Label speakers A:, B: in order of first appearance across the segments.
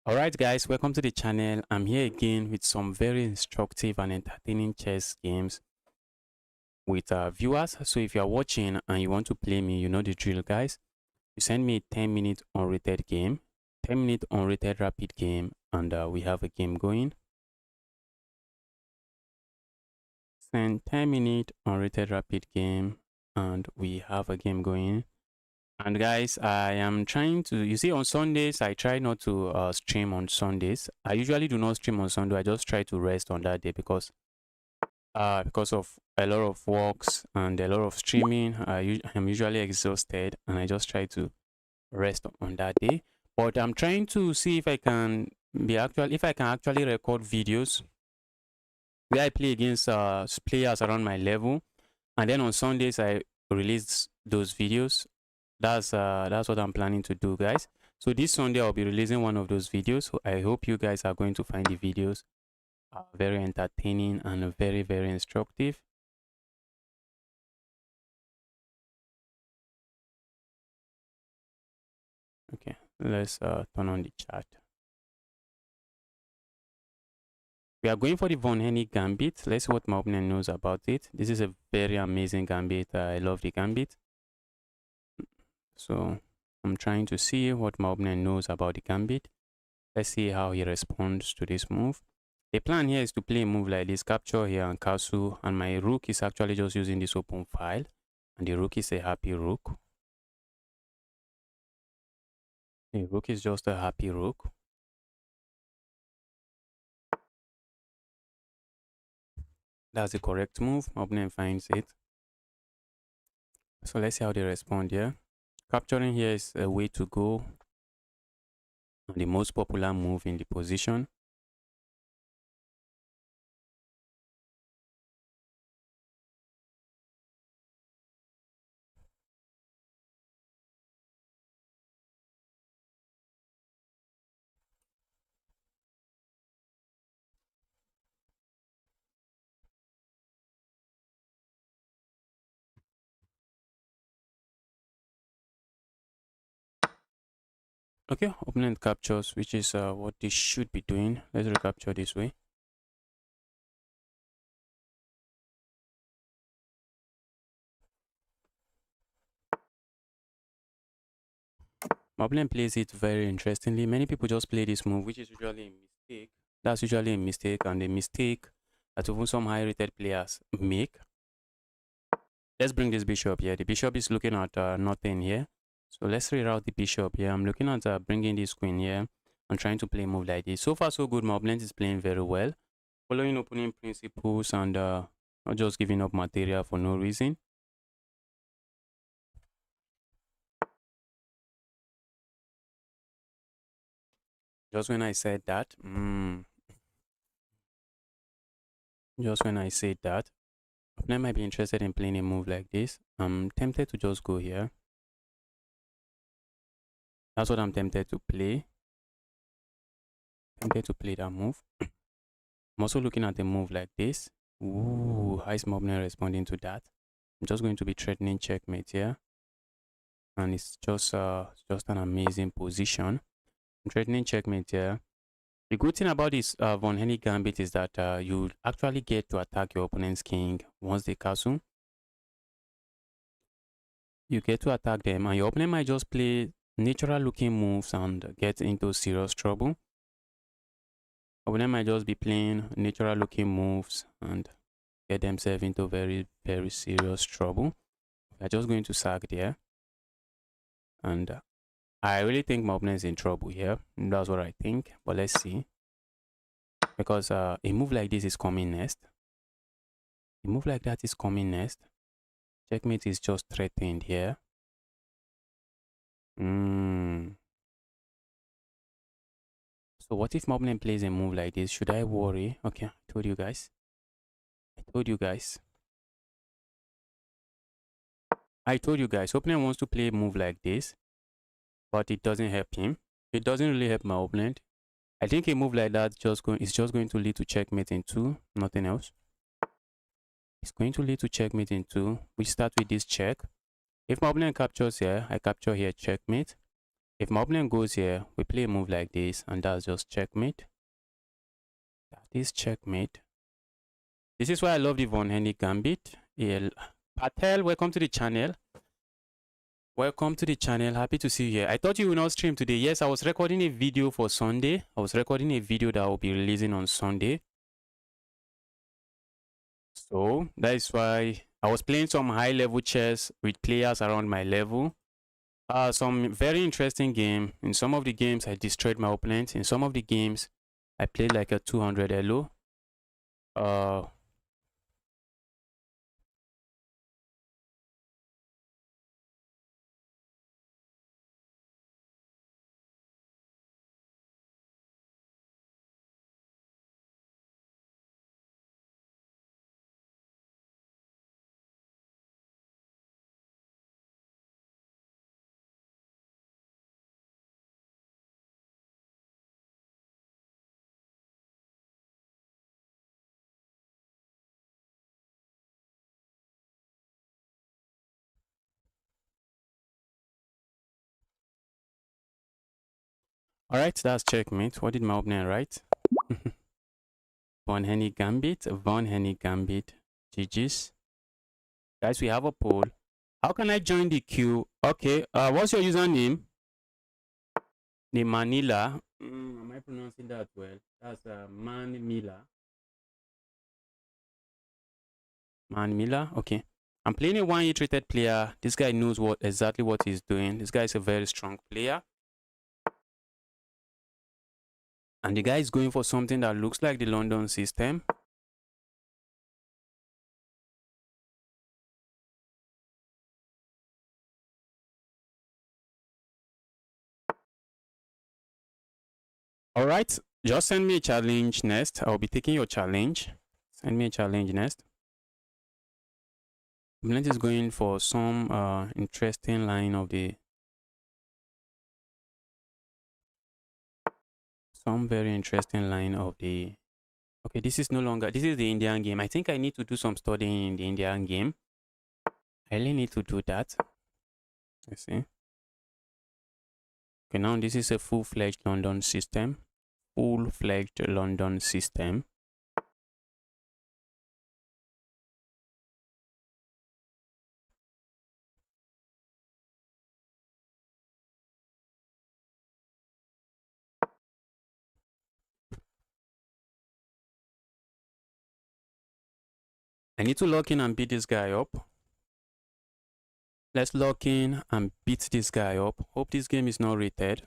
A: Alright guys, welcome to the channel. I'm here again with some very instructive and entertaining chess games with viewers. So if you are watching and you want to play me, you know the drill guys. You send me a 10-minute unrated game, 10-minute unrated rapid game, and we have a game going. Send 10-minute unrated rapid game and we have a game going. And guys, I am trying to, you see, on Sundays, I try not to stream on Sundays. I usually do not stream on Sunday. I just try to rest on that day because of a lot of works and a lot of streaming. I'm usually exhausted and I just try to rest on that day. But I'm trying to see if I can actually record videos where I play against players around my level. And then on Sundays, I release those videos. That's what I'm planning to do, guys. So this Sunday I'll be releasing one of those videos. So I hope you guys are going to find the videos very entertaining and very, very instructive. Okay, let's turn on the chat. We are going for the Hennig Gambit. Let's see what my opponent knows about it. This is a very amazing gambit. I love the gambit. So I'm trying to see what my opponent knows about the gambit. Let's see how he responds to this move. The plan here is to play a move like this, capture here and castle, and my rook is actually just using this open file, and the rook is a happy rook. The rook is just a happy rook. That's the correct move. My opponent finds it. So let's see how they respond here. Capturing here is a way to go, the most popular move in the position. Okay, opponent captures, which is what they should be doing. Let's recapture this way. My opponent plays it very interestingly. Many people just play this move, which is usually a mistake. That's usually a mistake, and a mistake that even some high-rated players make. Let's bring this bishop here. The bishop is looking at nothing here. So let's reroute the bishop here. I'm looking at bringing this queen here and trying to play a move like this. So far, so good. My opponent is playing very well, following opening principles and not just giving up material for no reason. Just when I said that, opponent might be interested in playing a move like this. I'm tempted to just go here. That's what I'm tempted to play. Tempted to play that move. I'm also looking at a move like this. Ooh, how is my opponent responding to that? I'm just going to be threatening checkmate here. And it's just an amazing position. I'm threatening checkmate here. The good thing about this Hennig Gambit is that you actually get to attack your opponent's king once they castle. You get to attack them, and your opponent might just play natural looking moves and get into serious trouble. Opponent might just be playing natural looking moves and get themselves into very, very serious trouble. They're just going to sack there. And I really think my opponent is in trouble here. That's what I think. But let's see. Because a move like this is coming next. A move like that is coming next. Checkmate is just threatened here. So what if my opponent plays a move like this? Should I worry? Okay, I told you guys. Opponent wants to play a move like this, but it doesn't help him. It doesn't really help my opponent. I think a move like that is just going to lead to checkmate in 2, nothing else. It's going to lead to checkmate in 2. We start with this check. If my opponent captures here, I capture here checkmate. If my opponent goes here, we play a move like this, and that's just checkmate. That is checkmate. This is why I love the Hennig Gambit. Patel, welcome to the channel. Welcome to the channel. Happy to see you here. I thought you will not stream today. Yes, I was recording a video for Sunday. I was recording a video that I will be releasing on Sunday. So that is why I was playing some high level chess with players around my level. Some very interesting game. In some of the games, I destroyed my opponent. In some of the games, I played like a 200 elo. All right, that's checkmate. What did my opponent write? Hennig Gambit, Hennig Gambit. GG's. Guys, we have a poll. How can I join the queue? Okay, what's your username? The Manila. Am I pronouncing that well? That's Manmila. Manmila, okay. I'm playing a 1-8 rated player. This guy knows exactly what he's doing. This guy is a very strong player. And the guy is going for something that looks like the London system. All right, just send me a challenge next. I'll be taking your challenge. Send me a challenge next. Blitz is going for some interesting line of the... Some very interesting line of the... Okay, this is no longer... This is the Indian game. I think I need to do some studying in the Indian game. I really need to do that. Let's see. Okay, now this is a full-fledged London system. Full-fledged London system. I need to lock in and beat this guy up. Let's lock in and beat this guy up. Hope this game is not rated.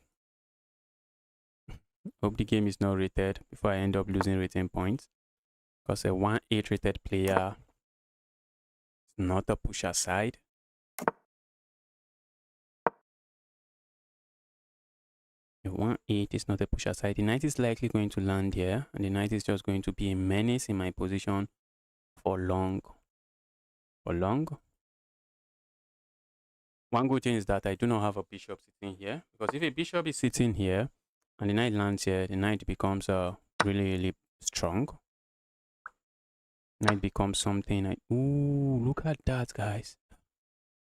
A: Hope the game is not rated before I end up losing rating points. Because a 1-8 rated player is not a push aside. A 1-8 is not a push aside. The knight is likely going to land here. And the knight is just going to be a menace in my position for long. For long. One good thing is that I do not have a bishop sitting here. Because if a bishop is sitting here and the knight lands here, the knight becomes really, really strong. Knight becomes something like... Ooh, look at that, guys.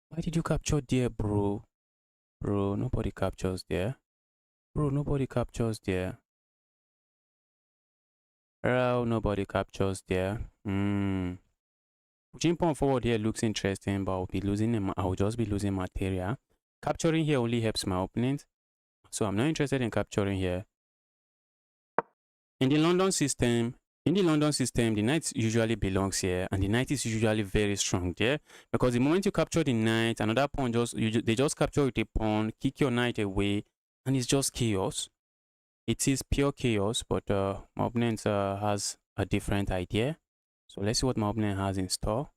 A: Why did you capture there, bro? Bro, nobody captures there. Bro, nobody captures there. Bro, nobody captures there. Pushing pawn forward here looks interesting, but I'll just be losing material. Capturing here only helps my opponent. So I'm not interested in capturing here. In the London system, the knight usually belongs here, and the knight is usually very strong there. Because the moment you capture the knight, another pawn they just capture with a pawn, kick your knight away, and it's just chaos. It is pure chaos, but my opponent has a different idea. So let's see what my opponent has in store.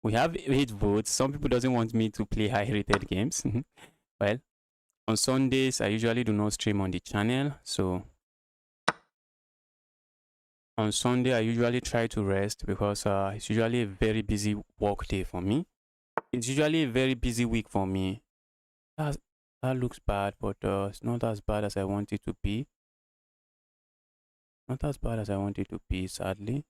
A: We have 8 votes. Some people doesn't want me to play high-rated games. Well, on Sundays, I usually do not stream on the channel. So on Sunday, I usually try to rest because it's usually a very busy work day for me. It's usually a very busy week for me. That looks bad, but it's not as bad as I want it to be. Not as bad as I want it to be, sadly.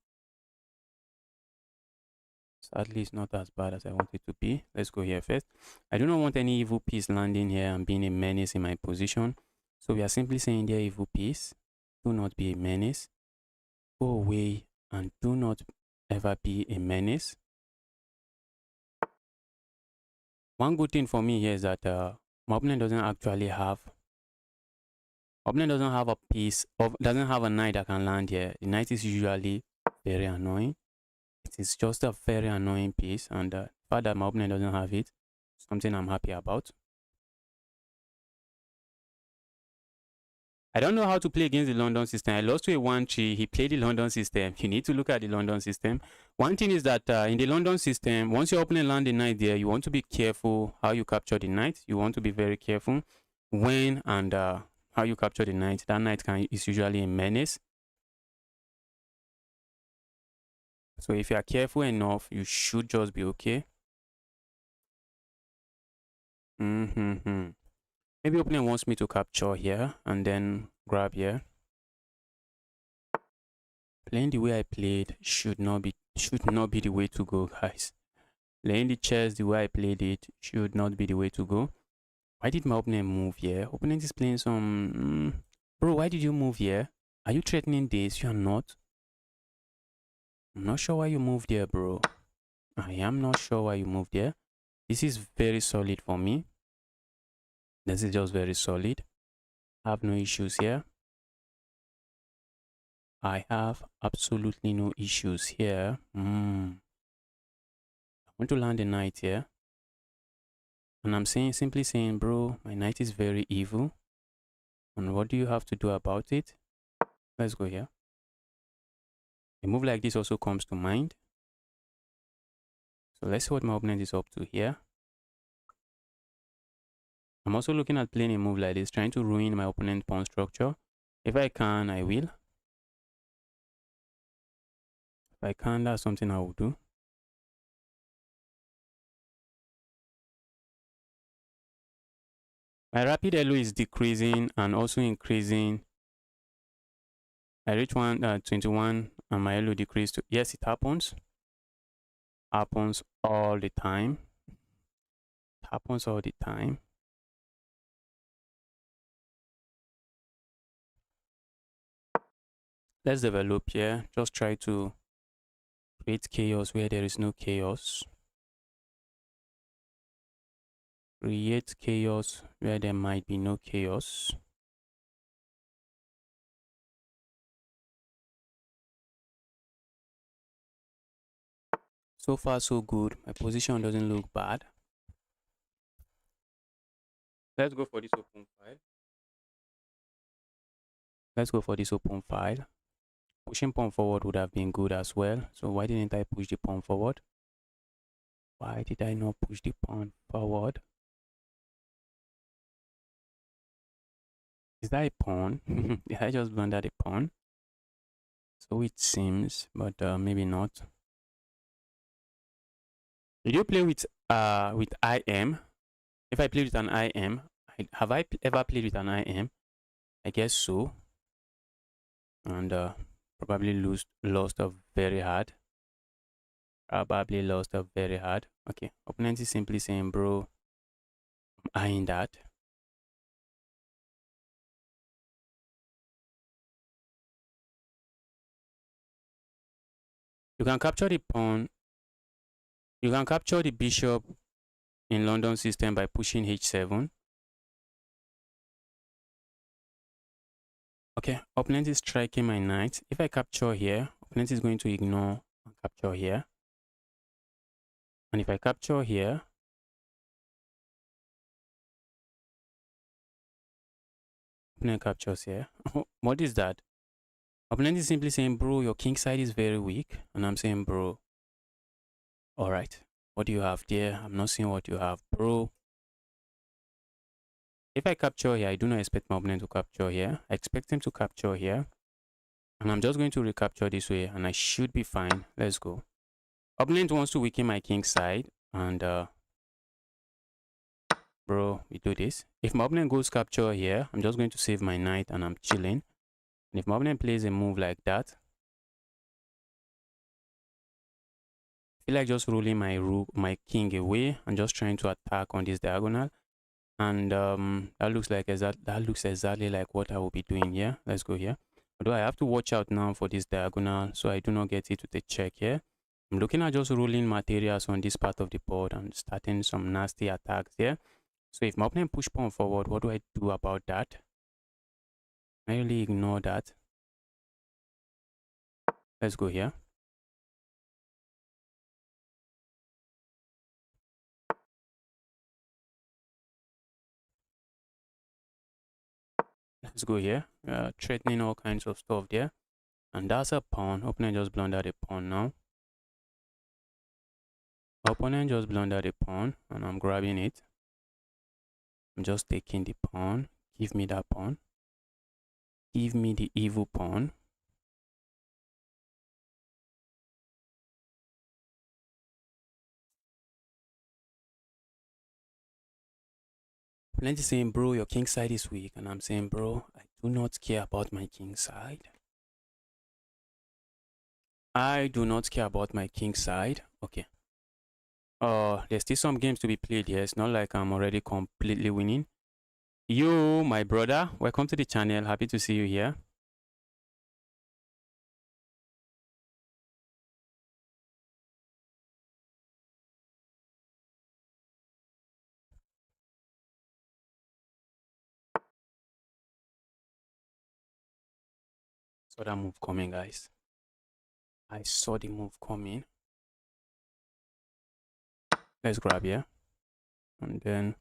A: Sadly, it's not as bad as I want it to be. Let's go here first. I do not want any evil piece landing here and being a menace in my position. So we are simply saying there, evil piece, do not be a menace. Go away and do not ever be a menace. One good thing for me here is that my opponent doesn't actually have a piece of, doesn't have a knight that can land here. The knight is usually very annoying. It is just a very annoying piece, and the fact that my opponent doesn't have it, something I'm happy about. I don't know how to play against the London system. I lost to a 1-3. He played the London system. You need to look at the London system. One thing is that in the London system, once your opponent lands the knight there, you want to be careful how you capture the knight. You want to be very careful when and how you capture the knight. That knight is usually a menace. So if you are careful enough, you should just be okay. Maybe opponent wants me to capture here and then grab here. Playing the way I played should not be the way to go, guys. Playing the chess the way I played it should not be the way to go. Why did my opponent move here? Opponent is playing some... Bro, why did you move here? Are you threatening this? You are not. I'm not sure why you moved here, bro. I am not sure why you moved here. This is very solid for me. This is just very solid. I have no issues here. I have absolutely no issues here. I want to land a knight here. And I'm simply saying, bro, my knight is very evil. And what do you have to do about it? Let's go here. A move like this also comes to mind. So let's see what my opponent is up to here. I'm also looking at playing a move like this, trying to ruin my opponent's pawn structure. If I can, I will. If I can, that's something I will do. My rapid elo is decreasing and also increasing. I reach 21 and my elo decreased to... Yes, it happens. Happens all the time. It happens all the time. Let's develop here. Just try to create chaos where there is no chaos. Create chaos where there might be no chaos. So far, so good. My position doesn't look bad. Let's go for this open file. Let's go for this open file. Pushing pawn forward would have been good as well. So why didn't I push the pawn forward? Why did I not push the pawn forward? Is that a pawn? Did I just blunder the pawn? So it seems, but maybe not. Did you play with IM? If I played with an IM, have I ever played with an IM? I guess so. And probably lost a very hard. Probably lost a very hard. Okay, opponent is simply saying, bro, I'm eyeing that. You can capture the pawn. You can capture the bishop in London system by pushing h7. Okay, opponent is striking my knight. If I capture here, opponent is going to ignore and capture here. And if I capture here, opponent captures here. What is that? Opponent is simply saying, bro, your king side is very weak. And I'm saying, bro, all right, what do you have there? I'm not seeing what you have, bro. If I capture here, I do not expect my opponent to capture here. I expect him to capture here. And I'm just going to recapture this way and I should be fine. Let's go. Opponent wants to weaken my king side. And bro, we do this. If my opponent goes capture here, I'm just going to save my knight and I'm chilling. And if my opponent plays a move like that, feel like just rolling my king away and just trying to attack on this diagonal. And that looks exactly like what I will be doing here. Let's go here. Although I have to watch out now for this diagonal so I do not get it with a check here. I'm looking at just rolling materials on this part of the board and starting some nasty attacks here. So if my opponent push pawn forward, what do I do about that? I really ignore that. Let's go here. Let's go here. Threatening all kinds of stuff there. And that's a pawn. Opponent just blundered a pawn now. Opponent just blundered a pawn and I'm grabbing it. I'm just taking the pawn. Give me that pawn. Give me the evil pawn. Plenty saying, bro, your king side is weak. And I'm saying, bro, I do not care about my king side. I do not care about my king side. Okay. There's still some games to be played here. It's not like I'm already completely winning. Yo, my brother, welcome to the channel. Happy to see you here. Saw that move coming, guys. I saw the move coming. Let's grab here. And then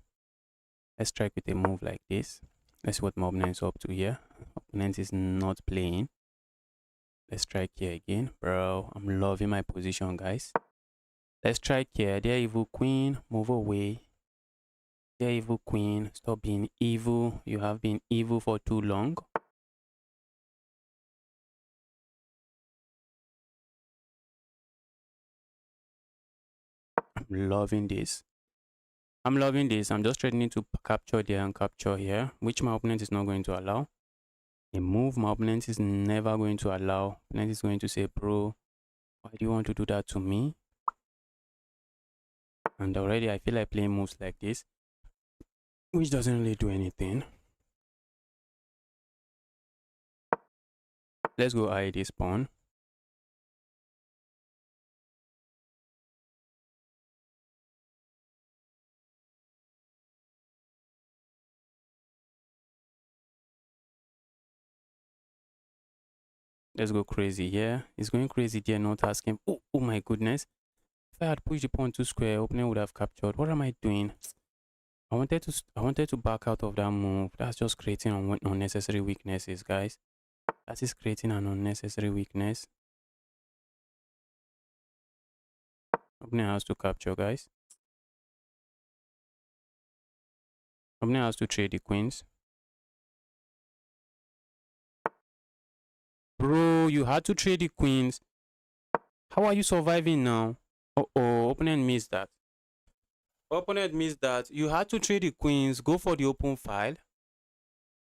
A: let's strike with a move like this. Let's see what my opponent is up to here. Opponent is not playing. Let's strike here again. Bro, I'm loving my position, guys. Let's strike here. Dear evil queen, move away. Dear evil queen, stop being evil. You have been evil for too long. I'm loving this. I'm loving this. I'm just threatening to capture there and capture here, which my opponent is not going to allow. A move my opponent is never going to allow. Opponent is going to say, bro, why do you want to do that to me? And already I feel like playing moves like this, which doesn't really do anything. Let's go eye this pawn. Let's go crazy here. He's going crazy there, not asking. Oh my goodness. If I had pushed the pawn to square, opponent would have captured. What am I doing? I wanted to back out of that move. That's just creating unnecessary weaknesses, guys. That is creating an unnecessary weakness. Opponent has to capture, guys. Opponent has to trade the queens. Bro, you had to trade the queens. How are you surviving now? Oh, opponent missed that. Opponent missed that. You had to trade the queens, go for the open file.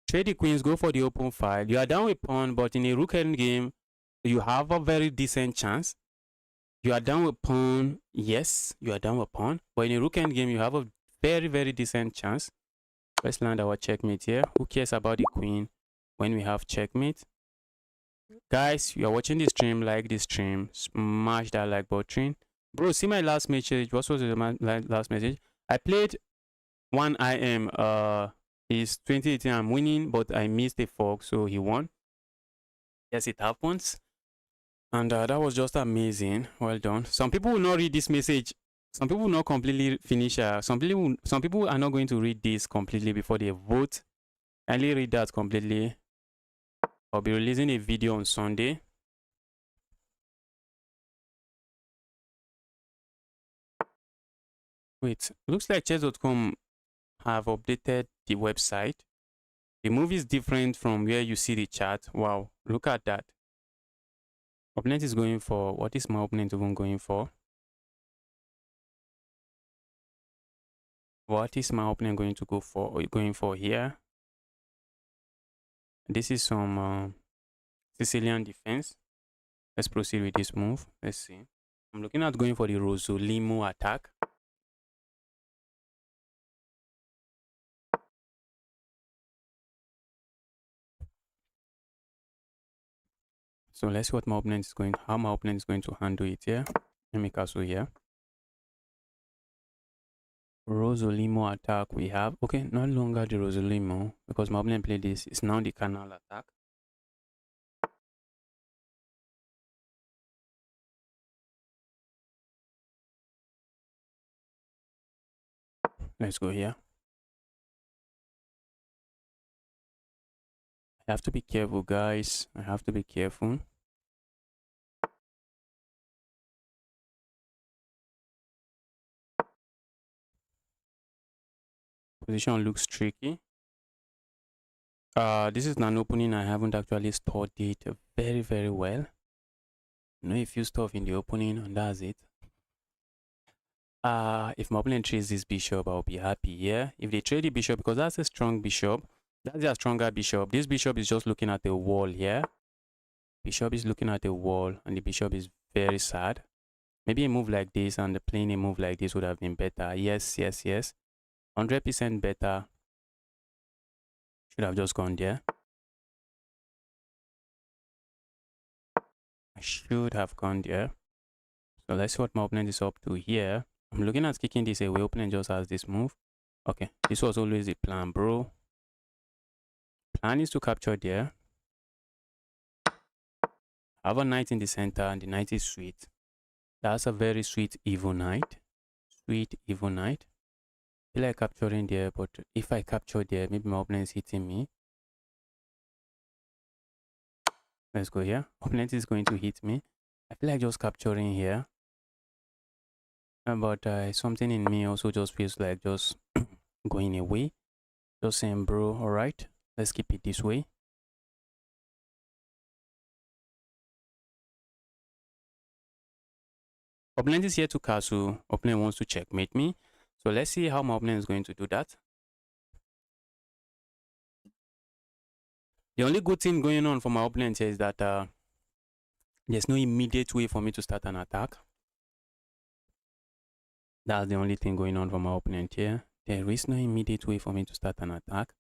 A: Trade the queens, go for the open file. You are down with pawn, but in a rook endgame, you have a very decent chance. You are down with pawn. Yes, you are down with pawn. But in a rook endgame, you have a very, very decent chance. Let's land our checkmate here. Who cares about the queen when we have checkmate? Guys, you are watching this stream, like this stream, smash that like button. Bro, see my last message. What was the last message? I played 1 IM. It's 2018. I'm winning, but I missed a fork, so he won. Yes, it happens. And that was just amazing. Well done. Some people will not read this message. Some people will not completely finish. Some people are not going to read this completely before they vote. Kindly read that completely. I'll be releasing a video on Sunday. Wait, looks like chess.com have updated the website. The move is different from where you see the chart. Wow, look at that. Opponent is going for, what is my opponent even going for? What is my opponent going to go for? Going for here? This is some Sicilian Defense. Let's proceed with this move. Let's see. I'm looking at going for the Rosolimo Attack. So let's see what my opponent is going, how my opponent is going to handle it here. Let me castle here. Rosolimo Attack we have. Okay, no longer the Rosolimo because my opponent played this. It's now the Canal Attack. Let's go here. I have to be careful, guys. I have to be careful. Position looks tricky. This is an opening I haven't actually studied very, very well. You know, a few stuff in the opening and that's it. If my opponent trades this bishop, I'll be happy. Yeah, if they trade the bishop, because that's a strong bishop, that's a stronger bishop. This bishop is just looking at the wall here. Bishop is looking at the wall, and the bishop is very sad. Maybe a move like this and playing a move like this would have been better. Yes, yes, yes. 100% better. Should have just gone there. I should have gone there. So let's see what my opponent is up to here. I'm looking at kicking this away. Opponent just has this move. Okay, this was always the plan, bro. Plan is to capture there. I have a knight in the center, and the knight is sweet. That's a very sweet evil knight. Sweet evil knight. I feel like capturing there, but if I capture there, maybe my opponent is hitting me. Let's go here. Opponent is going to hit me. I feel like just capturing here. But something in me also just feels like just going away. Just saying, bro, alright, let's keep it this way. Opponent is here to castle. Opponent wants to checkmate me. So let's see how my opponent is going to do that. The only good thing going on for my opponent here is that there's no immediate way for me to start an attack. That's the only thing going on for my opponent here. There is no immediate way for me to start an attack.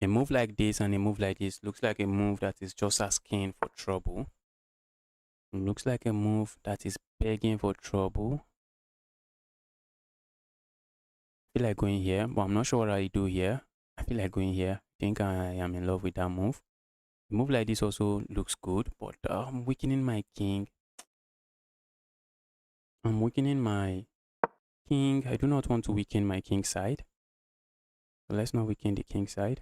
A: A move like this and a move like this looks like a move that is just asking for trouble. It looks like a move that is begging for trouble. I feel like going here, but I'm not sure what I do here. I feel like going here. I think I am in love with that move. A move like this also looks good, but I'm weakening my king. I'm weakening my king. I do not want to weaken my king side. So let's not weaken the king side.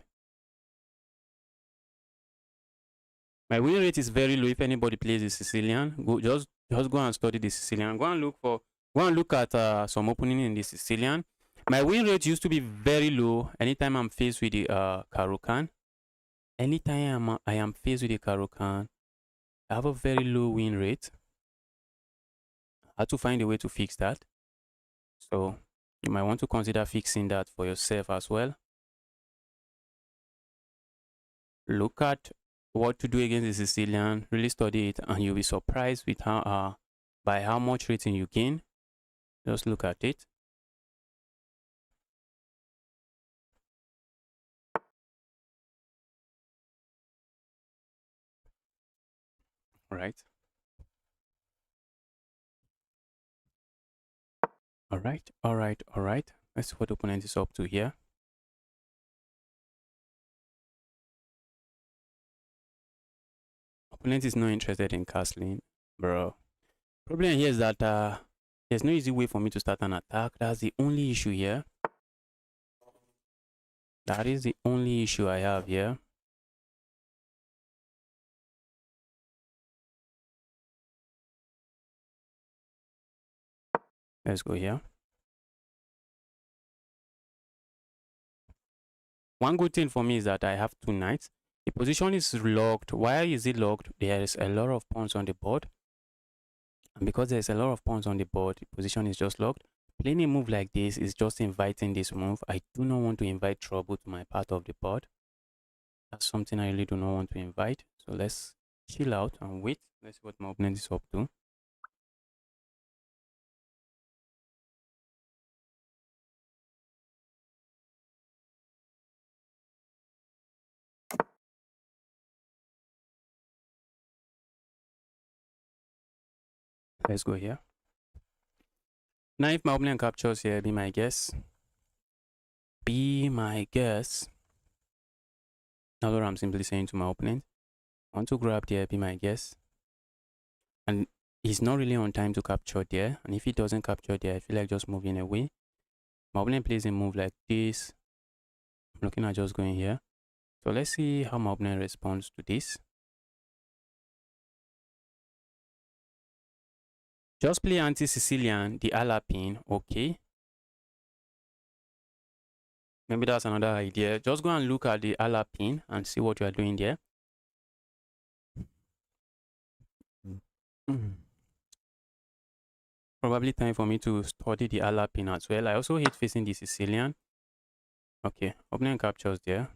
A: My win rate is very low. If anybody plays the Sicilian, just go and study the Sicilian. Go and look at some opening in the Sicilian. My win rate used to be very low anytime I'm faced with the Caro-Kann. Anytime I am faced with the Caro-Kann, I have a very low win rate. I had to find a way to fix that. So you might want to consider fixing that for yourself as well. Look at what to do against the Sicilian, really study it, and you'll be surprised with how by how much rating you gain. Just look at it. Right. All right. Let's see what the opponent is up to here. Opponent is not interested in castling, bro. Problem here is that there's no easy way for me to start an attack. That's the only issue here. That is the only issue I have here. Let's go here. One good thing for me is that I have two knights. The position is locked. Why is it locked? There is a lot of pawns on the board. And because there's a lot of pawns on the board, the position is just locked. Playing a move like this is just inviting this move. I do not want to invite trouble to my part of the board. That's something I really do not want to invite. So let's chill out and wait. Let's see what my opponent is up to. Let's go here. Now if my opponent captures here, be my guess. Be my guess. That's what I'm simply saying to my opponent. I want to grab there, be my guess. And he's not really on time to capture there. And if he doesn't capture there, I feel like just moving away. My opponent plays a move like this. I'm looking at just going here. So let's see how my opponent responds to this. Just play anti-Sicilian, the ala pin, okay. Maybe that's another idea. Just go and look at the ala pin and see what you are doing there. Probably time for me to study the ala pin as well. I also hate facing the Sicilian. Okay, opponent captures there.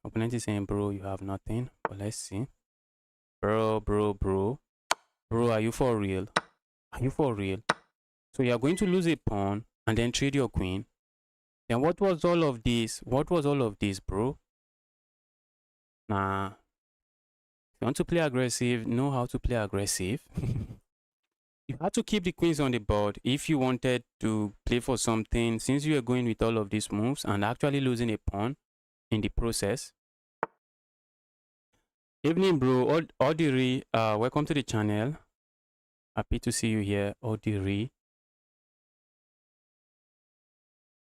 A: Opponent is saying, bro, you have nothing. But let's see. Bro, are you for real? Are you for real? So you are going to lose a pawn and then trade your queen. Then what was all of this? What was all of this, bro? Nah. If you want to play aggressive, know how to play aggressive. You had to keep the queens on the board if you wanted to play for something, since you are going with all of these moves and actually losing a pawn in the process. Evening, bro. Odiri, welcome to the channel. Happy to see you here, Odiri.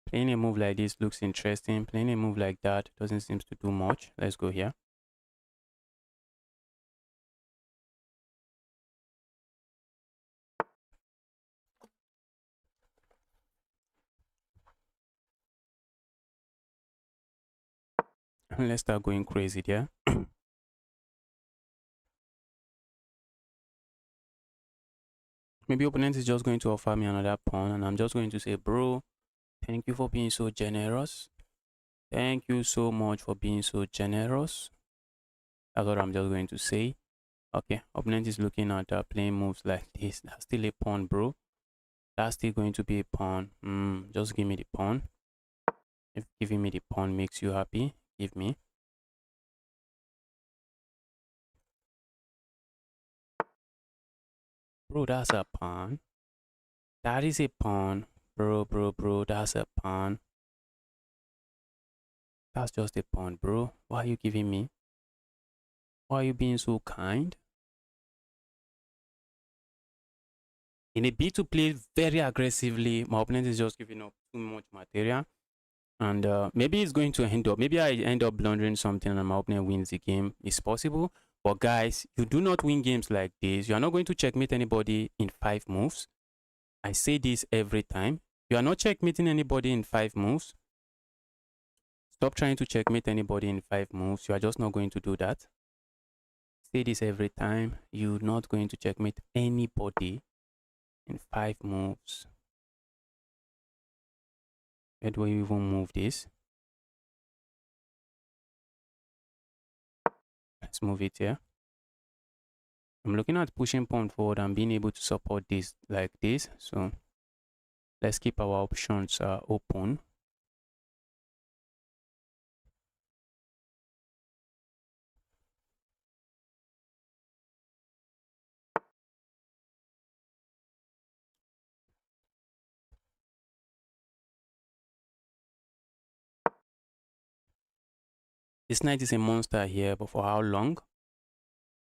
A: Playing a move like this looks interesting. Playing a move like that doesn't seem to do much. Let's go here. Let's start going crazy there. Maybe opponent is just going to offer me another pawn and I'm just going to say, bro, thank you for being so generous. Thank you so much for being so generous. That's what I'm just going to say. Okay, opponent is looking at playing moves like this. That's still a pawn, bro. That's still going to be a pawn. Just give me the pawn. If giving me the pawn makes you happy, give me. Bro, that's a pawn. That is a pawn. Bro, that's a pawn. That's just a pawn, bro. Why are you giving me? Why are you being so kind? In a bid to play very aggressively, my opponent is just giving up too much material. And maybe it's going to end up, maybe I end up blundering something and my opponent wins the game. It's possible. But guys, you do not win games like this. You are not going to checkmate anybody in 5 moves. I say this every time. You are not checkmating anybody in 5 moves. Stop trying to checkmate anybody in 5 moves. You are just not going to do that. Say this every time. You're not going to checkmate anybody in 5 moves. Where do I even move this? Let's move it here. I'm looking at pushing pawn forward and being able to support this like this. So let's keep our options open. This knight is a monster here, but for how long?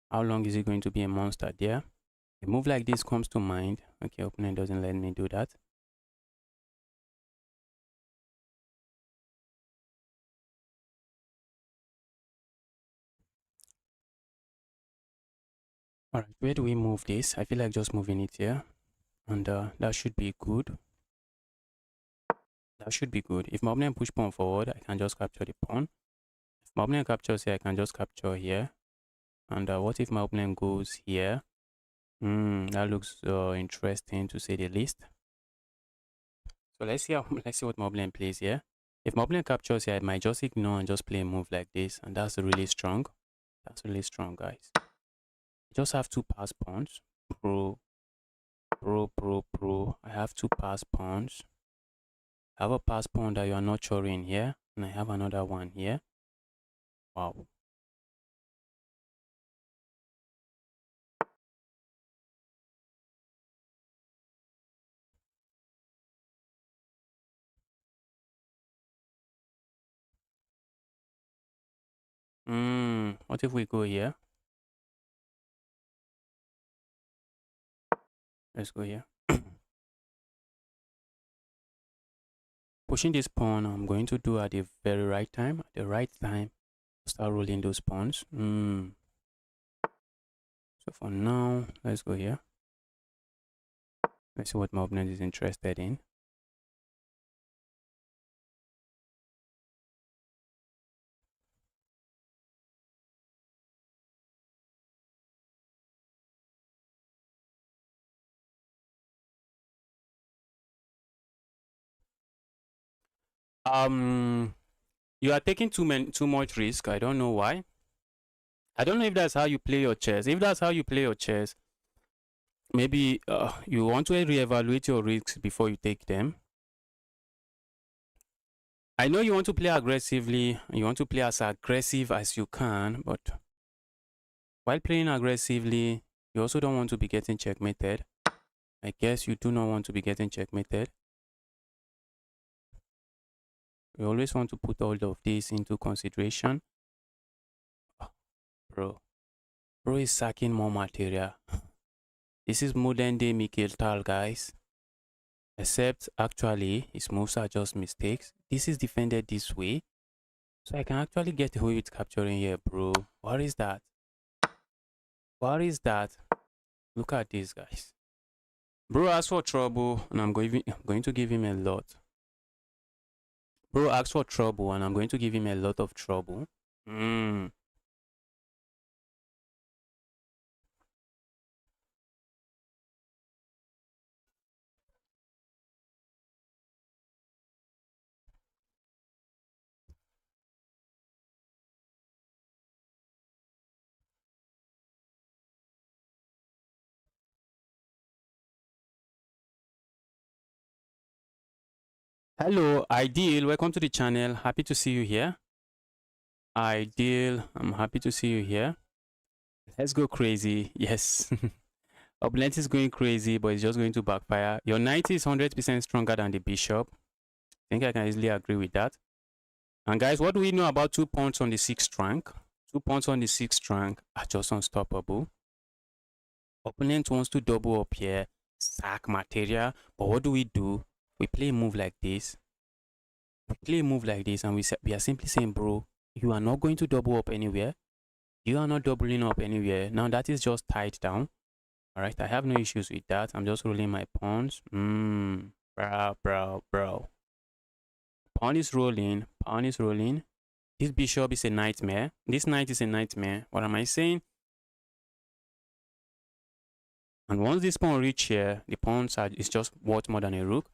A: How long is it going to be a monster there? A move like this comes to mind. Okay, opponent doesn't let me do that. All right, where do we move this? I feel like just moving it here. And that should be good. That should be good. If my opponent push pawn forward, I can just capture the pawn. If my opponent captures here, I can just capture here. And what if my opponent goes here? That looks interesting to say the least. So let's see what my opponent plays here. If my opponent captures here, I might just ignore and just play a move like this, and that's really strong. That's really strong, guys. Just have 2 pass pawns. Bro. I have 2 pass pawns. I have a pass pawn that you are not sure in here, and I have another one here. Wow. What if we go here? Let's go here. Pushing this pawn, I'm going to do at the very right time. At the right time, start rolling those pawns. So for now, let's go here. Let's see what my opponent is interested in. You are taking too much risk. I don't know why. I don't know if that's how you play your chess. If that's how you play your chess, maybe you want to reevaluate your risks before you take them. I know you want to play aggressively. You want to play as aggressive as you can, but while playing aggressively, you also don't want to be getting checkmated. I guess you do not want to be getting checkmated. You always want to put all of this into consideration. Oh, bro is sacking more material. This is modern day Mikhail Tal, guys. Except actually his moves are just mistakes. This is defended this way, so I can actually get away with capturing here, bro. What is that? What is that? Look at this, guys. Bro asks for trouble, and I'm going to give him a lot. Bro asks for trouble, and I'm going to give him a lot of trouble. Hello, Ideal. Welcome to the channel. Happy to see you here. Ideal, I'm happy to see you here. Let's go crazy. Yes. Opponent is going crazy, but it's just going to backfire. Your knight is 100% stronger than the bishop. I think I can easily agree with that. And guys, what do we know about 2 pawns on the 6th rank? 2 pawns on the 6th rank are just unstoppable. Opponent wants to double up here, sack material, but what do? We play a move like this. We play a move like this, and we are simply saying, bro, you are not going to double up anywhere. You are not doubling up anywhere. Now that is just tied down. All right, I have no issues with that. I'm just rolling my pawns. Bro. Pawn is rolling. Pawn is rolling. This bishop is a nightmare. This knight is a nightmare. What am I saying? And once this pawn reach here, the pawns is just worth more than a rook.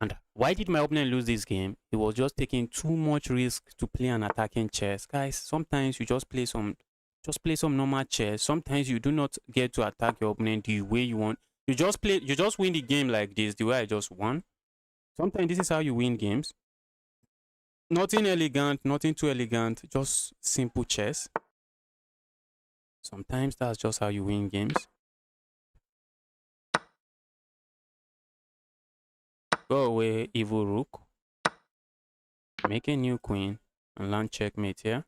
A: And why did my opponent lose this game? He was just taking too much risk to play an attacking chess. Guys, sometimes you just play some normal chess. Sometimes you do not get to attack your opponent the way you want. You just win the game like this, the way I just won. Sometimes this is how you win games. Nothing elegant, nothing too elegant, just simple chess. Sometimes that's just how you win games. Go away, evil rook. Make a new queen and land checkmate here.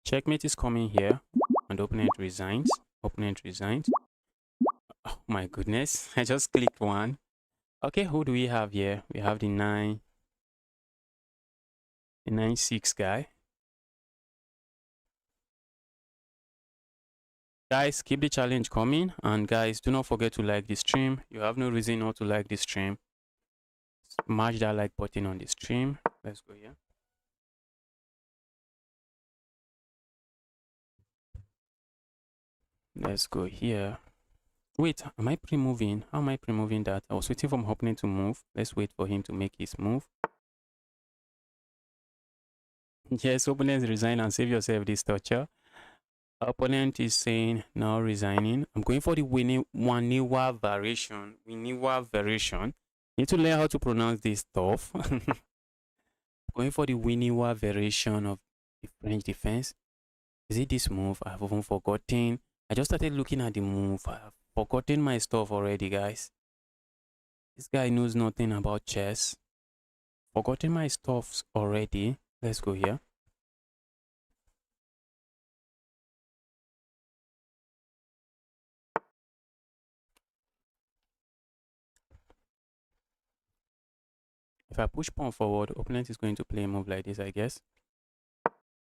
A: Checkmate is coming here, and opponent resigns. Opponent resigns. Oh my goodness, I just clicked one. Okay, who do we have here? We have the 9-6 guy. Guys, keep the challenge coming, and guys, do not forget to like the stream. You have no reason not to like the stream. Smash that like button on the stream. Let's go here. Let's go here. Wait, am I pre-moving? How am I pre-moving that? I was waiting for my opponent to move. Let's wait for him to make his move. Yes, opponent resign and save yourself this torture. Opponent is saying now resigning. I'm going for the Winiwa variation. Winiwa variation. Need to learn how to pronounce this stuff. Going for the Winiwa variation of the French defense. Is it this move? I've even forgotten. I just started looking at the move. I've forgotten my stuff already, guys. This guy knows nothing about chess. Forgotten my stuffs already. Let's go here. If I push pawn forward, opponent is going to play a move like this, I guess.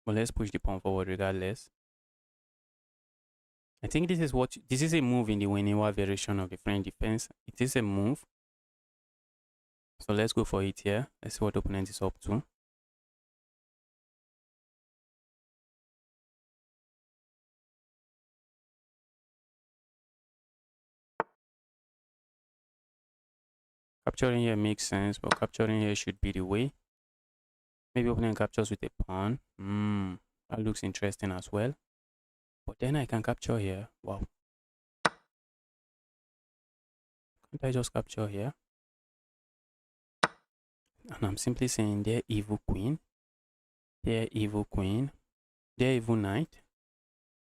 A: But let's push the pawn forward regardless. I think this is a move in the Weniwa variation of the French defense. It is a move. So let's go for it here. Let's see what opponent is up to. Capturing here makes sense, but capturing here should be the way. Maybe opponent captures with a pawn. That looks interesting as well. But then I can capture here. Wow. Can't I just capture here? And I'm simply saying there evil queen. There evil queen. There evil knight.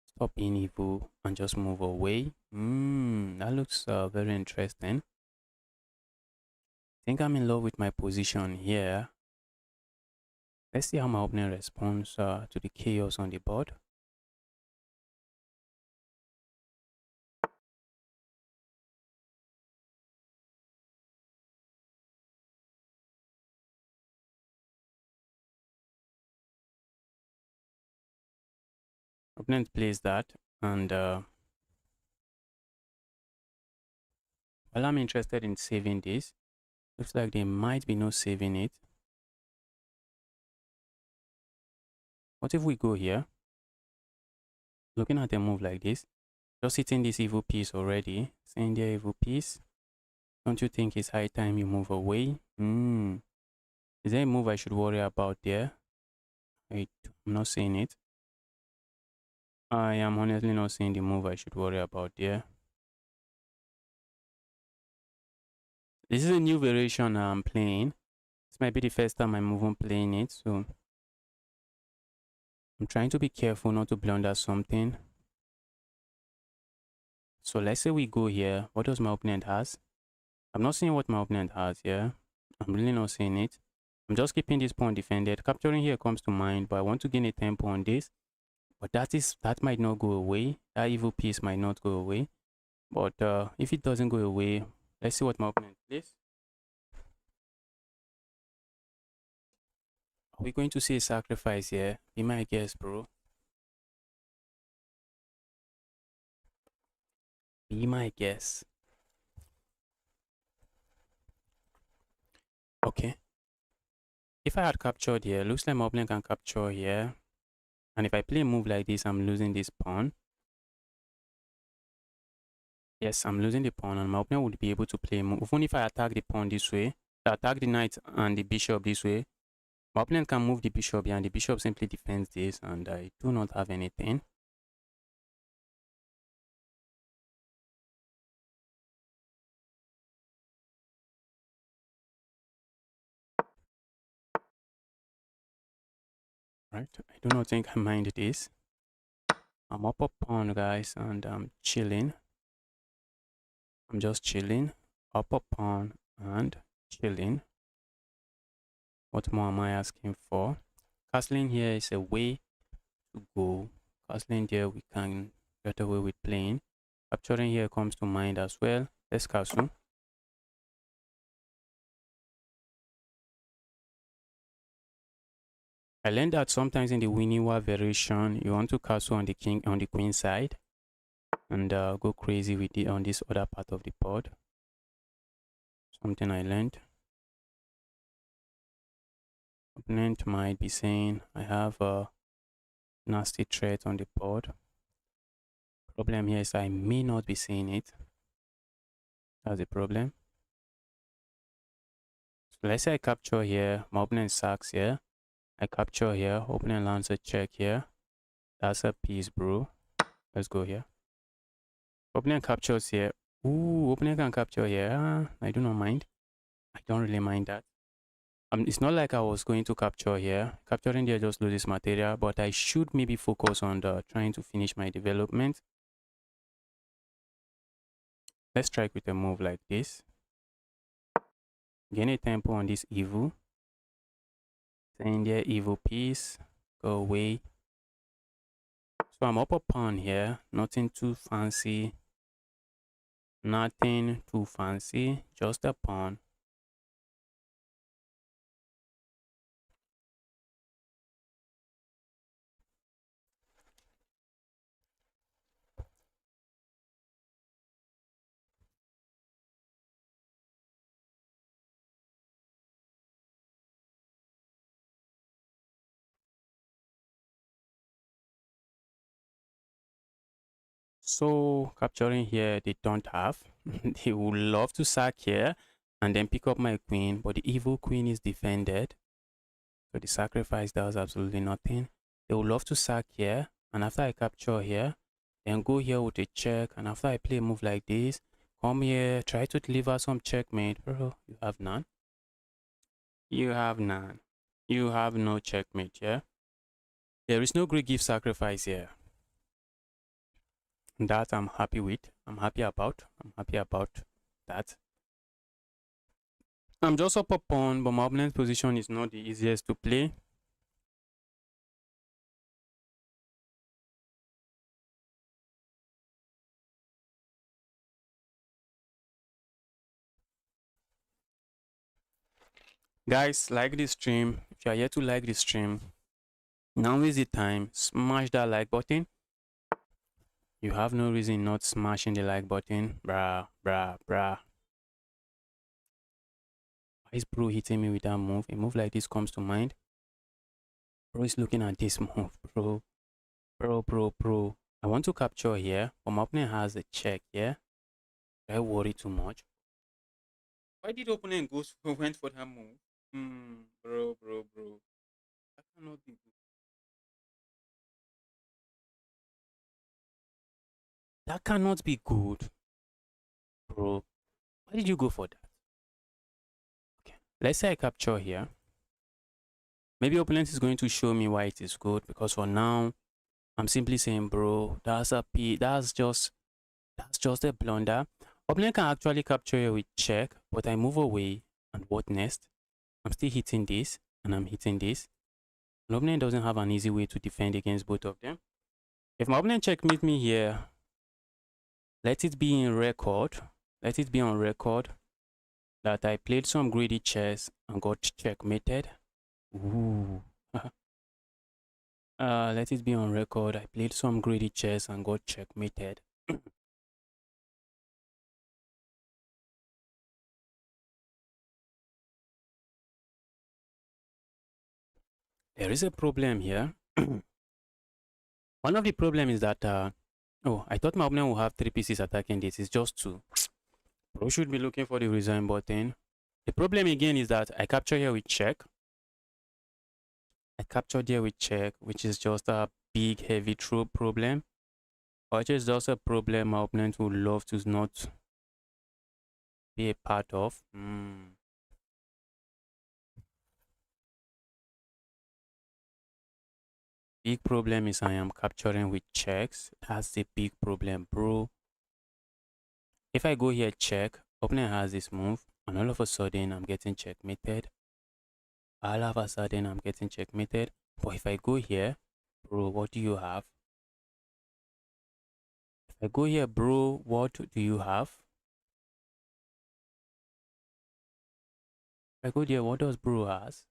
A: Stop being evil and just move away. That looks very interesting. I think I'm in love with my position here. Let's see how my opponent responds to the chaos on the board. Opponent plays that, and while I'm interested in saving this, looks like there might be no saving it. What if we go here? Looking at a move like this, just hitting this evil piece already, saying there evil piece. Don't you think it's high time you move away? Is there a move I should worry about there? I'm not saying it. I am honestly not seeing the move I should worry about there. This is a new variation I'm playing. This might be the first time I'm even playing it, so I'm trying to be careful not to blunder something. So let's say we go here. What does my opponent has? I'm not seeing what my opponent has here. I'm really not seeing it. I'm just keeping this pawn defended. Capturing here comes to mind, but I want to gain a tempo on this. But that might not go away. That evil piece might not go away. But if it doesn't go away, let's see what my opponent plays. Are we going to see a sacrifice here? Be my guest, bro. Be my guest. Okay. If I had captured here, looks like my opponent can capture here. And if I play a move like this, I'm losing this pawn. Yes, I'm losing the pawn, and my opponent would be able to play a move. Even if I attack the pawn this way, attack the knight and the bishop this way, my opponent can move the bishop here, and the bishop simply defends this, and I do not have anything. Right, I do not think I mind this. I'm up a pawn, guys, and I'm chilling. I'm just chilling. Up a pawn and chilling. What more am I asking for? Castling here is a way to go. Castling there, we can get away with playing. Capturing here comes to mind as well. Let's castle. I learned that sometimes in the Winiwa variation, you want to castle on the queen side, and go crazy with it on this other part of the board. Something I learned. Opponent might be saying I have a nasty threat on the board. Problem here is I may not be seeing it. That's the problem. So let's say I capture here, my opponent sacks here. I capture here, opponent lands a check here. That's a piece, bro. Let's go here. Opponent captures here. Ooh, opponent can capture here. I do not mind. I don't really mind that. It's not like I was going to capture here. Capturing there just loses material, but I should maybe focus on trying to finish my development. Let's strike with a move like this. Gain a tempo on this evil. Saying there evil piece. Go away. So I'm up a pawn here. Nothing too fancy. Nothing too fancy. Just a pawn. So capturing here, they don't have. They would love to sack here and then pick up my queen, but the evil queen is defended. So the sacrifice does absolutely nothing. They would love to sack here, and after I capture here, then go here with a check, and after I play a move like this, come here, try to deliver some checkmate. Bro, you have none. You have none. You have no checkmate here. There is no great gift sacrifice here. That I'm happy with. I'm happy about that. I'm just up a pawn, but my opponent's position is not the easiest to play. Guys, like this stream. If you are yet to like this stream, now is the time. Smash that like button. You have no reason not smashing the like button. Bruh. Why is bro hitting me with that move? A move like this comes to mind. Bro is looking at this move, bro. I want to capture here, but my opponent has a check here. I worry too much. Why did opponent went for that move? Bro. That cannot be good. That cannot be good, bro. Why did you go for that? Okay, let's say I capture here. Maybe opponent is going to show me why it is good, because for now, I'm simply saying, bro, that's just a blunder. Opponent can actually capture here with check, but I move away, and what next? I'm still hitting this, and I'm hitting this. And opponent doesn't have an easy way to defend against both of them. If my opponent checkmate me here, let it be in record. Let it be on record that I played some greedy chess and got checkmated. Ooh. Let it be on record. I played some greedy chess and got checkmated. There is a problem here. One of the problem is that oh, I thought my opponent will have 3 pieces attacking this. It's just 2. Bro should be looking for the resign button. The problem again is that I capture here with check. I captured here with check, which is just a big heavy throw problem. Which is just a problem my opponent would love to not be a part of. Big problem is I am capturing with checks. That's the big problem, bro. If I go here check, opponent has this move, and all of a sudden I'm getting checkmated. All of a sudden I'm getting checkmated. But if I go here, bro, what do you have? If I go here, bro, what do you have? If I go there, what does bro has?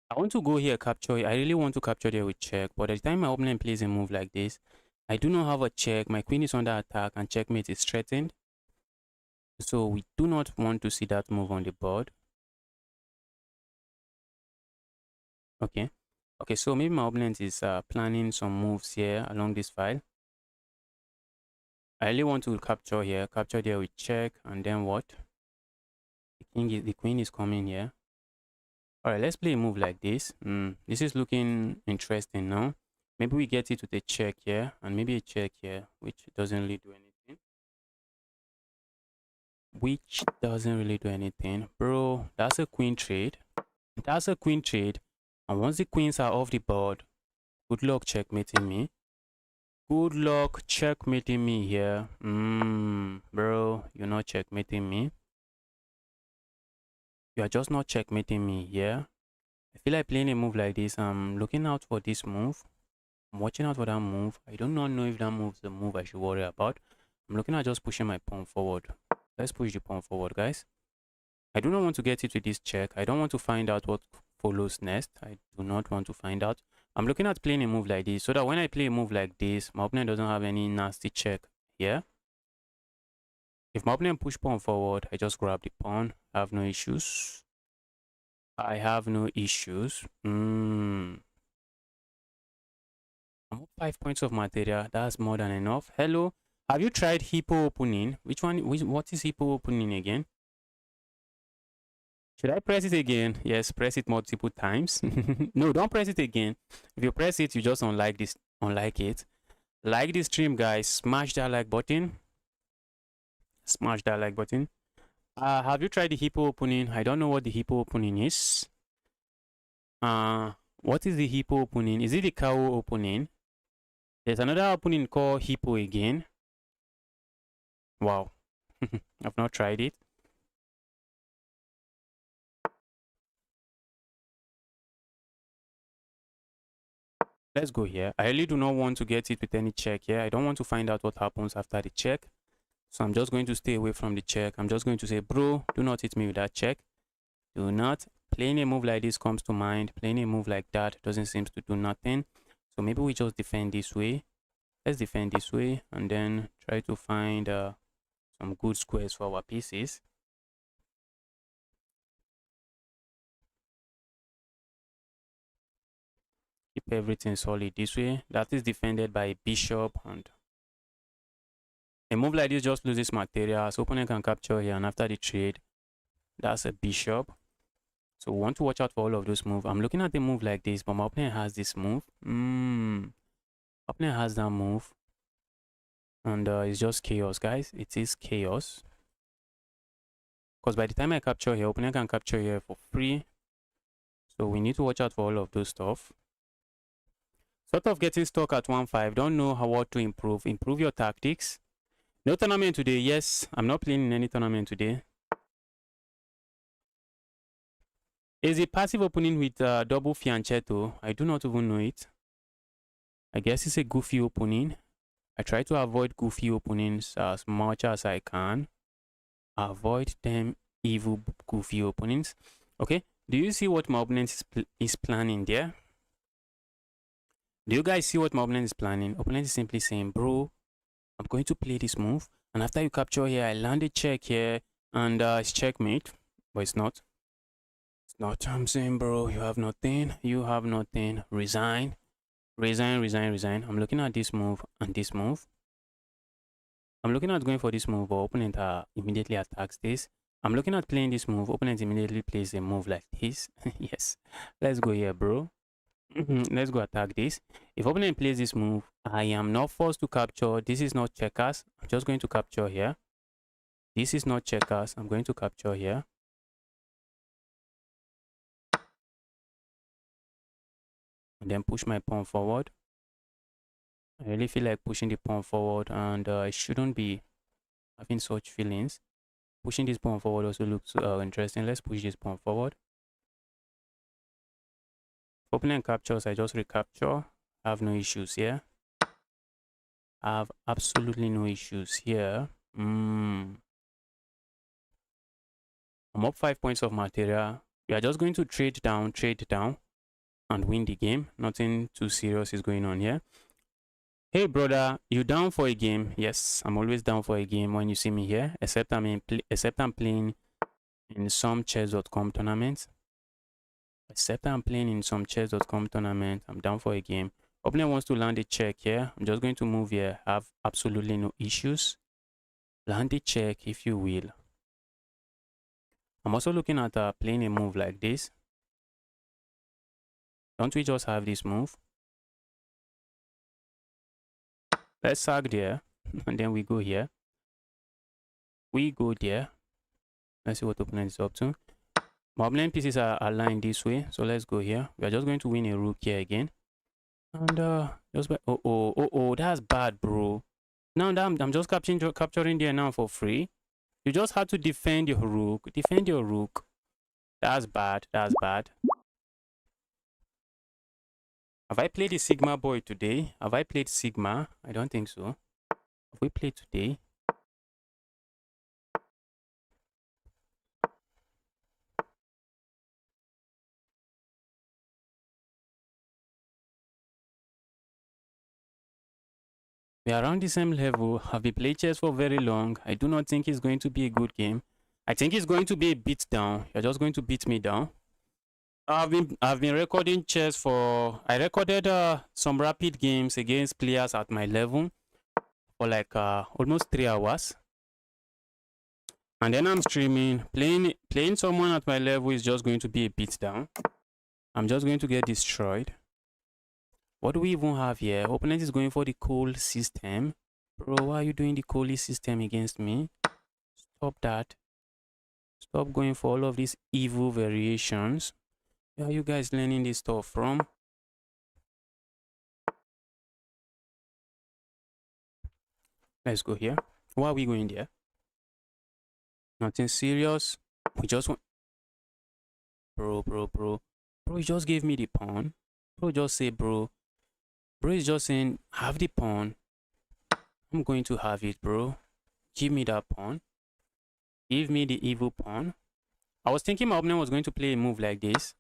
A: I want to go here, capture. I really want to capture there with check, but at the time my opponent plays a move like this, I do not have a check. My queen is under attack and checkmate is threatened. So we do not want to see that move on the board. Okay. Okay, so maybe my opponent is planning some moves here along this file. I really want to capture here, capture there with check, and then what? The queen is coming here. All right, let's play a move like this. This is looking interesting now. Maybe we get it with a check here and maybe a check here, which doesn't really do anything. Bro, that's a queen trade. That's a queen trade. And once the queens are off the board, good luck checkmating me. Good luck checkmating me here. Bro, you're not checkmating me. You are just not checkmating me here. I feel like playing a move like this. I'm looking out for this move. I'm watching out for that move. I do not know if that move is the move I should worry about. I'm looking at just pushing my pawn forward. Let's push the pawn forward, guys. I do not want to get it with this check. I don't want to find out what follows next. I do not want to find out. I'm looking at playing a move like this so that when I play a move like this, my opponent doesn't have any nasty check here. If my opponent push pawn forward, I just grab the pawn. I have no issues. I have no issues. I'm up 5 points of material. That's more than enough. Hello. Have you tried hippo opening? What is hippo opening again? Should I press it again? Yes, press it multiple times. No, don't press it again. If you press it, you just unlike it. Like this stream, guys. Smash that like button. Smash that like button. Have you tried the hippo opening? I don't know what the hippo opening is. What is the hippo opening? Is it the cow opening? There's another opening called hippo again. Wow. I've not tried it. Let's go here. I really do not want to get it with any check here. I don't want to find out what happens after the check. So I'm just going to stay away from the check. I'm just going to say, bro, do not hit me with that check. Do not. Playing a move like this comes to mind. Playing a move like that doesn't seem to do nothing. So maybe we just defend this way. Let's defend this way and then try to find some good squares for our pieces. Keep everything solid this way. That is defended by a bishop, and a move like this just loses material. So opponent can capture here, and after the trade, that's a bishop. So we want to watch out for all of those moves. I'm looking at the move like this, but my opponent has this move. Opponent has that move. And it's just chaos, guys. It is chaos. Because by the time I capture here, opponent can capture here for free. So we need to watch out for all of those stuff. Sort of getting stuck at 1-5. Don't know what to improve. Improve your tactics. No tournament today. Yes, I'm not playing in any tournament today. Is it passive opening with double fianchetto? I do not even know it. I guess it's a goofy opening. I try to avoid goofy openings as much as I can. Avoid them evil goofy openings. Okay, do you see what my opponent is planning there? Do you guys see what my opponent is planning? Opponent is simply saying, bro, I'm going to play this move, and after you capture here, I land a check here, and it's checkmate. But it's not. It's not. I'm saying, bro, you have nothing. You have nothing. Resign. Resign, resign, resign. I'm looking at this move and this move. I'm looking at going for this move, but opponent immediately attacks this. I'm looking at playing this move. Opponent immediately plays a move like this. Yes. Let's go here, bro. Let's go attack this. If opponent plays this move, I am not forced to capture. This is not checkers. I'm just going to capture here. This is not checkers. I'm going to capture here. And then push my pawn forward. I really feel like pushing the pawn forward, and I shouldn't be having such feelings. Pushing this pawn forward also looks interesting. Let's push this pawn forward. If opponent captures, I just recapture. I have no issues here. I have absolutely no issues here. I'm up 5 points of material. We are just going to trade down, and win the game. Nothing too serious is going on here. Hey brother, you down for a game? Yes, I'm always down for a game when you see me here, except I'm playing in some chess.com tournaments. I'm down for a game. Opponent wants to land a check here. I'm just going to move here. I have absolutely no issues. Land a check if you will. I'm also looking at playing a move like this. Don't we just have this move? Let's sack there, and then we go here. We go there. Let's see what opponent is up to. My opponent pieces are aligned this way, so let's go here. We are just going to win a rook here again. And just by that's bad, bro. Now I'm just capturing there now for free. You just have to defend your rook. Defend your rook. That's bad. That's bad. Have I played the Sigma boy today? Have I played Sigma? I don't think so. Have we played today? We are around the same level. Have we played chess for very long? I do not think it's going to be a good game. I think it's going to be a beat down. You're just going to beat me down. I've been recording chess for I recorded some rapid games against players at my level for like almost 3 hours. And then I'm streaming. Playing someone at my level is just going to be a beatdown. I'm just going to get destroyed. What do we even have here? Opponent is going for the Colle System. Bro, why are you doing the Colle System against me? Stop that. Stop going for all of these evil variations. Where are you guys learning this stuff from? Let's go here. Why are we going there? Nothing serious. We just want... Bro. Bro, you just gave me the pawn. Bro, just say bro. Bro is just saying, have the pawn. I'm going to have it, bro. Give me that pawn. Give me the evil pawn. I was thinking my opponent was going to play a move like this.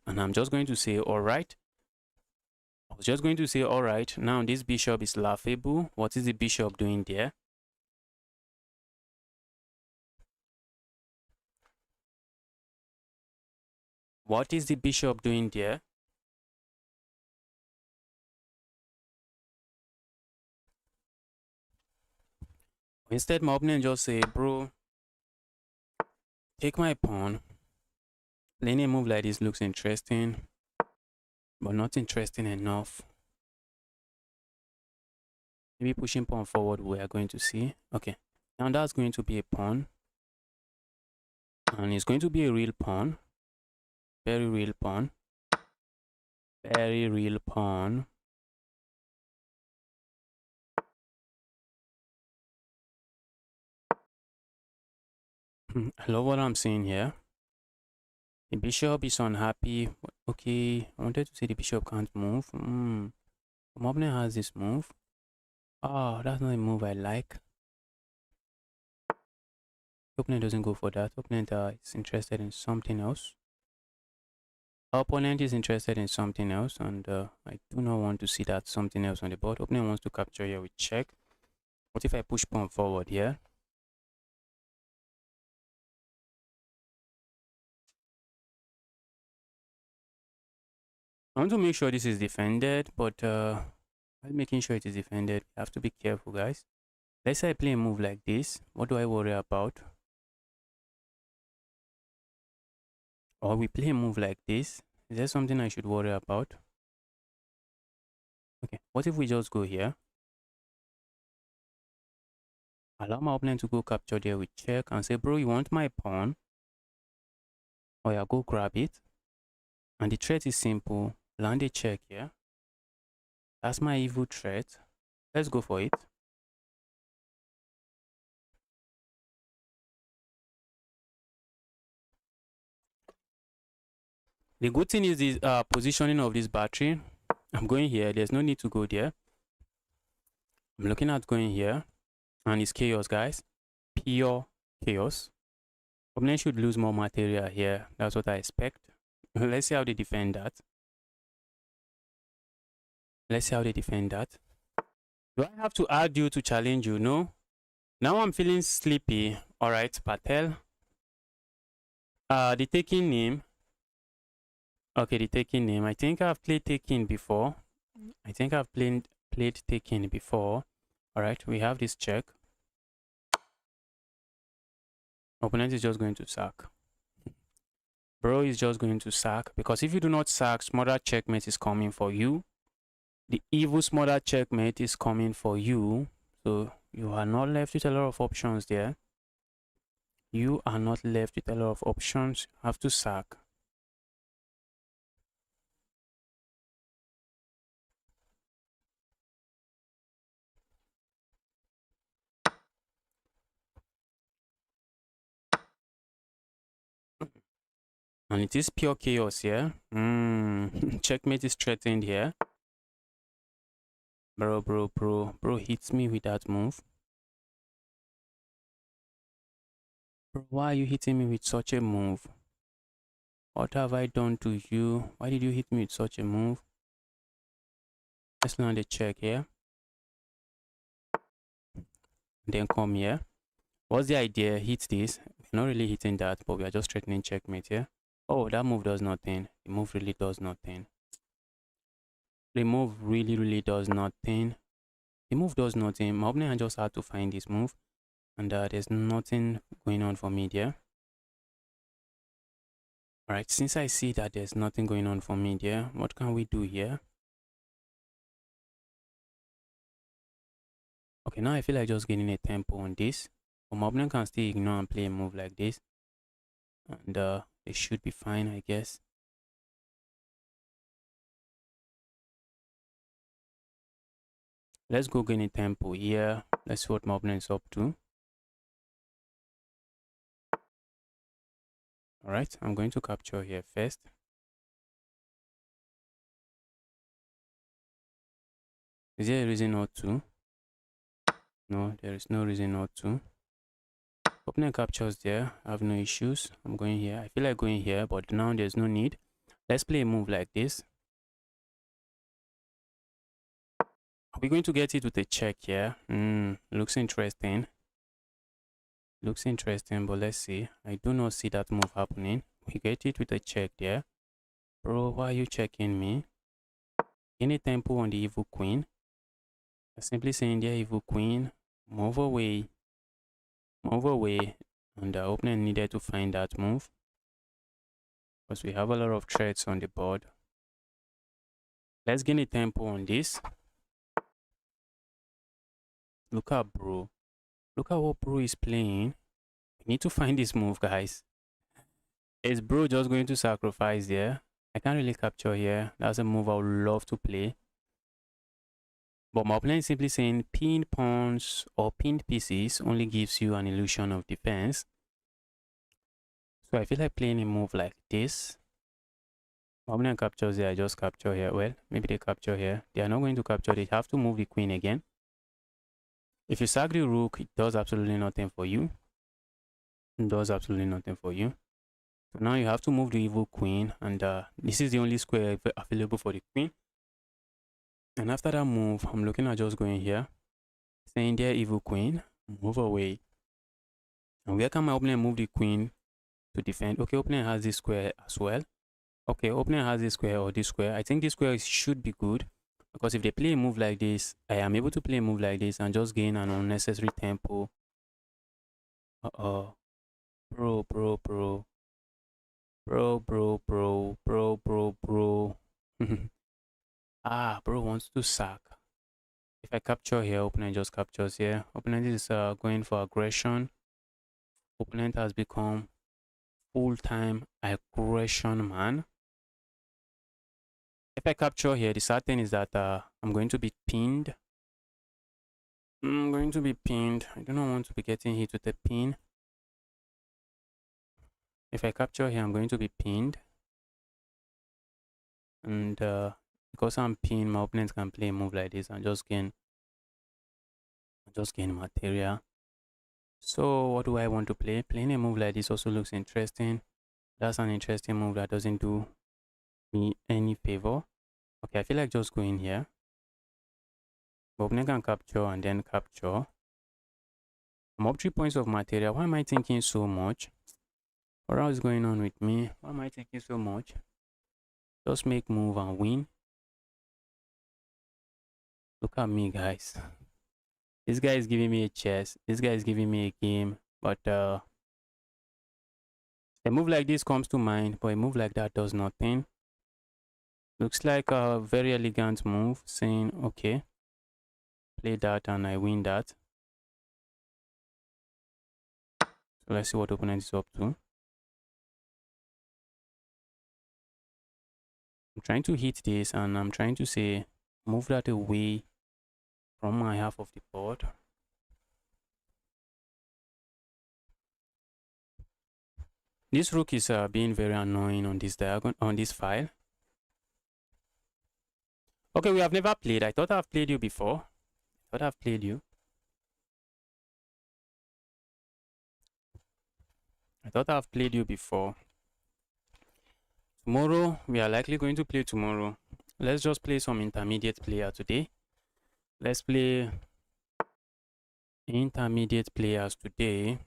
A: And I'm just going to say, alright. Now this bishop is laughable. What is the bishop doing there? What is the bishop doing there? Instead, my opponent just say, bro, take my pawn. Playing a move like this looks interesting, but not interesting enough. Maybe pushing pawn forward, we are going to see. Okay, now that's going to be a pawn. And it's going to be a real pawn. Very real pawn. Very real pawn. I love what I'm seeing here. The bishop is unhappy. Okay, I wanted to say the bishop can't move. My opponent has this move. Oh, that's not a move I like. The opponent doesn't go for that. The opponent is interested in something else. Our opponent is interested in something else, and I do not want to see that something else on the board. Opponent wants to capture here with check. What if I push pawn forward here? I want to make sure this is defended, but while making sure it is defended, you have to be careful, guys. Let's say I play a move like this. What do I worry about? Or we play a move like this. Is there something I should worry about? Okay, what if we just go here? Allow my opponent to go capture there with check and say, bro, you want my pawn? Oh yeah, go grab it. And the threat is simple. Land a check here. That's my evil threat. Let's go for it. The good thing is the positioning of this battery. I'm going here. There's no need to go there. I'm looking at going here. And it's chaos, guys. Pure chaos. Opponent should lose more material here. That's what I expect. Let's see how they defend that. Do I have to add you to challenge you? No. Now I'm feeling sleepy. Alright, Patel. The taking name. Okay, the taking name. I think I've played taking before. Played taking before. Alright, we have this check. Opponent is just going to sack. Bro is just going to sack, because if you do not sack, smarter checkmate is coming for you. The evil smarter checkmate is coming for you. So you are not left with a lot of options there. You have to sack. And it is pure chaos here. Checkmate is threatened here. Bro hits me with that move. Bro, why are you hitting me with such a move? What have I done to you? Why did you hit me with such a move? Let's land a check here. Then come here. What's the idea? Hit this. We're not really hitting that, but we are just threatening checkmate here. Oh, that move does nothing. The move really does nothing. The move really does nothing. The move does nothing. My opponent just had to find this move, and there's nothing going on for me there. Alright, since I see that there's nothing going on for me there, what can we do here? Okay, now I feel like just getting a tempo on this. But my opponent can still ignore and play a move like this. And it should be fine, I guess. Let's go gain a tempo here. Let's see what my opponent is up to. Alright, I'm going to capture here first. Is there a reason not to? No, there is no reason not to. Opponent captures there. I have no issues. I'm going here. I feel like going here, but now there's no need. Let's play a move like this. Are we going to get it with a check here? Looks interesting. Looks interesting, but let's see. I do not see that move happening. We get it with a check there. Bro, why are you checking me? Any tempo on the evil queen. I'm simply saying there, evil queen, move away. Move away. And the opponent needed to find that move, because we have a lot of threats on the board. Let's gain a tempo on this. Look at bro. Look at what bro is playing. We need to find this move, guys. Is bro just going to sacrifice there? I can't really capture here. That's a move I would love to play. But my opponent is simply saying pinned pawns or pinned pieces only gives you an illusion of defense. So I feel like playing a move like this. My opponent captures here. I just capture here. Well, maybe they capture here. They are not going to capture. They have to move the queen again. If you sack the rook, it does absolutely nothing for you. It does absolutely nothing for you. So now you have to move the evil queen, and this is the only square available for the queen. And after that move, I'm looking at just going here, saying there, evil queen, move away. And where can my opponent move the queen to defend? Okay, opponent has this square as well. Okay, opponent has this square or this square. I think this square should be good, because if they play a move like this, I am able to play a move like this and just gain an unnecessary tempo. Bro. Bro wants to sack. If I capture here, opponent just captures here. Opponent is going for aggression. Opponent has become full-time aggression man. If I capture here, the sad thing is that I'm going to be pinned. I'm going to be pinned. I do not want to be getting hit with a pin. If I capture here, I'm going to be pinned. And because I'm pinned, my opponent can play a move like this and just gain material. So what do I want to play? Playing a move like this also looks interesting. That's an interesting move that doesn't do me any favor. Okay, I feel like just going here. My opponent can capture and then capture. I'm up 3 points of material. Why am I thinking so much? What else is going on with me? Why am I thinking so much? Just make move and win. Look at me, guys. This guy is giving me a chess. This guy is giving me a game. But a move like this comes to mind, but a move like that does nothing. Looks like a very elegant move, saying, okay, play that and I win that. So let's see what opponent is up to. I'm trying to hit this and I'm trying to say, move that away from my half of the board. This rook is being very annoying on this diagonal, on this file. Okay, we have never played. I thought I've played you before. I thought I've played you. I thought I've played you before. Tomorrow, we are likely going to play tomorrow. Let's just play some intermediate player today. Let's play intermediate players today.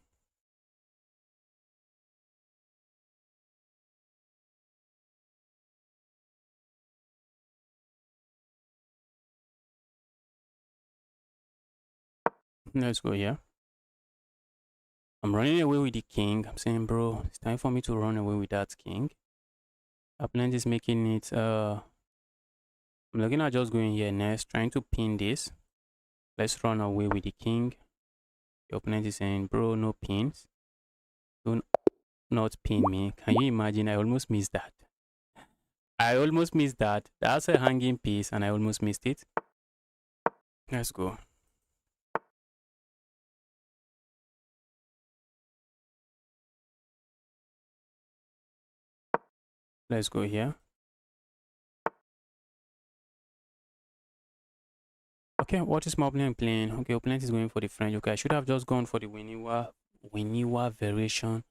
A: Let's go here. I'm running away with the king. I'm saying, bro, it's time for me to run away with that king. Opponent is making it. I'm looking at just going here next, trying to pin this. Let's run away with the king. The opponent is saying, bro, no pins. Do not pin me. Can you imagine? I almost missed that. I almost missed that. That's a hanging piece and I almost missed it. Let's go. Let's go here. Okay, what is my opponent playing? Okay, opponent is going for the French. Okay, I should have just gone for the Winiwa variation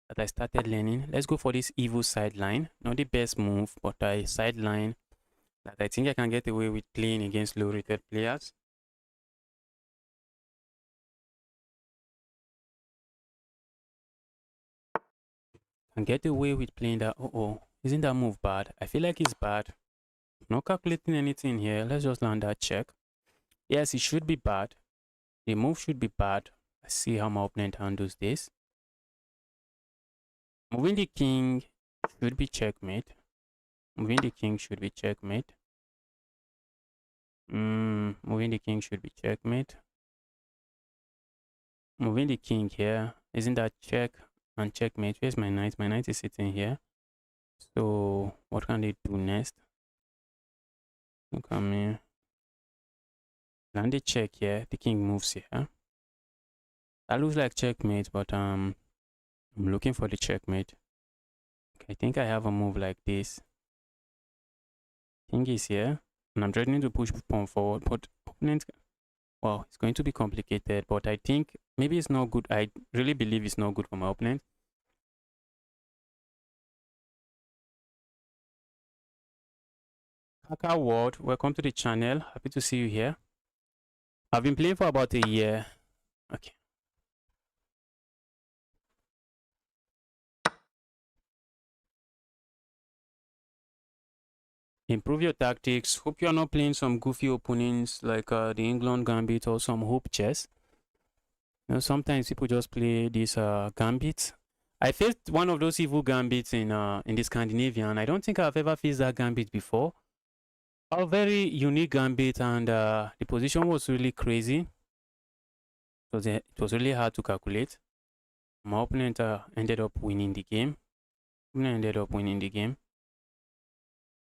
A: that I started learning. Let's go for this evil sideline. Not the best move, but a sideline that I think I can get away with playing against low-rated players. And get away with playing that. Isn't that move bad? I feel like it's bad. Not calculating anything here. Let's just land that check. Yes, it should be bad. The move should be bad. Let's see how my opponent handles this. Moving the king should be checkmate. Moving the king should be checkmate. Moving the king should be checkmate. Moving the king here. Isn't that check and checkmate? Where's my knight? My knight is sitting here. So what can they do next? Look at me. Land the check here. The king moves here. That looks like checkmate, but I'm looking for the checkmate. Okay, I think I have a move like this. King is here, and I'm threatening to push pawn forward, but opponent, well, it's going to be complicated, but I think maybe it's not good. I really believe it's not good for my opponent. Kaka World, welcome to the channel. Happy to see you here. I've been playing for about a year. Okay. Improve your tactics. Hope you are not playing some goofy openings like the England Gambit or some hope chess. You know, sometimes people just play this Gambit. I faced one of those evil Gambits in the Scandinavian. I don't think I've ever faced that Gambit before. A very unique Gambit, and the position was really crazy. It was really hard to calculate. My opponent ended up winning the game.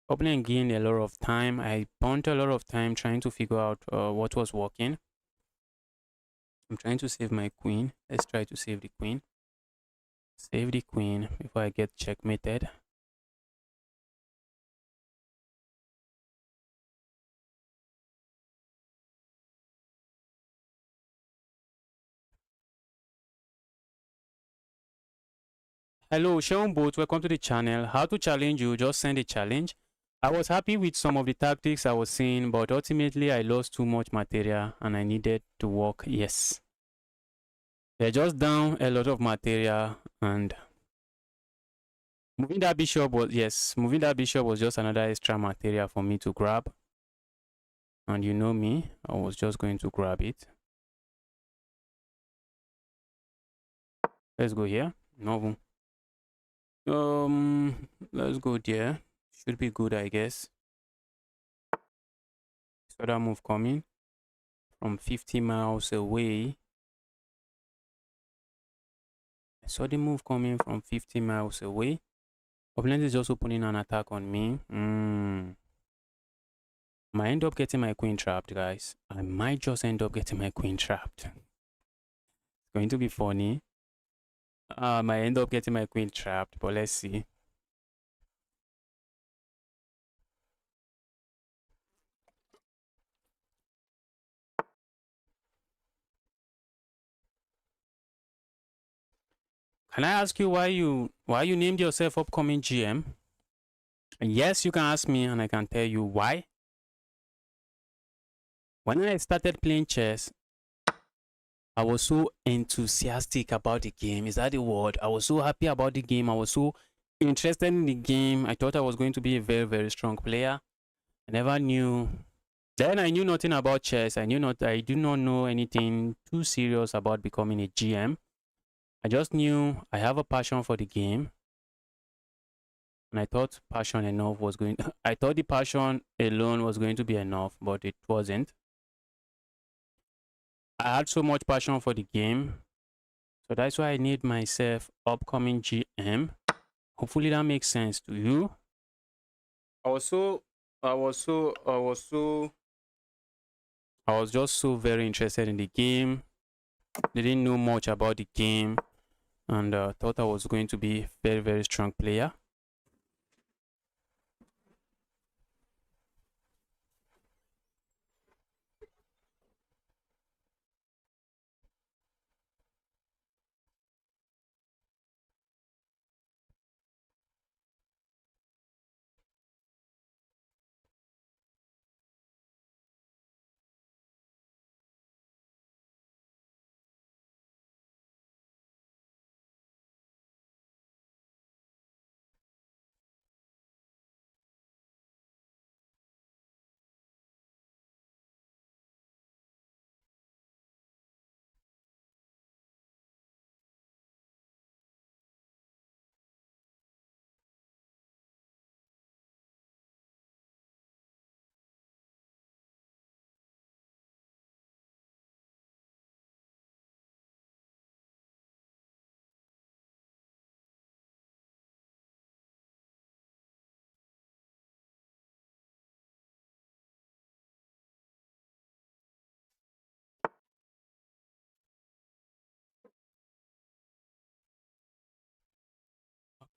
A: Opponent gained a lot of time. I spent a lot of time trying to figure out what was working. I'm trying to save my queen. Let's try to save the queen. Save the queen before I get checkmated. Hello, Sean Boat, welcome to the channel. How to challenge you? Just send a challenge. I was happy with some of the tactics I was seeing, but ultimately I lost too much material and I needed to work. Yes. They're just down a lot of material, and moving that bishop was just another extra material for me to grab. And you know me, I was just going to grab it. Let's go here. No. Let's go there. Should be good, I guess. Saw that move coming from 50 miles away. I saw the move coming from 50 miles away. Opponent is just opening an attack on me. Might end up getting my queen trapped, guys. I might just end up getting my queen trapped. It's going to be funny. I might end up getting my queen trapped, but let's see. Can I ask you why you named yourself upcoming GM? And yes, you can ask me and I can tell you why. When I started playing chess, I was so enthusiastic about the game. Is that the word? I was so happy about the game. I was so interested in the game. I thought I was going to be a very, very strong player. I never knew Then I knew nothing about chess. I do not know anything too serious about becoming a GM. I just knew I have a passion for the game. And I thought passion enough was going I thought the passion alone was going to be enough, but it wasn't. I had so much passion for the game. So that's why I need myself upcoming GM. Hopefully that makes sense to you. I was just so very interested in the game. Didn't know much about the game, and thought I was going to be a very, very strong player.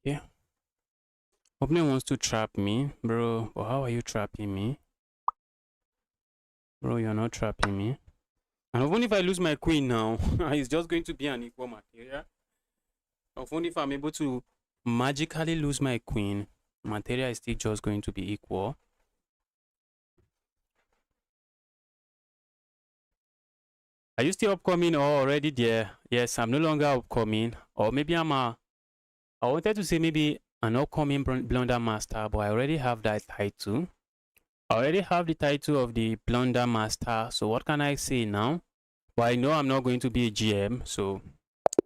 A: Yeah. Opponent wants to trap me, bro. But how are you trapping me? Bro, you're not trapping me. And even if I lose my queen now, it's just going to be an equal material. Even if I'm able to magically lose my queen, material is still just going to be equal. Are you still upcoming or already there? Yes, I'm no longer upcoming. Or maybe I wanted to say maybe an upcoming blunder master, but I already have that title. I already have the title of the blunder master. So what can I say now? Well, I know I'm not going to be a GM, so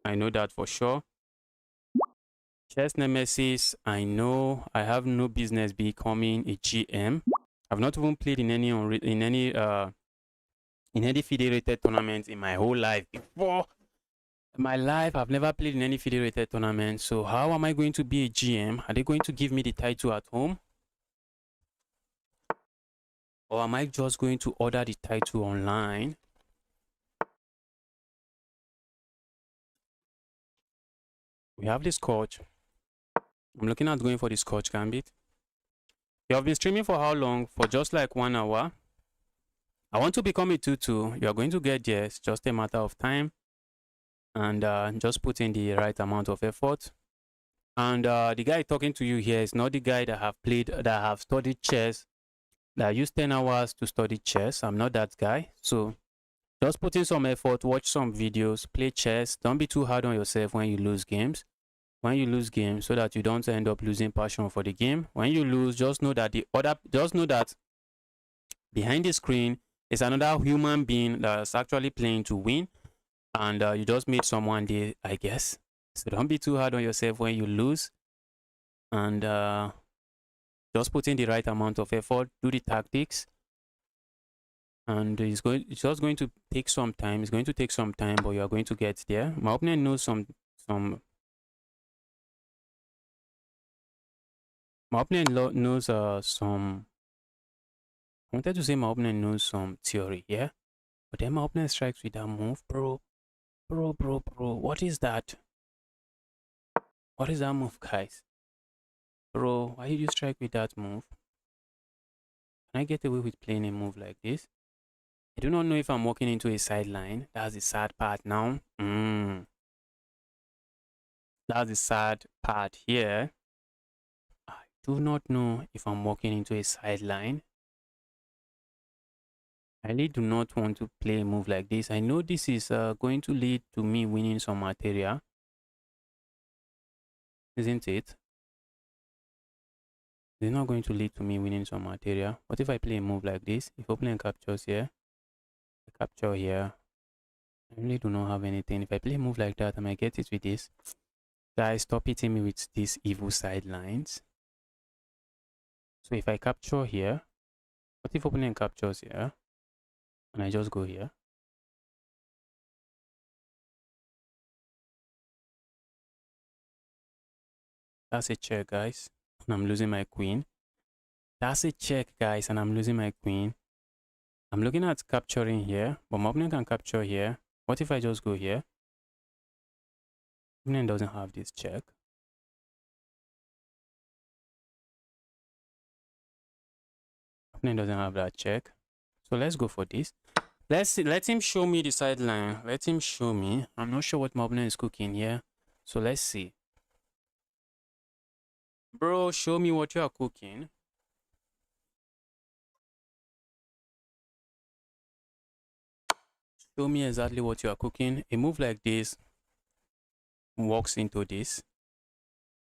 A: I know that for sure. Chess Nemesis, I know I have no business becoming a GM. I've not even played in any federated tournament in my whole life before. In my life, I've never played in any federated tournament. So how am I going to be a GM? Are they going to give me the title at home? Or am I just going to order the title online? We have the Scotch. I'm looking at going for the Scotch Gambit. You have been streaming for how long? For just like 1 hour. I want to become a 2-2. You are going to get there. It's just a matter of time. And just put in the right amount of effort. And the guy talking to you here is not the guy that have studied chess, that used 10 hours to study chess. I'm not that guy. So just put in some effort, watch some videos, play chess. Don't be too hard on yourself when you lose games. When you lose games, so that you don't end up losing passion for the game. When you lose, just know that behind the screen is another human being that's actually playing to win, and you just made someone day, I guess. So don't be too hard on yourself when you lose, and just put in the right amount of effort, do the tactics, and it's just going to take some time. It's going to take some time, but you are going to get there. My opponent knows some my opponent knows some. I wanted to say my opponent knows some theory, yeah? But then my opponent strikes with that move, bro. Bro. What is that? What is that move, guys? Bro, why did you strike with that move? Can I get away with playing a move like this? I do not know if I'm walking into a sideline. That's the sad part now. That's the sad part here. I do not know if I'm walking into a sideline. I really do not want to play a move like this. I know this is going to lead to me winning some material. Isn't it? It's not going to lead to me winning some material. What if I play a move like this? If opponent captures here, I capture here. I really do not have anything. If I play a move like that, I might get it with this. Guys, stop hitting me with these evil sidelines. So if I capture here, what if opponent captures here? And I just go here. That's a check, guys. And I'm losing my queen. That's a check, guys, and I'm losing my queen. I'm looking at capturing here, but my opponent can capture here. What if I just go here? Opponent doesn't have this check. Opponent doesn't have that check. So let's go for this. Let's see. Let him show me the sideline. Let him show me. I'm not sure what my opponent is cooking here. So let's see. Bro, show me what you are cooking. Show me exactly what you are cooking. A move like this walks into this.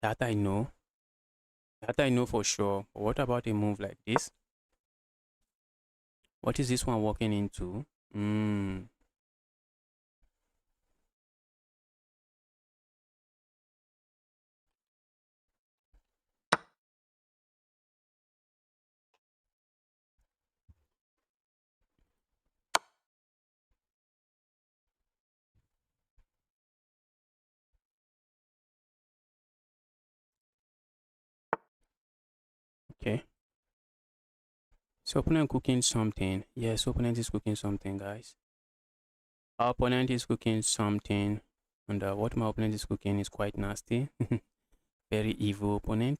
A: That I know. That I know for sure. But what about a move like this? What is this one walking into? Okay. So opponent cooking something. Yes, opponent is cooking something, guys. Our opponent is cooking something. And what my opponent is cooking is quite nasty. Very evil opponent.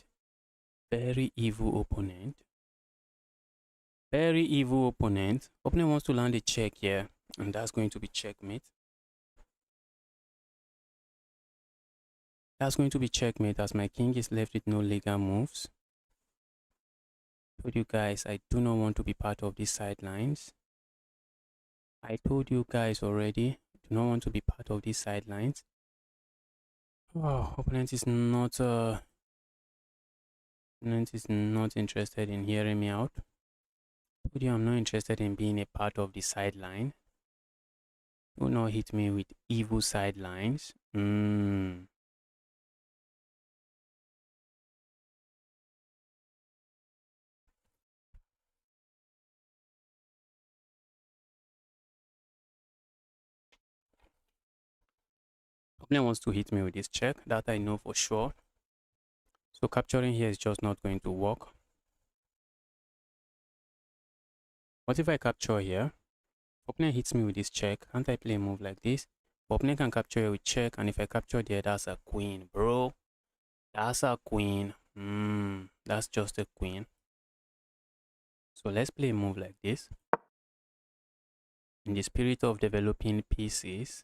A: Very evil opponent. Very evil opponent. Opponent wants to land a check here. And that's going to be checkmate. That's going to be checkmate as my king is left with no legal moves. Told you guys I do not want to be part of these sidelines. I told you guys already, I do not want to be part of these sidelines. Oh, opponent is not interested in hearing me out. Told you I'm not interested in being a part of the sideline. Do not hit me with evil sidelines. Opponent wants to hit me with this check. That I know for sure. So capturing here is just not going to work. What if I capture here? Opponent hits me with this check. Can't I play a move like this? Opponent can capture here with check, and if I capture there, that's a queen, bro. That's a queen. That's just a queen. So let's play a move like this. In the spirit of developing pieces,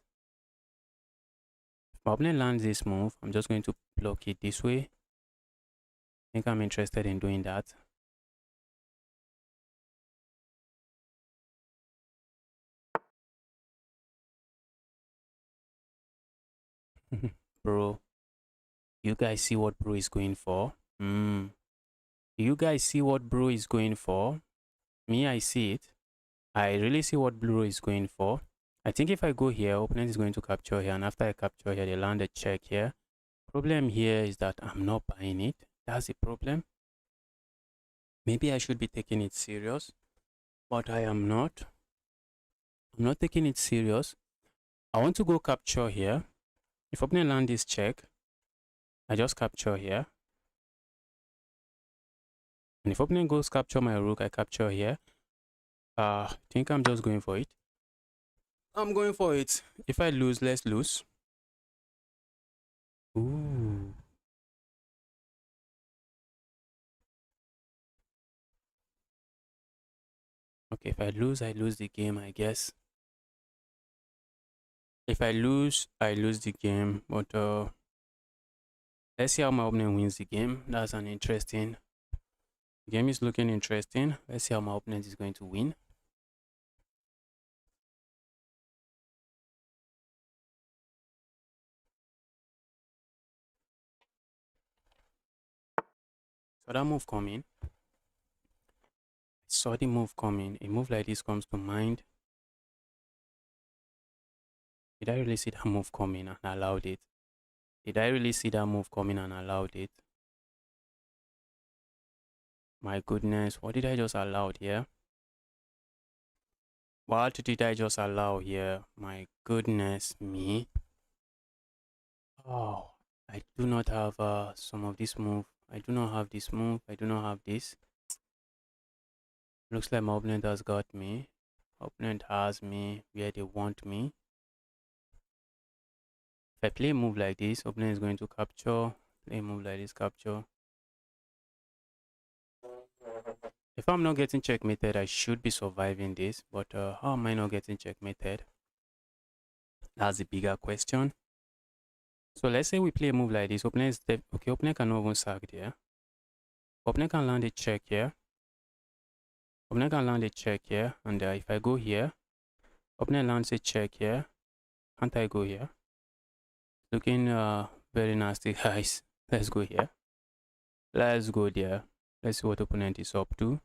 A: if my opponent lands this move, I'm just going to block it this way. I think I'm interested in doing that. Bro, you guys see what bro is going for? You guys see what bro is going for? Me, I see it. I really see what bro is going for. I think if I go here, opponent is going to capture here, and after I capture here, they land a check here. Problem here is that I'm not buying it. That's the problem. Maybe I should be taking it serious, but I am not. I'm not taking it serious. I want to go capture here. If opponent land this check, I just capture here. And if opponent goes capture my rook, I capture here. I think I'm just going for it. I'm going for it. If I lose, let's lose. Ooh. Okay, if I lose the game, I guess. If I lose the game. But let's see how my opponent wins the game. That's an interesting. The game is looking interesting. Let's see how my opponent is going to win. Saw that move coming. Saw the move coming. A move like this comes to mind. Did I really see that move coming and allowed it? Did I really see that move coming and allowed it? My goodness, what did I just allow here? What did I just allow here? My goodness me. Oh, I do not have some of this move. I do not have this move. I do not have this. Looks like my opponent has got me. Opponent has me where they want me. If I play a move like this, opponent is going to capture. Play a move like this, capture. If I'm not getting checkmated, I should be surviving this. But how am I not getting checkmated? That's the bigger question. So let's say we play a move like this. Opponent is okay. Opponent cannot even sack there. Opponent can land a check here. Opponent can land a check here. And if I go here, opponent lands a check here. Can't I go here? Looking very nasty, guys. Let's go here. Let's go there. Let's see what opponent is up to.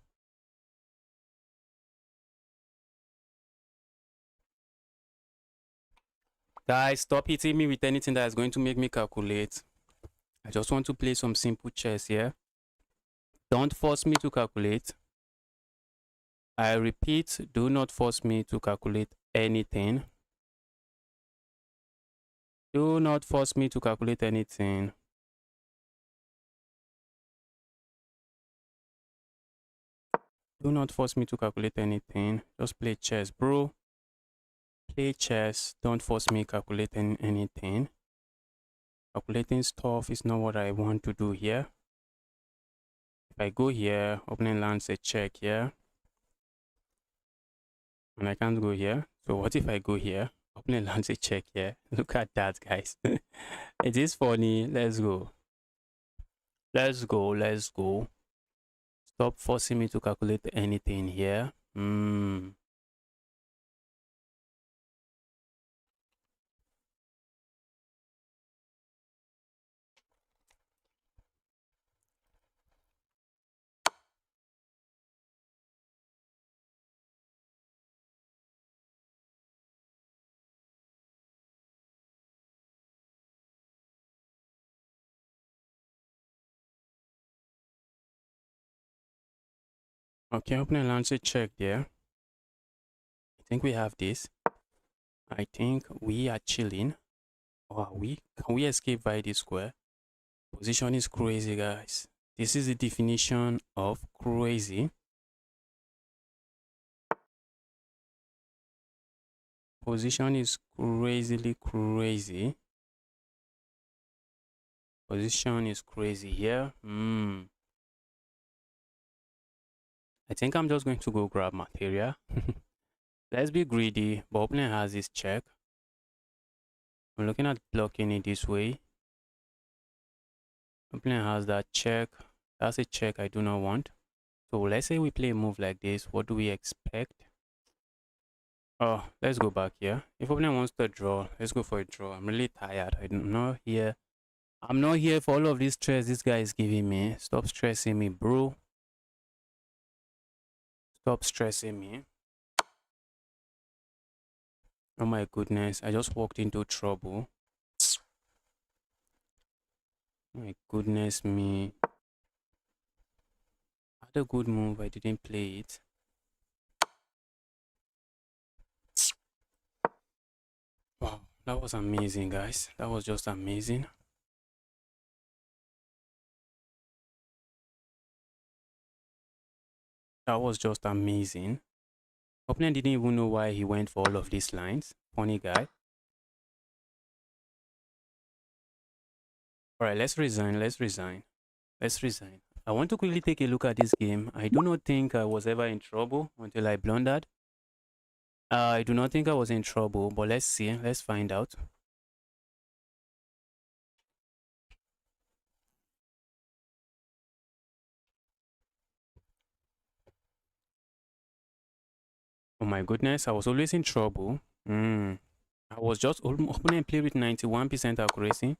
A: Guys, stop hitting me with anything that is going to make me calculate. I just want to play some simple chess here. Don't force me to calculate. I repeat, do not force me to calculate anything. Do not force me to calculate anything. Do not force me to calculate anything. Just play chess, bro. Play chess. Don't force me calculating anything. Calculating stuff is not what I want to do here. If I go here, opponent lands a check here. And I can't go here. So what if I go here? Opponent lands a check here. Look at that, guys. It is funny. Let's go. Let's go. Let's go. Stop forcing me to calculate anything here. Okay, opponent lands a check there. I think we have this. I think we are chilling. Or are we? Can we escape by this square? Position is crazy, guys. This is the definition of crazy. Position is crazily crazy. Position is crazy here. I think I'm just going to go grab material. Let's be greedy. But opponent has this check. I'm looking at blocking it this way. Opponent has that check. That's a check I do not want. So let's say we play a move like this. What do we expect? Oh, let's go back here. If opponent wants to draw, let's go for a draw. I'm really tired. I'm not here for all of this stress this guy is giving me. Stop stressing me, bro. Stop stressing me. Oh my goodness, I just walked into trouble. My goodness me. I had a good move, I didn't play it. Wow, that was amazing, guys. That was just amazing. That was just amazing. Opponent didn't even know why he went for all of these lines. Funny guy. Alright, let's resign. I want to quickly take a look at this game. I do not think I was ever in trouble until I blundered. I do not think I was in trouble, but let's see. Let's find out. Oh my goodness, I was always in trouble. I was just opponent played with 91% accuracy.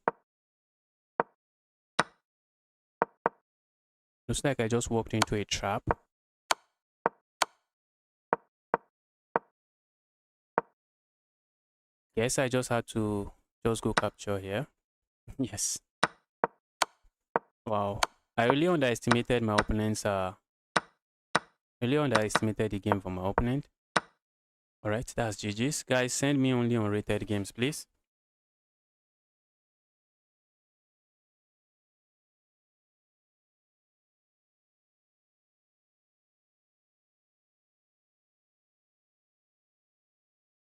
A: Looks like I just walked into a trap. Guess I just had to just go capture here. Yes. Wow. I really underestimated my opponent's really underestimated the game from my opponent. Alright, that's GG's. Guys, send me only unrated games, please.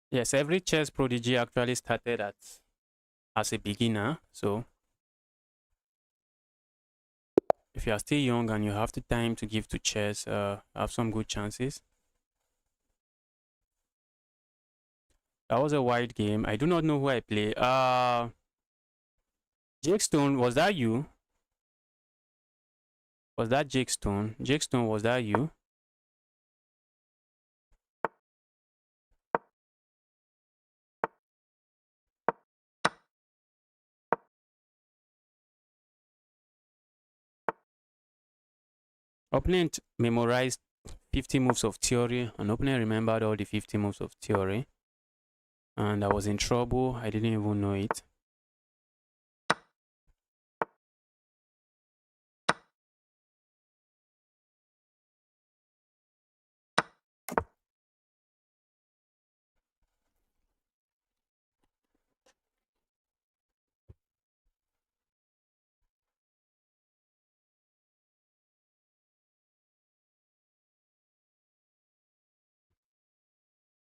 A: Yes, every chess prodigy actually started as a beginner. So if you are still young and you have the time to give to chess, have some good chances. That was a wide game. I do not know who I play. Jake Stone, was that you? Was that Jake Stone? Jake Stone, was that you? Opponent memorized 50 moves of theory, and opponent remembered all the 50 moves of theory. And I was in trouble. I didn't even know it.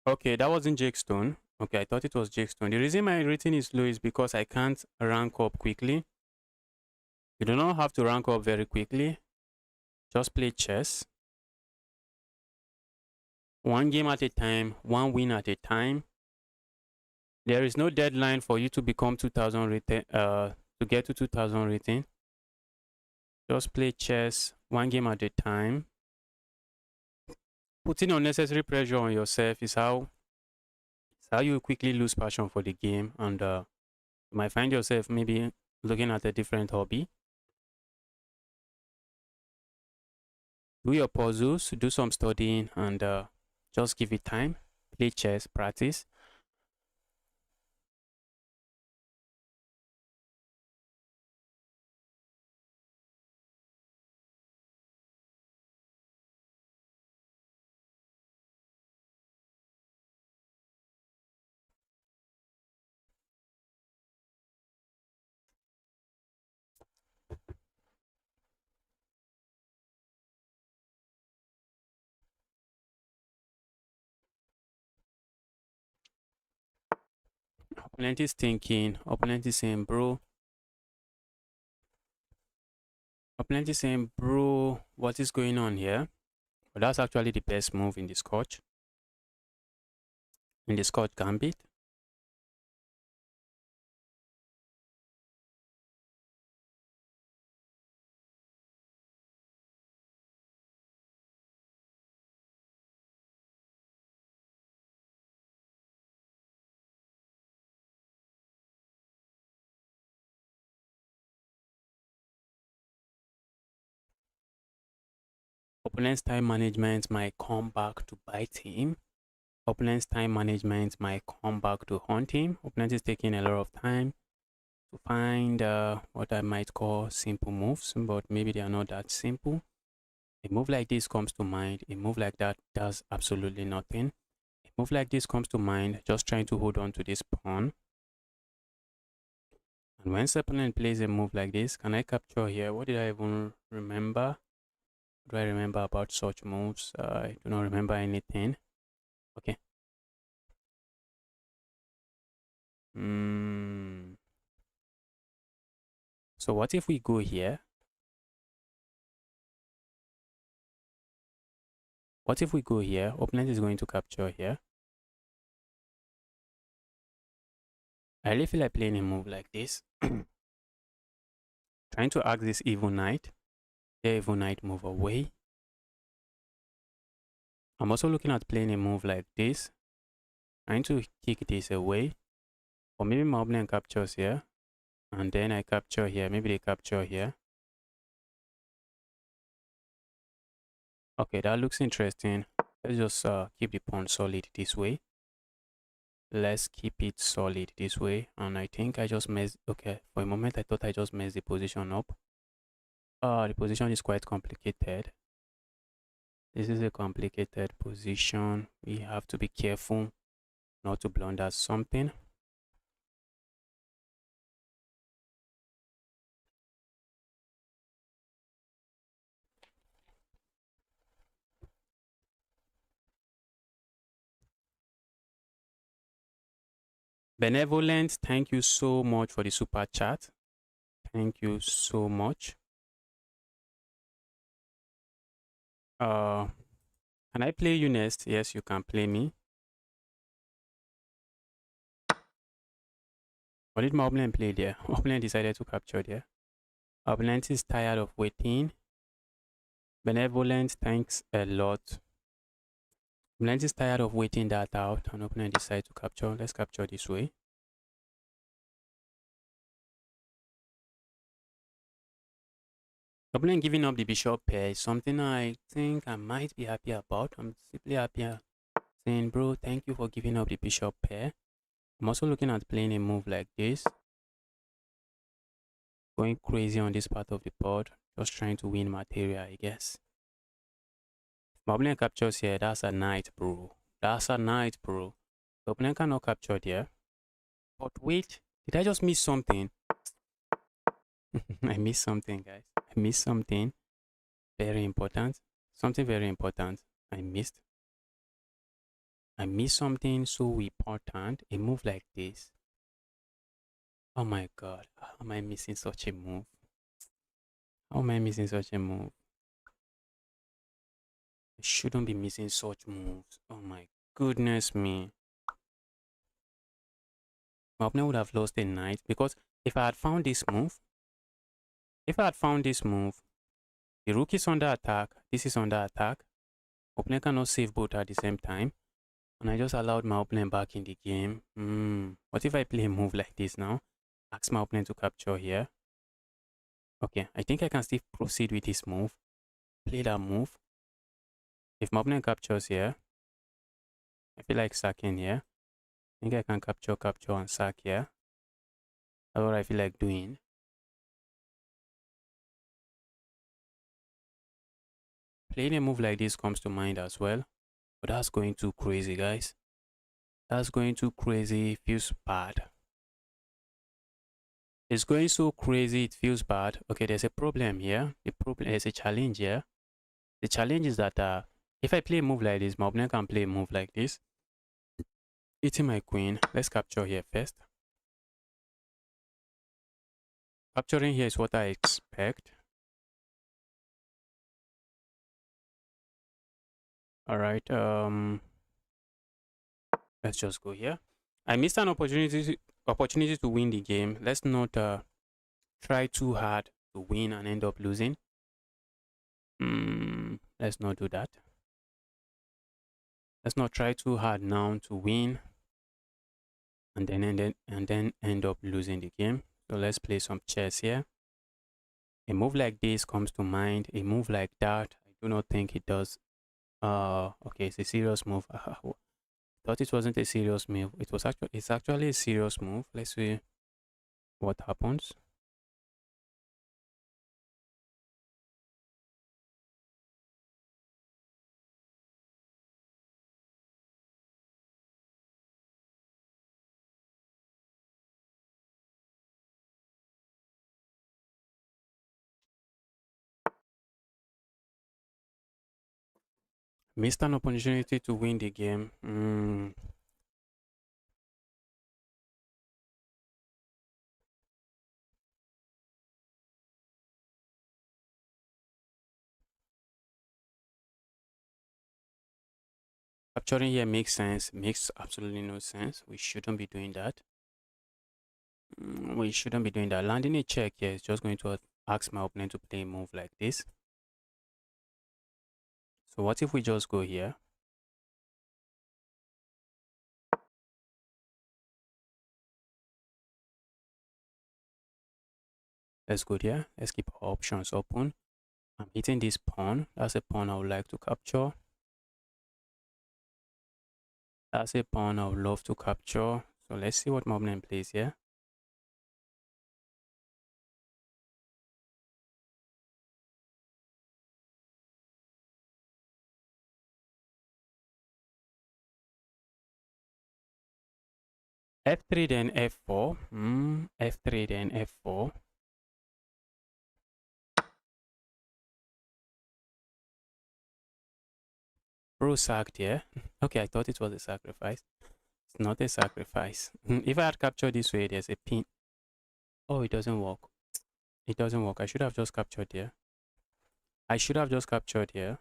A: Okay, that wasn't Jake Stone. Okay, I thought it was Jake Stone. The reason my rating is low is because I can't rank up quickly. You do not have to rank up very quickly. Just play chess. One game at a time, one win at a time. There is no deadline for you to become 2000 rating, to get to 2000 rating. Just play chess one game at a time. Putting unnecessary pressure on yourself is how you quickly lose passion for the game, and you might find yourself maybe looking at a different hobby. Do your puzzles, do some studying, and just give it time. Play chess, practice. Opponent is thinking, opponent is saying, bro. Opponent is saying, bro, what is going on here? But that's actually the best move in the Scotch. In the Scotch Gambit. Opponent's time management might come back to bite him. Opponent's time management might come back to haunt him. Opponent is taking a lot of time to find what I might call simple moves, but maybe they are not that simple. A move like this comes to mind. A move like that does absolutely nothing. A move like this comes to mind, just trying to hold on to this pawn. And when opponent plays a move like this, can I capture here? What did I even remember? What do I remember about such moves? I do not remember anything. Okay. So what if we go here? What if we go here? Opponent is going to capture here. I really feel like playing a move like this. Trying to ask this evil knight. The evil knight move away. I'm also looking at playing a move like this. Trying to kick this away. Or maybe my opponent captures here. And then I capture here. Maybe they capture here. Okay, that looks interesting. Let's just keep the pawn solid this way. Let's keep it solid this way. And I think I just messed. Okay, for a moment I thought I just messed the position up. The position is quite complicated. This is a complicated position. We have to be careful not to blunder something. Benevolent, thank you so much for the super chat. Thank you so much. Can I play you next? Yes, you can play me. What did my opponent play there? Opponent decided to capture there. Opponent is tired of waiting. Benevolent, thanks a lot. Opponent is tired of waiting that out, and opponent decided to capture. Let's capture this way. Opponent giving up the bishop pair is something I think I might be happy about. I'm simply happy saying, bro, thank you for giving up the bishop pair. I'm also looking at playing a move like this. Going crazy on this part of the board. Just trying to win material, I guess. My opponent captures here. That's a knight, bro. That's a knight, bro. The opponent cannot capture there. But wait, did I just miss something? I missed something, guys. I missed something very important. Something very important. I missed something so important. A move like this. Oh my god. How am I missing such a move? How am I missing such a move? I shouldn't be missing such moves. Oh my goodness me. My opponent would have lost a knight because if I had found this move, the rook is under attack, this is under attack. Opponent cannot save both at the same time. And I just allowed my opponent back in the game. What if I play a move like this now? Ask my opponent to capture here. Okay, I think I can still proceed with this move. Play that move. If my opponent captures here, I feel like sacking here. I think I can capture, and sack here. That's what I feel like doing. Playing a move like this comes to mind as well. But that's going too crazy, guys. That's going too crazy. It feels bad. It's going so crazy. It feels bad. Okay, there's a problem here. There's a challenge here. The challenge is that if I play a move like this, my opponent can play a move like this. Eating my queen. Let's capture here first. Capturing here is what I expect. All right. Let's just go here. I missed an opportunity to win the game. Let's not try too hard to win and end up losing. Let's not do that. Let's not try too hard now to win and then end up losing the game. So let's play some chess here. A move like this comes to mind. A move like that, I do not think it does. Okay, it's a serious move. Thought it wasn't a serious move. It's actually a serious move. Let's see what happens. Missed an opportunity to win the game. Capturing here makes sense. Makes absolutely no sense. We shouldn't be doing that. We shouldn't be doing that. Landing a check here is just going to ask my opponent to play a move like this. So what if we just go here? Let's go here. Let's keep our options open. I'm hitting this pawn. That's a pawn I would like to capture. That's a pawn I would love to capture. So let's see what my opponent plays here. F3 then F4. F3 then F4. Bro sacked here. Okay, I thought it was a sacrifice. It's not a sacrifice. If I had captured this way, there's a pin. Oh, it doesn't work. It doesn't work. I should have just captured here. I should have just captured here.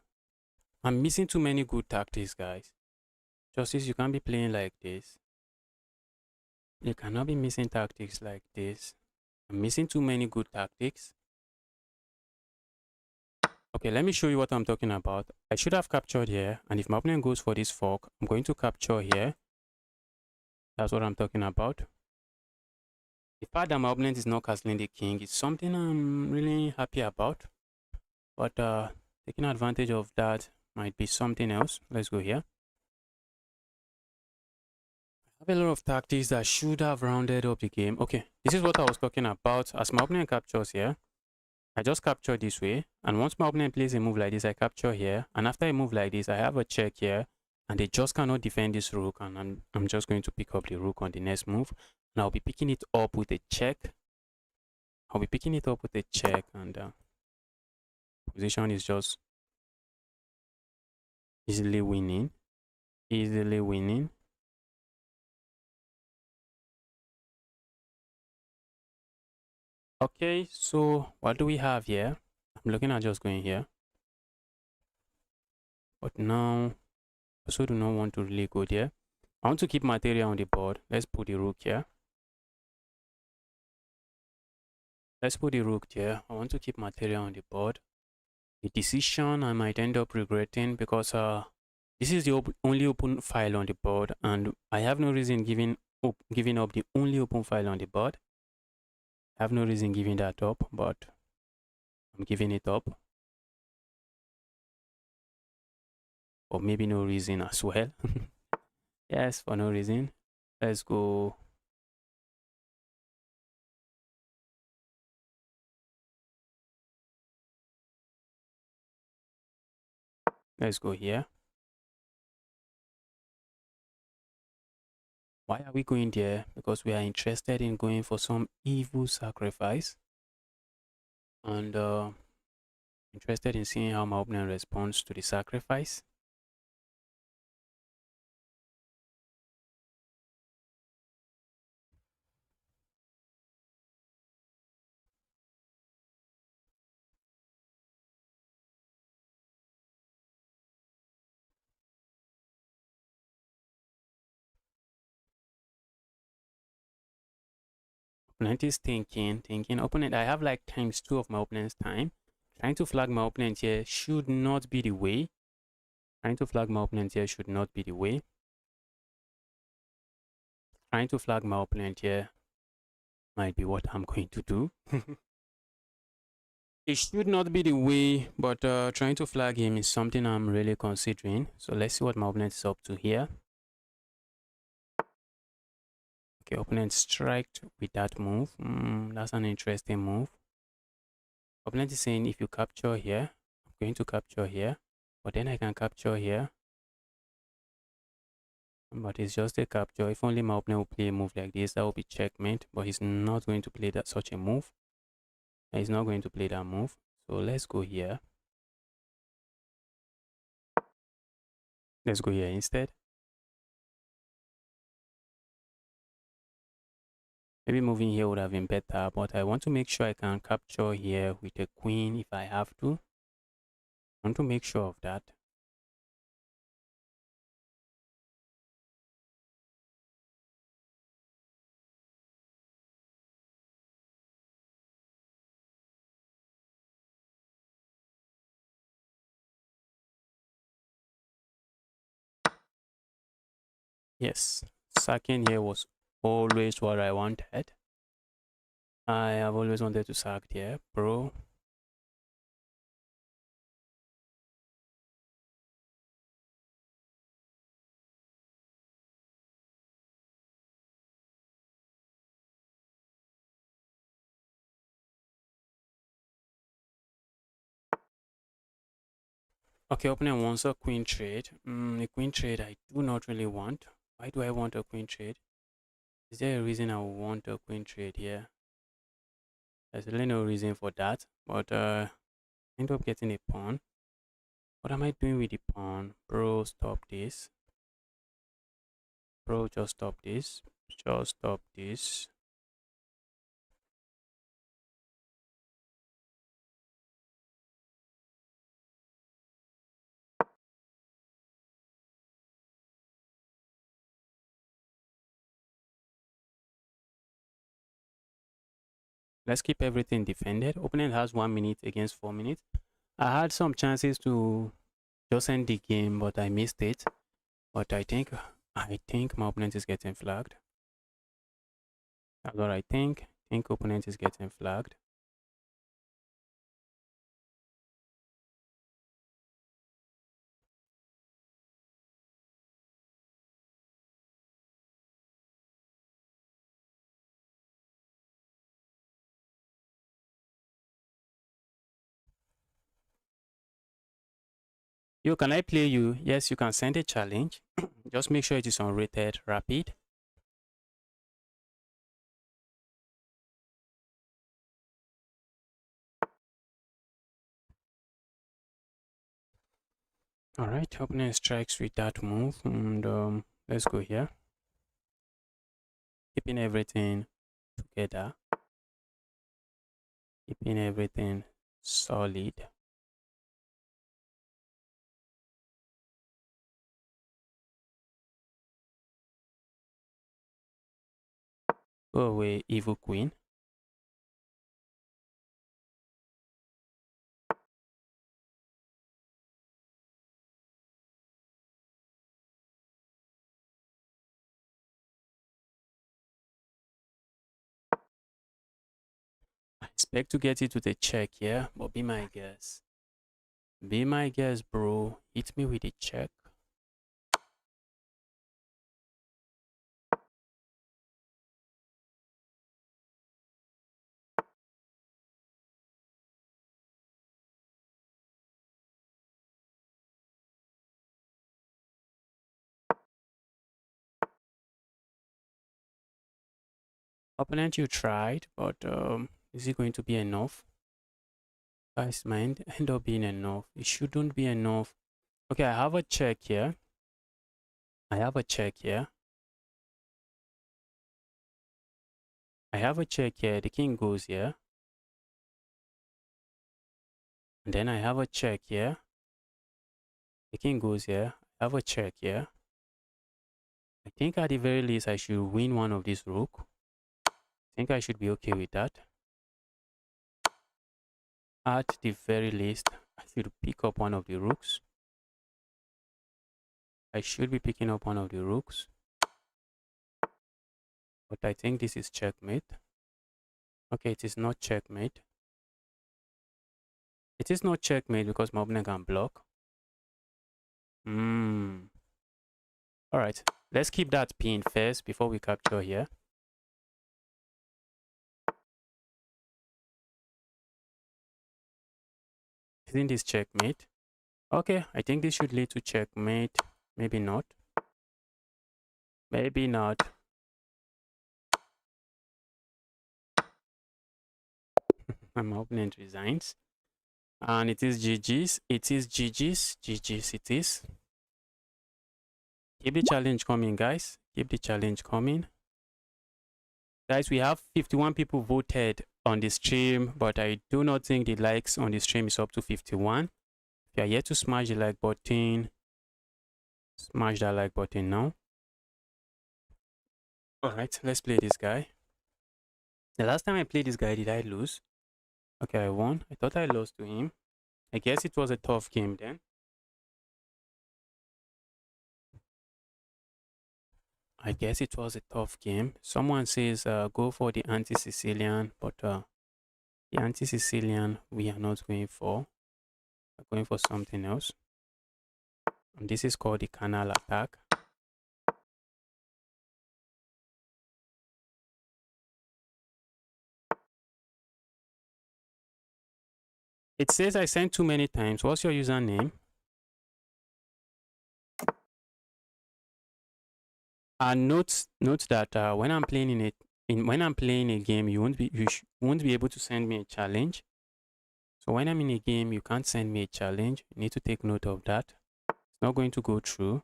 A: I'm missing too many good tactics, guys. Justice, you can't be playing like this. You cannot be missing tactics like this. I'm missing too many good tactics. Okay, let me show you what I'm talking about. I should have captured here, and if my opponent goes for this fork, I'm going to capture here. That's what I'm talking about. The fact that my opponent is not castling the king is something I'm really happy about. But taking advantage of that might be something else. Let's go here. I have a lot of tactics that should have rounded up the game. Okay, this is what I was talking about. As my opponent captures here, I just capture this way. And once my opponent plays a move like this, I capture here. And after a move like this, I have a check here. And they just cannot defend this rook. And I'm just going to pick up the rook on the next move. And I'll be picking it up with a check. I'll be picking it up with a check. And position is just easily winning. Easily winning. Okay, so what do we have here? I'm looking at just going here. But now, I also do not want to really go there. I want to keep material on the board. Let's put the rook here. Let's put the rook here. I want to keep material on the board. The decision I might end up regretting because this is the only open file on the board, and I have no reason giving up the only open file on the board. I have no reason giving that up, but I'm giving it up. Or maybe no reason as well. Yes, for no reason. Let's go. Let's go here. Why are we going there? Because we are interested in going for some evil sacrifice. And interested in seeing how my opponent responds to the sacrifice. Opponent is thinking. Opponent, I have like ×2 of my opponent's time. Trying to flag my opponent here should not be the way. Trying to flag my opponent here should not be the way. Trying to flag my opponent here might be what I'm going to do. It should not be the way, but trying to flag him is something I'm really considering. So let's see what my opponent is up to here. Okay, opponent striked with that move. That's an interesting move. Opponent is saying if you capture here, I'm going to capture here, but then I can capture here. But it's just a capture. If only my opponent will play a move like this, that will be checkmate. But he's not going to play that such a move. He's not going to play that move. So let's go here. Let's go here instead. Maybe moving here would have been better, but I want to make sure I can capture here with a queen if I have to. I want to make sure of that. Yes, sacking here was always what I wanted. I have always wanted to sack here, bro. Okay, opponent wants a queen trade. A queen trade I do not really want. Why do I want a queen trade? Is there a reason I would want a queen trade here? There's really no reason for that. But end up getting a pawn. What am I doing with the pawn? Bro, stop this. Bro, just stop this. Just stop this. Let's keep everything defended. Opponent has 1 minute against 4 minutes. I had some chances to just end the game, but I missed it. But I think my opponent is getting flagged. That's what I think. I think opponent is getting flagged. Yo, can I play you? Yes, you can send a challenge. Just make sure it is unrated rapid. All right, opponent strikes with that move, and let's go here. Keeping everything together. Keeping everything solid. Go away, evil queen. I expect to get it with a check here, but be my guess. Be my guess, bro. Hit me with a check. Opponent, you tried, but is it going to be enough? Guys, might end up being enough. It shouldn't be enough. Okay, I have a check here. I have a check here. I have a check here. The king goes here. And then I have a check here. The king goes here. I have a check here. I think at the very least I should win one of these rook. I think I should be okay with that. At the very least, I should pick up one of the rooks. I should be picking up one of the rooks. But I think this is checkmate. Okay, it is not checkmate. It is not checkmate because my opponent can block. Alright, let's keep that pin first before we capture here. Isn't this checkmate? Okay, I think this should lead to checkmate. Maybe not. Maybe not. My opponent resigns. And it is GG's. It is GG's. GG's it is. Keep the challenge coming, guys. Keep the challenge coming. Guys, we have 51 people voted on the stream, but I do not think the likes on the stream is up to 51. If you are yet to smash the like button, smash that like button now. Alright, let's play this guy. The last time I played this guy, did I lose? Okay, I won. I thought I lost to him. I guess it was a tough game then. I guess it was a tough game. Someone says go for the anti-Sicilian, but the anti-Sicilian we are not going for. We're going for something else. And this is called the Canal Attack. It says I sent too many times. What's your username? And note that when I'm playing when I'm playing a game, won't be able to send me a challenge. So when I'm in a game, you can't send me a challenge. You need to take note of that. It's not going to go through.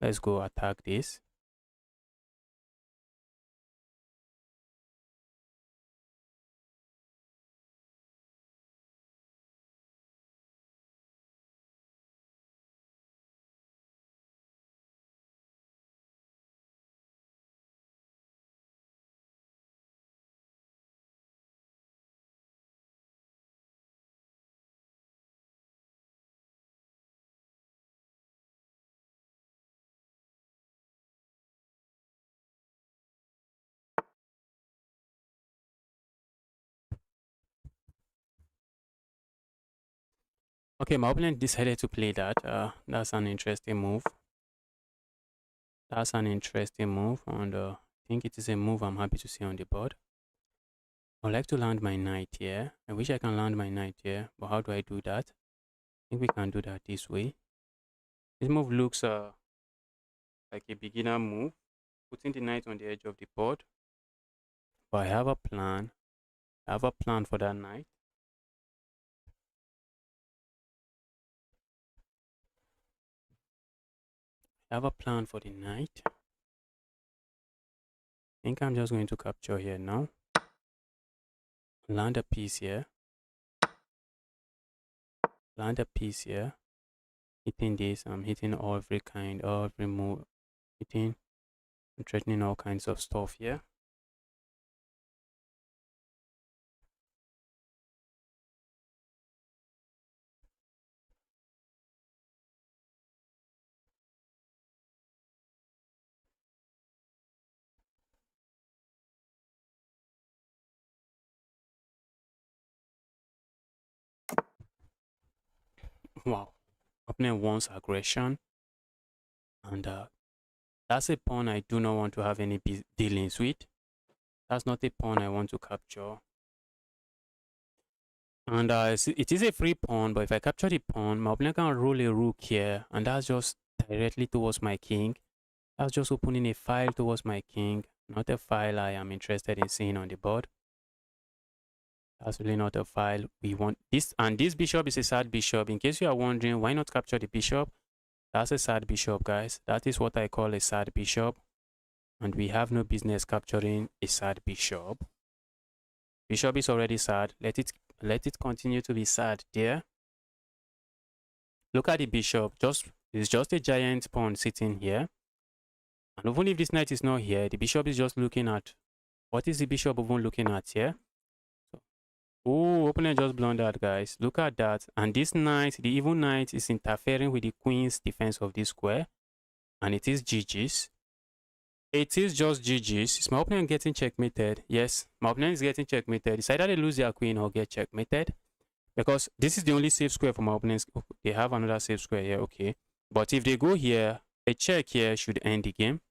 A: Let's go attack this. Okay, my opponent decided to play that. That's an interesting move. That's an interesting move, and I think it is a move I'm happy to see on the board. I'd like to land my knight here. I wish I can land my knight here, but how do I do that? I think we can do that this way. This move looks like a beginner move, putting the knight on the edge of the board. But I have a plan. I have a plan for that knight. I have a plan for the knight. I think I'm just going to capture here now. Land a piece here. Land a piece here. Hitting this, I'm hitting every move, hitting and threatening all kinds of stuff here. Wow. Opponent wants aggression, and that's a pawn I do not want to have any dealings with. That's not a pawn I want to capture. And it is a free pawn, but if I capture the pawn, my opponent can roll a rook here, and that's just directly towards my king. That's just opening a file towards my king, not a file I am interested in seeing on the board. That's really not a file we want. And this bishop is a sad bishop. In case you are wondering, why not capture the bishop? That's a sad bishop, guys. That is what I call a sad bishop. And we have no business capturing a sad bishop. Bishop is already sad. Let it continue to be sad there. Look at the bishop. It's just a giant pawn sitting here. And even if this knight is not here, the bishop is just looking at, what is the bishop even looking at here? Oh, opponent just blundered, guys. Look at that. And this knight, the evil knight, is interfering with the queen's defense of this square. And it is GG's. It is just GG's. Is my opponent getting checkmated? Yes, my opponent is getting checkmated. It's either they lose their queen or get checkmated. Because this is the only safe square for my opponents. Oh, they have another safe square here, okay. But if they go here, a check here should end the game.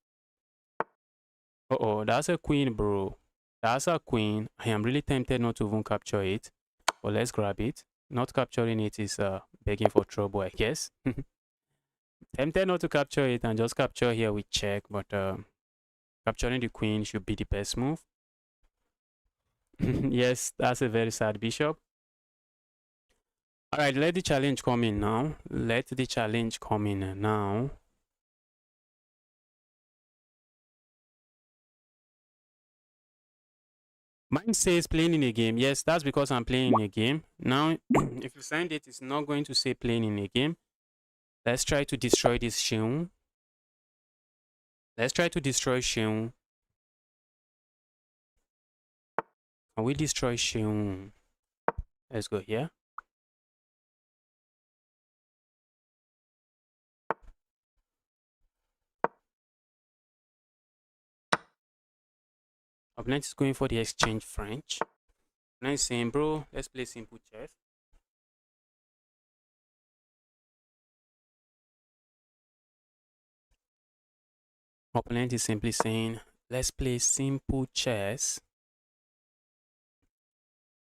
A: Uh-oh, that's a queen, bro. That's a queen. I am really tempted not to even capture it. But let's grab it. Not capturing it is begging for trouble, I guess. Tempted not to capture it and just capture here with check. But capturing the queen should be the best move. Yes, that's a very sad bishop. All right, let the challenge come in now. Let the challenge come in now. Mine says playing in a game. Yes, that's because I'm playing in a game. Now, if you send it, it's not going to say playing in a game. Let's try to destroy this Sheung. Let's try to destroy Sheung. Can we destroy Sheung? Let's go here. Opponent is going for the exchange French. Opponent is saying, bro, let's play simple chess. Opponent is simply saying, let's play simple chess.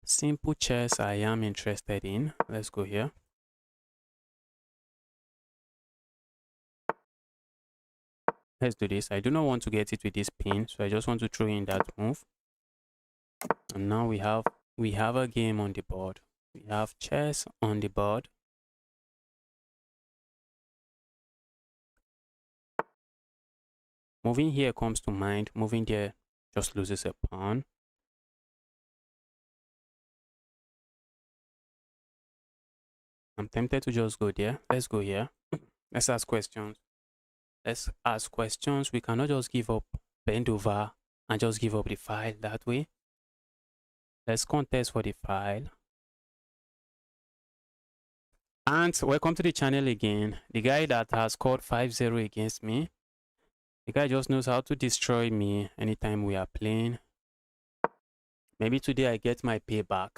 A: Simple chess I am interested in. Let's go here. Let's do this. I do not want to get it with this pin, so I just want to throw in that move. And now we have a game on the board. We have chess on the board. Moving here comes to mind. Moving there just loses a pawn. I'm tempted to just go there. Let's go here. Let's ask questions. Let's ask questions. We cannot just give up, bend over, and just give up the file that way. Let's contest for the file. And welcome to the channel again. The guy that has scored 5-0 against me. The guy just knows how to destroy me anytime we are playing. Maybe today I get my payback.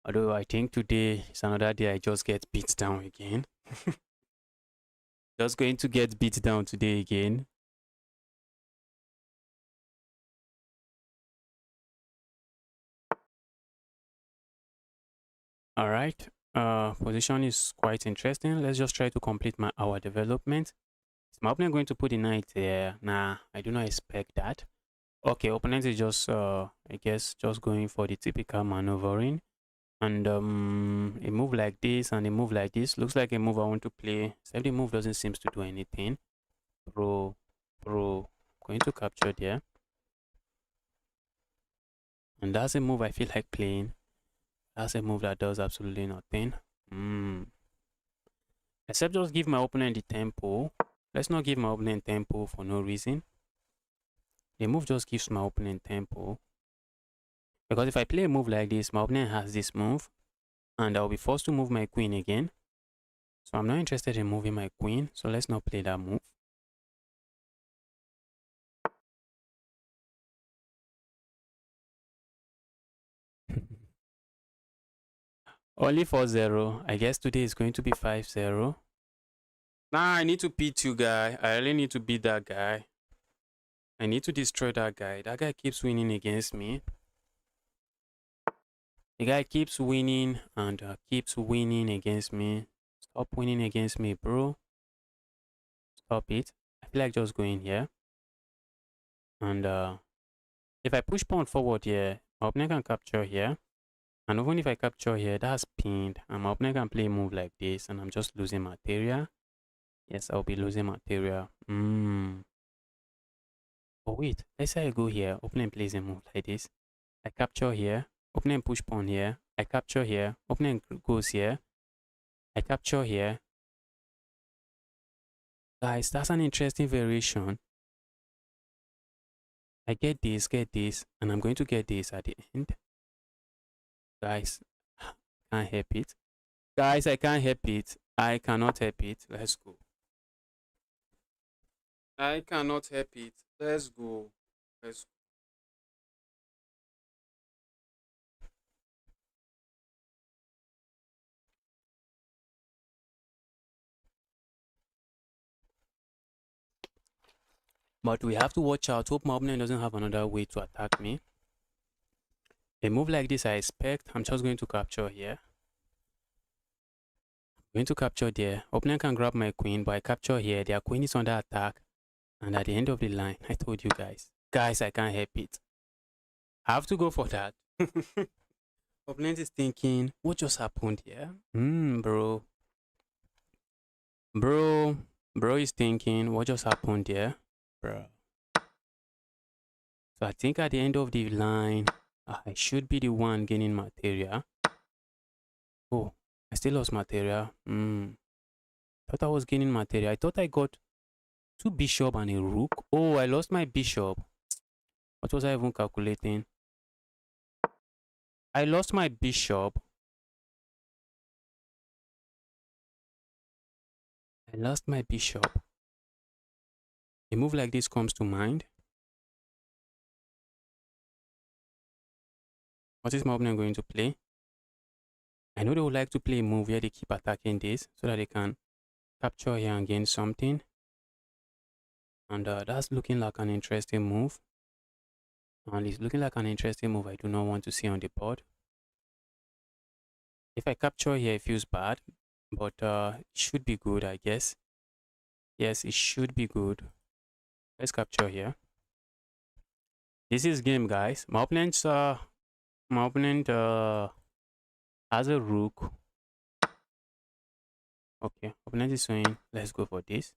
A: Although I think today is another day I just get beat down again. Just going to get beat down today again. All right. Position is quite interesting. Let's just try to complete our development. Is my opponent going to put the knight there? Nah, I do not expect that. Okay, opponent is just I guess just going for the typical maneuvering. And a move like this and a move like this looks like a move I want to play. Except the move doesn't seem to do anything. Going to capture there. And that's a move I feel like playing. That's a move that does absolutely nothing. Except just give my opponent the tempo. Let's not give my opponent tempo for no reason. The move just gives my opponent tempo. Because if I play a move like this, my opponent has this move. And I'll be forced to move my queen again. So I'm not interested in moving my queen. So let's not play that move. Only 4-0. I guess today is going to be 5-0. Nah, I need to beat you, guy. I really need to beat that guy. I need to destroy that guy. That guy keeps winning against me. The guy keeps winning and keeps winning against me. Stop winning against me, bro. Stop it. I feel like just going here. And if I push pawn forward here, my opponent can capture here. And even if I capture here, that's pinned. And my opponent can play a move like this. And I'm just losing material. Yes, I'll be losing material. Oh wait, let's say I go here. Opponent plays a move like this. I capture here. Opponent push pawn here. I capture here. Opponent goes here. I capture here. Guys, that's an interesting variation. I get this, and I'm going to get this at the end. Guys, can't help it. Guys, I can't help it. I cannot help it. Let's go. I cannot help it. Let's go. Let's go. But we have to watch out. Hope my opponent doesn't have another way to attack me. A move like this, I expect. I'm just going to capture here. I'm going to capture there. Opponent can grab my queen, but I capture here. Their queen is under attack. And at the end of the line, I told you guys. Guys, I can't help it. I have to go for that. Opponent is thinking, what just happened here? Bro. Bro is thinking, what just happened here? Bro. So I think at the end of the line, I should be the one gaining material. Oh, I still lost material. Thought I was gaining material. I thought I got 2 bishop and a rook. Oh, I lost my bishop. What was I even calculating? I lost my bishop. I lost my bishop. A move like this comes to mind. What is my opponent going to play? I know they would like to play a move where they keep attacking this so that they can capture here and gain something. And that's looking like an interesting move. And it's looking like an interesting move I do not want to see on the board. If I capture here, it feels bad. But it should be good, I guess. Yes, it should be good. Let's capture here. This is game, guys. My opponent has a rook. Okay, opponent is saying let's go for this.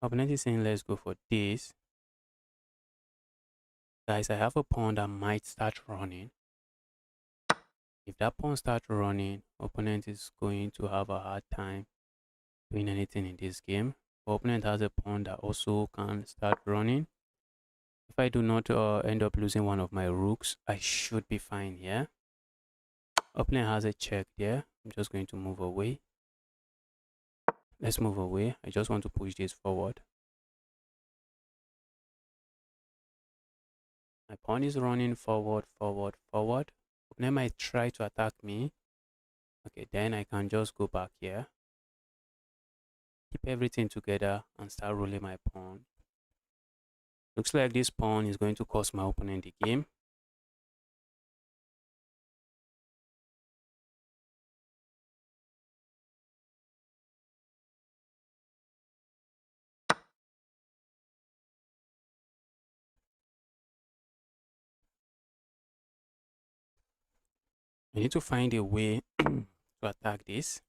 A: Opponent is saying let's go for this. Guys, I have a pawn that might start running. If that pawn starts running, opponent is going to have a hard time doing anything in this game. Opponent has a pawn that also can start running. If I do not end up losing one of my rooks, I should be fine here. Opponent has a check there. I'm just going to move away. Let's move away. I just want to push this forward. My pawn is running forward, forward, forward. Opponent might try to attack me. Okay, then I can just go back here. Keep everything together and start rolling my pawn. Looks like this pawn is going to cost my opponent the game. I need to find a way to attack this.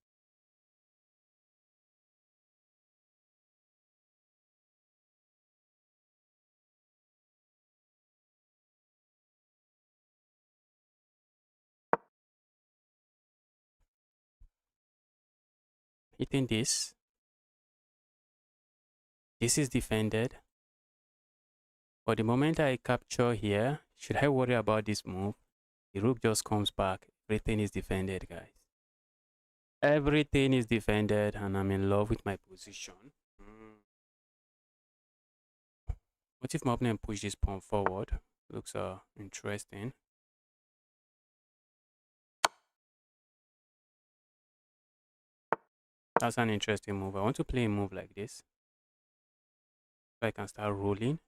A: Hitting this. This is defended. But the moment I capture here, should I worry about this move? The rook just comes back. Everything is defended, guys. Everything is defended, and I'm in love with my position. What if my opponent push this pawn forward? Looks interesting. That's an interesting move. I want to play a move like this, so I can start rolling.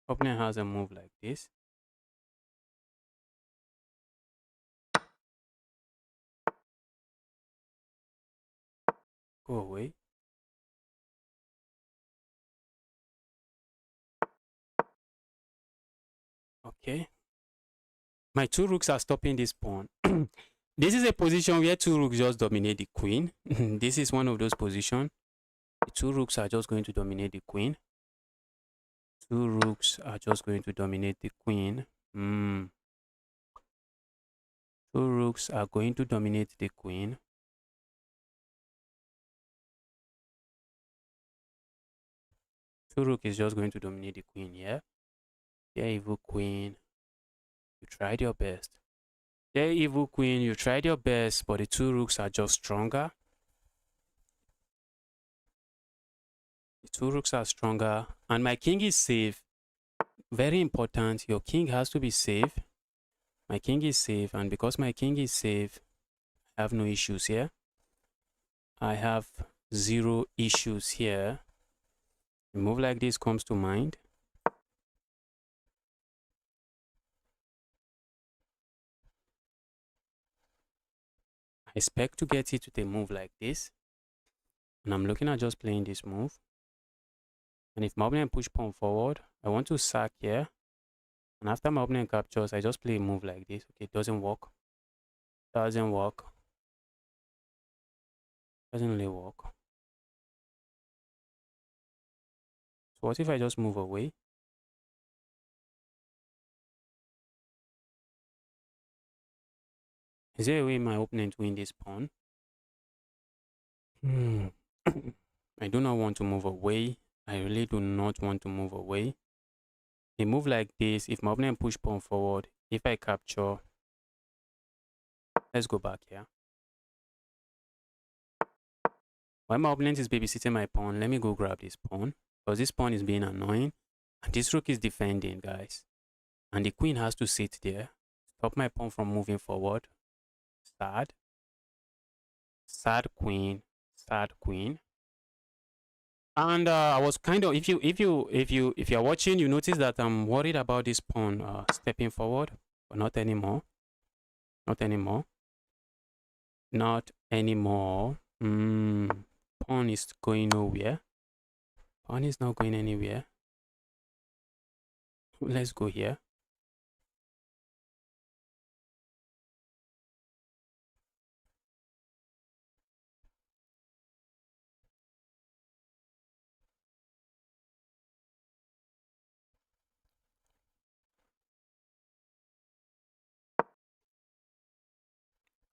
A: Opponent has a move like this. Go away. Okay. My two rooks are stopping this pawn. This is a position where two rooks just dominate the queen. This is one of those positions. The two rooks are just going to dominate the queen. Two rooks are just going to dominate the queen. Two rooks are going to dominate the queen. Two rook is just going to dominate the queen here. Yeah, evil queen. You tried your best. Yeah, evil queen, you tried your best, but the two rooks are just stronger. The two rooks are stronger, and my king is safe. Very important, your king has to be safe. My king is safe, and because my king is safe, I have no issues here. I have zero issues here. A move like this comes to mind. I expect to get it with a move like this, and I'm looking at just playing this move. And if my opponent push pawn forward, I want to sack here. And after my opponent captures, I just play a move like this. Okay, it doesn't work. Doesn't work. Doesn't really work. So what if I just move away? Is there a way my opponent win this pawn? I do not want to move away. I really do not want to move away. A move like this, if my opponent push pawn forward, if I capture, let's go back here. While my opponent is babysitting my pawn, let me go grab this pawn, because this pawn is being annoying, and this rook is defending, guys. And the queen has to sit there, stop my pawn from moving forward. Sad. Sad queen. Sad queen. And I was kind of, if you're watching, you notice that I'm worried about this pawn stepping forward, but not anymore. Not anymore. Not anymore. Pawn is going nowhere. Pawn is not going anywhere. Let's go here.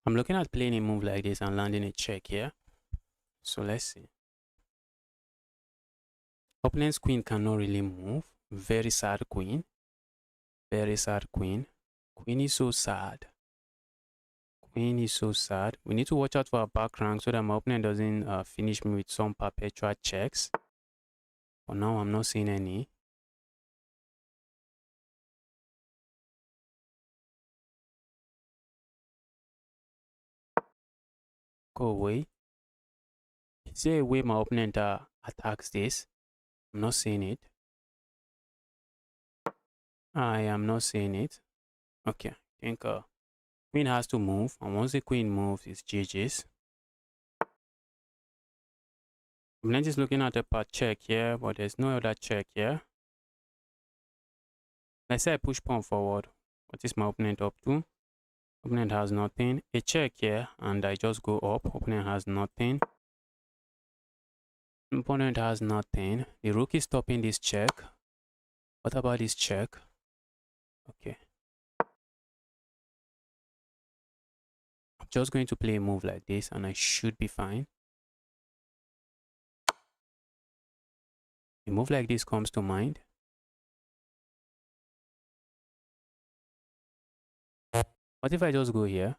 A: I'm looking at playing a move like this and landing a check here. So let's see. Opponent's queen cannot really move. Very sad queen. Very sad queen. Queen is so sad. Queen is so sad. We need to watch out for our back rank so that my opponent doesn't finish me with some perpetual checks. For now, I'm not seeing any. Go away. Is there a way my opponent attacks this? I'm not seeing it. I am not seeing it. Okay, I think queen has to move, and once the queen moves, it's GG's. Opponent is looking at a part check here, but there's no other check here. Let's say I push pawn forward. What is my opponent up to? Opponent has nothing. A check here, and I just go up. Opponent has nothing. Opponent has nothing. The rook is stopping this check. What about this check? Okay. I'm just going to play a move like this, and I should be fine. A move like this comes to mind. What if I just go here?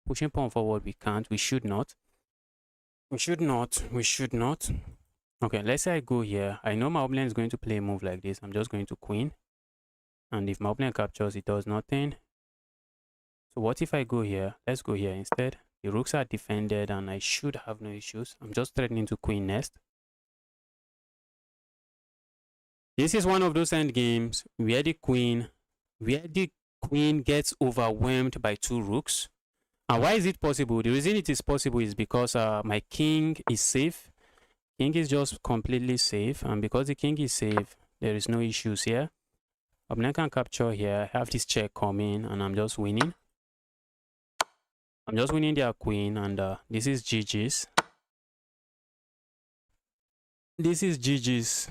A: Pushing pawn forward, we can't. We should not. We should not. We should not. Okay, let's say I go here. I know my opponent is going to play a move like this. I'm just going to queen. And if my opponent captures, it does nothing. So what if I go here? Let's go here instead. The rooks are defended and I should have no issues. I'm just threatening to queen nest. This is one of those endgames where the queen gets overwhelmed by two rooks. And why is it possible? The reason it is possible is because my king is safe. King is just completely safe, and because the king is safe, there is no issues here. Opponent can capture here. I have this check coming, and I'm just winning. I'm just winning their queen, and this is GG's. This is GG's.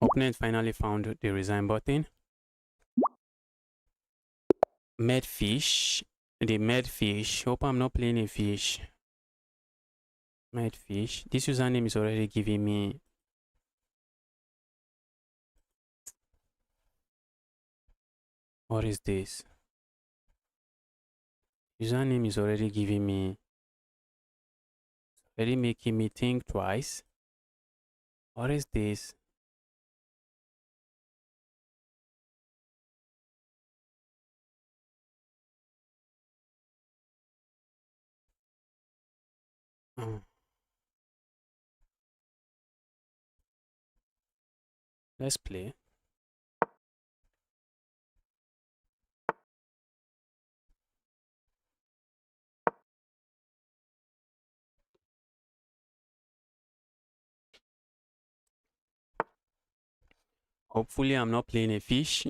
A: Opponent finally found the resign button. Med fish. The med fish. Hope I'm not playing a fish. Med fish. This username is already giving me. What is this? Username is already giving me. Already making me think twice. What is this? Oh. Let's play. Hopefully I'm not playing a fish.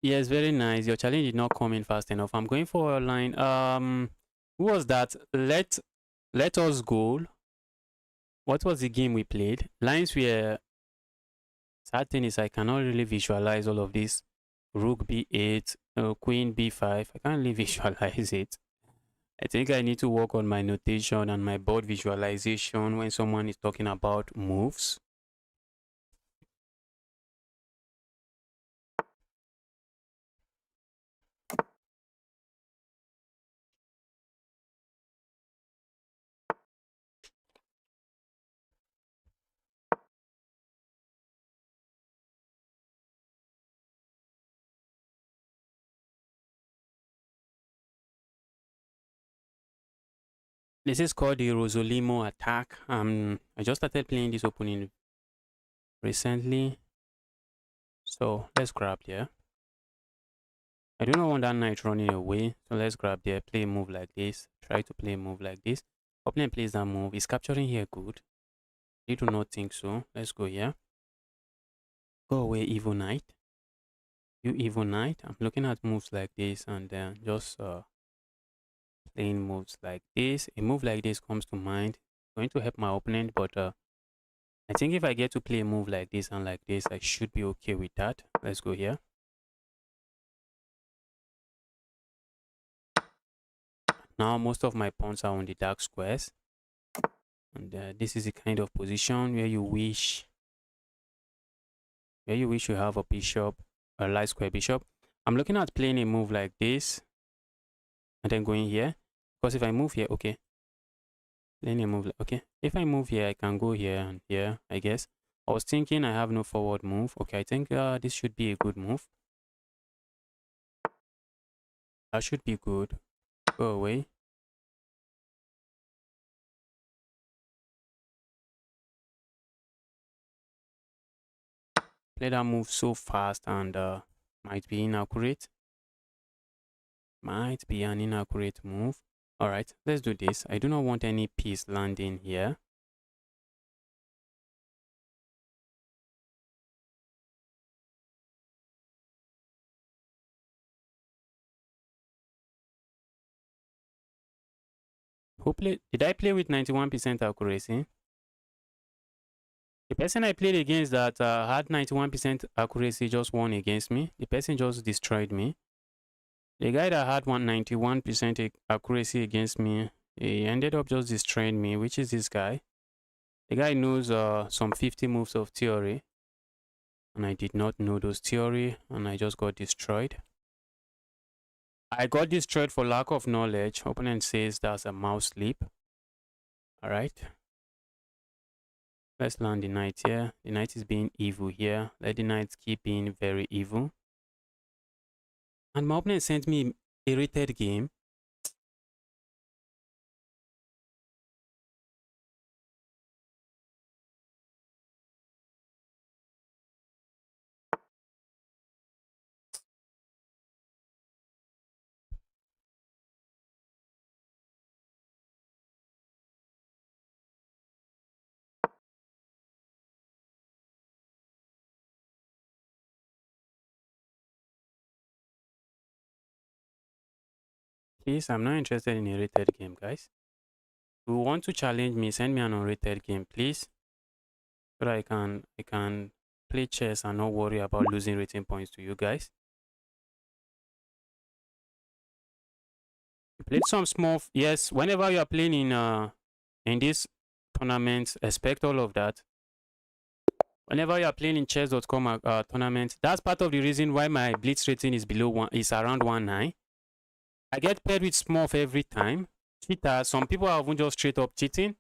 A: Yes, very nice. Your challenge did not come in fast enough. I'm going for a line. Who was that? Let us go. What was the game we played? Lines were. Sad thing is I cannot really visualize all of this. Rook b8, queen b5. I can't really visualize it. I think I need to work on my notation and my board visualization when someone is talking about moves. This is called the Rosolimo Attack. I just started playing this opening recently, so let's grab there. I do not want that knight running away, so let's grab there. Play a move like this. Try to play a move like this. Opponent plays that move. Is capturing here good? You do not think so. Let's go here. Go away, evil knight. You evil knight. I'm looking at moves like this and then just playing moves like this. A move like this comes to mind. Going to help my opponent, but I think if I get to play a move like this and like this, I should be okay with that. Let's go here. Now most of my pawns are on the dark squares, and this is the kind of position where you wish you have a bishop, a light square bishop. I'm looking at playing a move like this and then going here, because if I move here, okay, playing a move, okay, if I move here, I can go here and here, I guess. I was thinking I have no forward move. Okay, I think this should be a good move. That should be good. Go away. Play that move so fast and might be inaccurate. Might be an inaccurate move. All right, let's do this. I do not want any piece landing here. Did I play with 91% accuracy? The person I played against that had 91% accuracy just won against me. The person just destroyed me. The guy that had 191% accuracy against me, he ended up just destroying me, which is this guy. The guy knows some 50 moves of theory, and I did not know those theory, and I just got destroyed. I got destroyed for lack of knowledge. Opponent says that's a mouse sleep. All right. Let's land the knight here. The knight is being evil here. Let the knight keep being very evil. And my opponent sent me a rated game. Please, I'm not interested in a rated game, guys. If you want to challenge me, send me an unrated game, please. So that I can play chess and not worry about losing rating points to you guys. You played some small, yes, whenever you are playing in this tournament, expect all of that. Whenever you are playing in chess.com tournament, that's part of the reason why my blitz rating is below one, is around 1.9. I get paired with Smurf every time. Cheaters, some people are even just straight up cheating.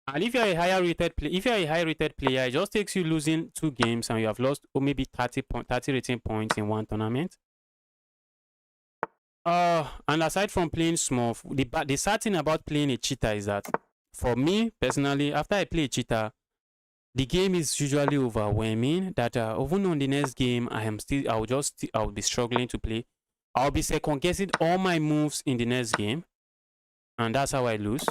A: And if you're a higher rated player, if you're a high rated player, it just takes you losing 2 games and you have lost maybe 30 rating points in one tournament. And aside from playing Smurf, the sad thing about playing a cheater is that for me personally, after I play a cheater, the game is usually overwhelming. That even on the next game, I'll be struggling to play. I'll be second guessing all my moves in the next game, and that's how I lose.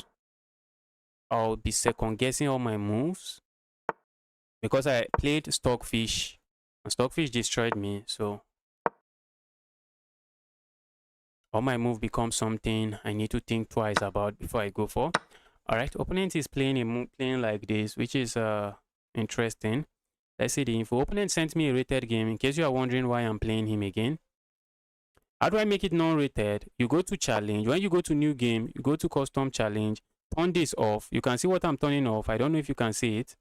A: I'll be second guessing all my moves because I played Stockfish, and Stockfish destroyed me. So all my move becomes something I need to think twice about before I go for. All right, opponent is playing a move playing like this, which is interesting. Let's see the info. Opponent sent me a rated game. In case you are wondering why I'm playing him again. How do I make it non-rated? You go to challenge. When you go to new game, you go to custom challenge. Turn this off. You can see what I'm turning off. I don't know if you can see it.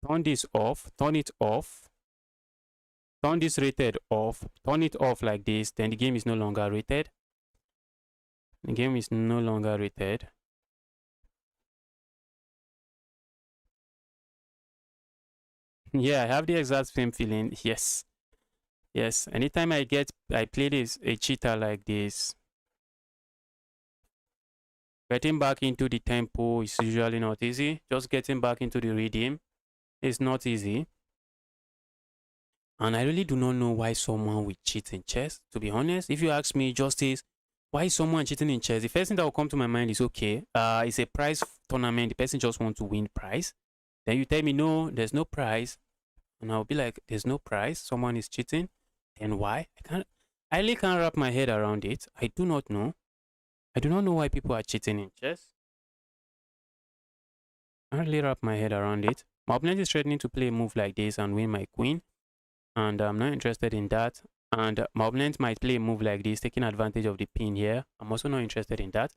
A: Turn this off. Turn it off. Turn this rated off. Turn it off like this. Then the game is no longer rated. The game is no longer rated. Yeah, I have the exact same feeling. Yes. Yes. Anytime I play this a cheater like this. Getting back into the tempo is usually not easy. Just getting back into the rhythm is not easy. And I really do not know why someone would cheat in chess. To be honest, if you ask me, Justice, why is someone cheating in chess? The first thing that will come to my mind is, okay, it's a prize tournament. The person just wants to win prize. Then you tell me, no, there's no prize. And I'll be like, there's no prize. Someone is cheating. Then why? I really can't wrap my head around it. I do not know. I do not know why people are cheating in chess. I can't really wrap my head around it. My opponent is threatening to play a move like this and win my queen. And I'm not interested in that. And my opponent might play a move like this, taking advantage of the pin here. I'm also not interested in that.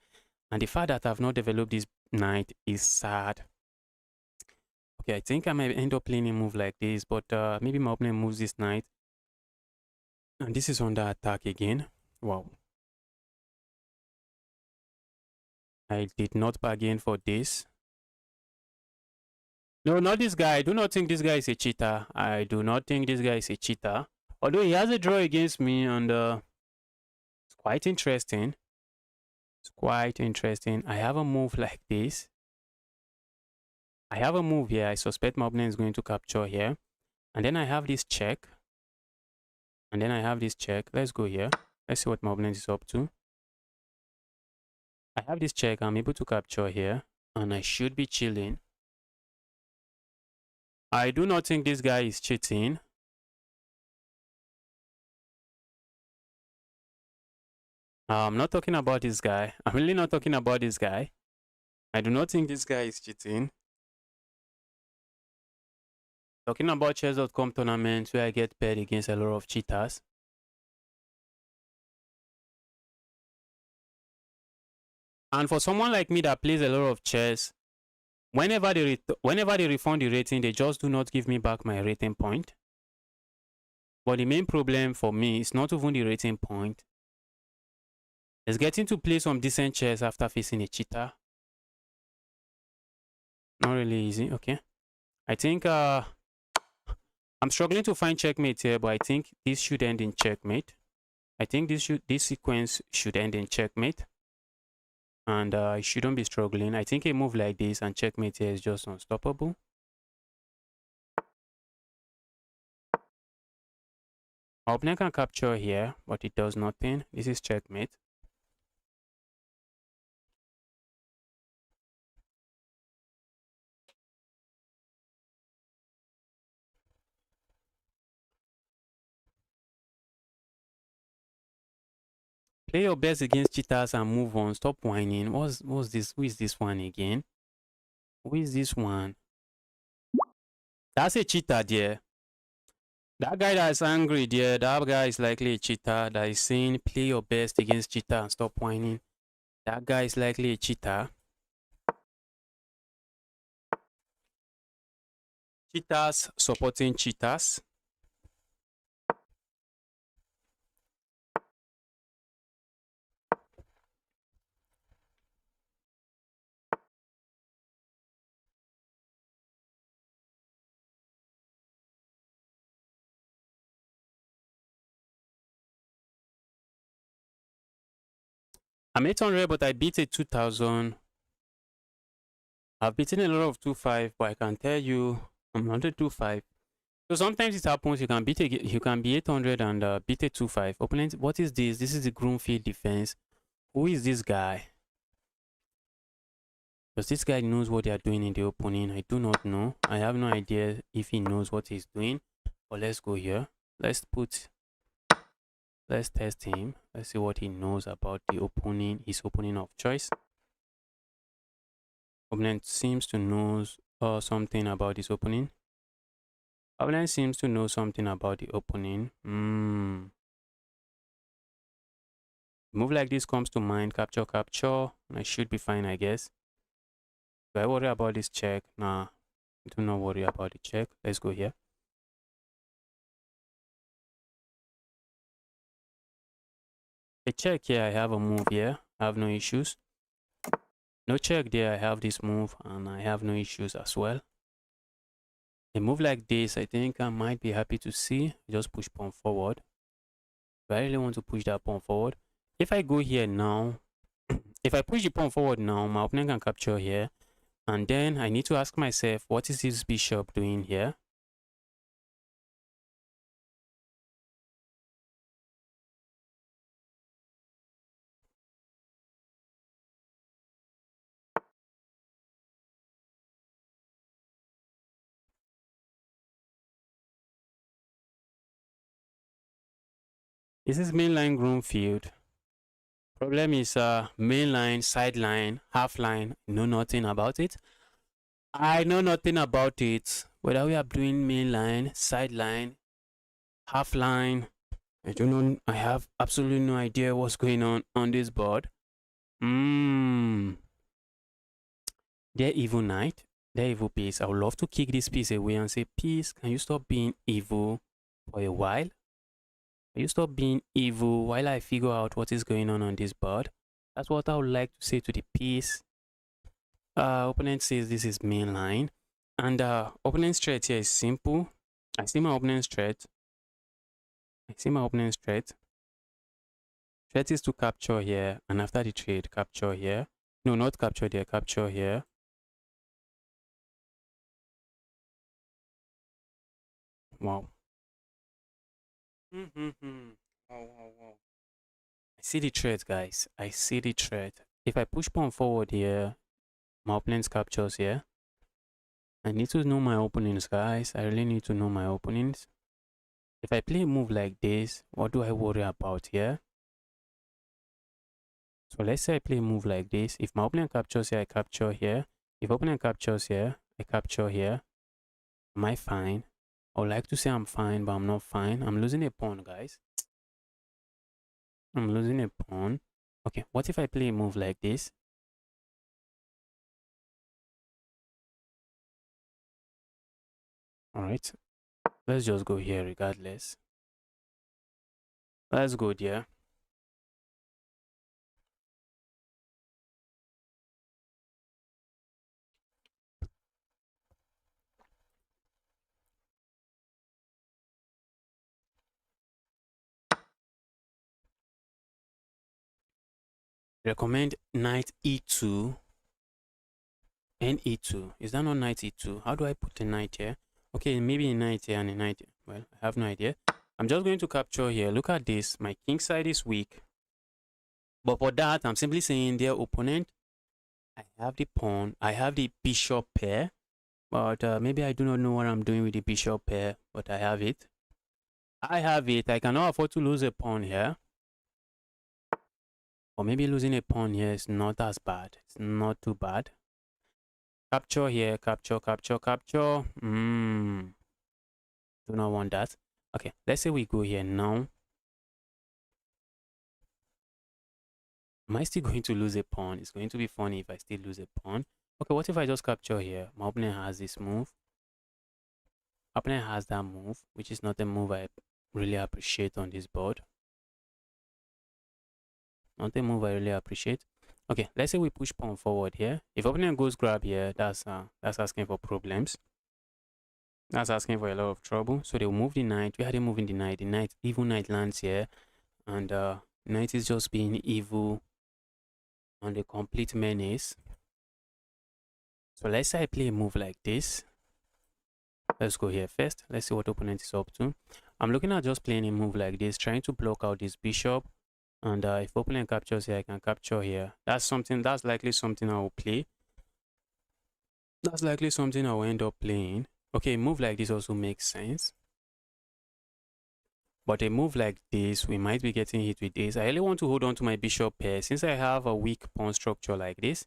A: And the fact that I've not developed this knight is sad. Okay, I think I might end up playing a move like this, but maybe my opponent moves this knight. And this is under attack again. Wow. I did not bargain for this. No, not this guy. I do not think this guy is a cheater. I do not think this guy is a cheater. Although he has a draw against me, and it's quite interesting. It's quite interesting. I have a move like this. I have a move here. I suspect my opponent is going to capture here. And then I have this check. And then I have this check. Let's go here. Let's see what my opponent is up to. I have this check. I'm able to capture here. And I should be chilling. I do not think this guy is cheating. I'm not talking about this guy. I'm really not talking about this guy. I do not think this guy is cheating. Talking about chess.com tournaments where I get paired against a lot of cheaters. And for someone like me that plays a lot of chess, whenever they refund the rating, they just do not give me back my rating point. But the main problem for me is not even the rating point. It's getting to play some decent chess after facing a cheater. Not really easy. Okay. I think I'm struggling to find checkmate here, but I think this should end in checkmate. I think this sequence should end in checkmate. And I shouldn't be struggling. I think a move like this and checkmate here is just unstoppable. My opponent can capture here, but it does nothing. This is checkmate. Play your best against cheaters and move on. Stop whining. What's this? Who is this one again? Who is this one? That's a cheater there. That guy that is angry there, that guy is likely a cheater that is saying play your best against cheater and stop whining. That guy is likely a cheater. Cheaters supporting cheaters. I'm 800, but I beat a 2000. I've beaten a lot of 2-5, but I can tell you I'm not a 2-5. So sometimes it happens you can be 800 and beat a 2-5. Opponent, what is this? This is the Groomfield defense. Who is this guy? Does this guy knows what they are doing in the opening? I do not know. I have no idea if he knows what he's doing. But let's go here. Let's test him. Let's see what he knows about the opening, his opening of choice. Opponent seems to know something about this opening. Opponent seems to know something about the opening. Move like this comes to mind. Capture, capture. I should be fine, I guess. Do I worry about this check? Nah, do not worry about the check. Let's go here. A check here, I have a move here. I have no issues. No check there, I have this move and I have no issues as well. A move like this, I think I might be happy to see. Just push pawn forward. Do I really want to push that pawn forward? If I go here now, If I push the pawn forward now, my opponent can capture here. And then I need to ask myself, what is this bishop doing here? This is mainline groom field. Problem is mainline, sideline, half line. Know nothing about it. I know nothing about it. Whether we are doing mainline, sideline, half line, I don't know. I have absolutely no idea what's going on this board. Their evil knight, their evil piece. I would love to kick this piece away and say, piece, can you stop being evil for a while? Can you stop being evil while I figure out what is going on this board? That's what I would like to say to the piece. Opponent says this is mainline. And opponent's threat here is simple. I see my opponent's threat. Threat is to capture here, and after the trade, capture here. No, not capture there, capture here. Wow. Wow. I see the threat, guys. I see the threat. If I push pawn forward here, my opponent's captures here. I need to know my openings, guys. I really need to know my openings. If I play a move like this, what do I worry about here? So let's say I play a move like this. If my opponent captures here, I capture here. If opponent captures here, I capture here. Am I fine? I would like to say I'm fine, but I'm not fine. I'm losing a pawn, guys. I'm losing a pawn. Okay, what if I play a move like this? Alright, let's just go here regardless. Let's go there. Recommend knight e2 and e2. Is that not knight e2? How do I put a knight here? Okay, maybe a knight here and a knight here. Well, I have no idea. I'm just going to capture here. Look at this. My king side is weak. But for that, I'm simply saying their opponent, I have the pawn, I have the bishop pair. But maybe I do not know what I'm doing with the bishop pair, but I have it. I have it. I cannot afford to lose a pawn here. Or maybe losing a pawn here is not as bad. It's not too bad. Capture here. Capture. Do not want that. Okay, let's say we go here now. Am I still going to lose a pawn? It's going to be funny if I still lose a pawn. Okay, what if I just capture here? My opponent has this move. Opponent has that move, which is not a move I really appreciate on this board. Not a move I really appreciate. Okay, let's say we push pawn forward here. If opponent goes grab here, that's asking for problems. That's asking for a lot of trouble. So they'll move the knight. We had him moving the knight. The knight, evil knight lands here. And knight is just being evil and a complete menace. So let's say I play a move like this. Let's go here first. Let's see what opponent is up to. I'm looking at just playing a move like this, trying to block out this bishop. And if opponent captures here, I can capture here. That's likely something I will play. That's likely something I will end up playing. Okay, a move like this also makes sense. But a move like this, we might be getting hit with this. I really want to hold on to my bishop pair since I have a weak pawn structure like this.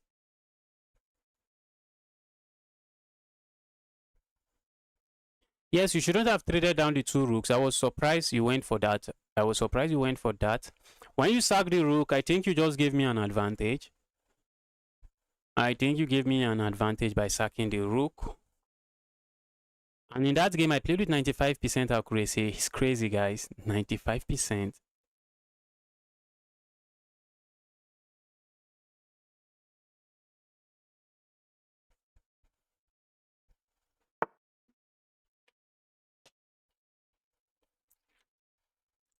A: Yes, you shouldn't have traded down the two rooks. I was surprised you went for that. When you sack the rook, I think you just gave me an advantage. I think you gave me an advantage by sacking the rook. And in that game, I played with 95% accuracy. It's crazy, guys. 95%.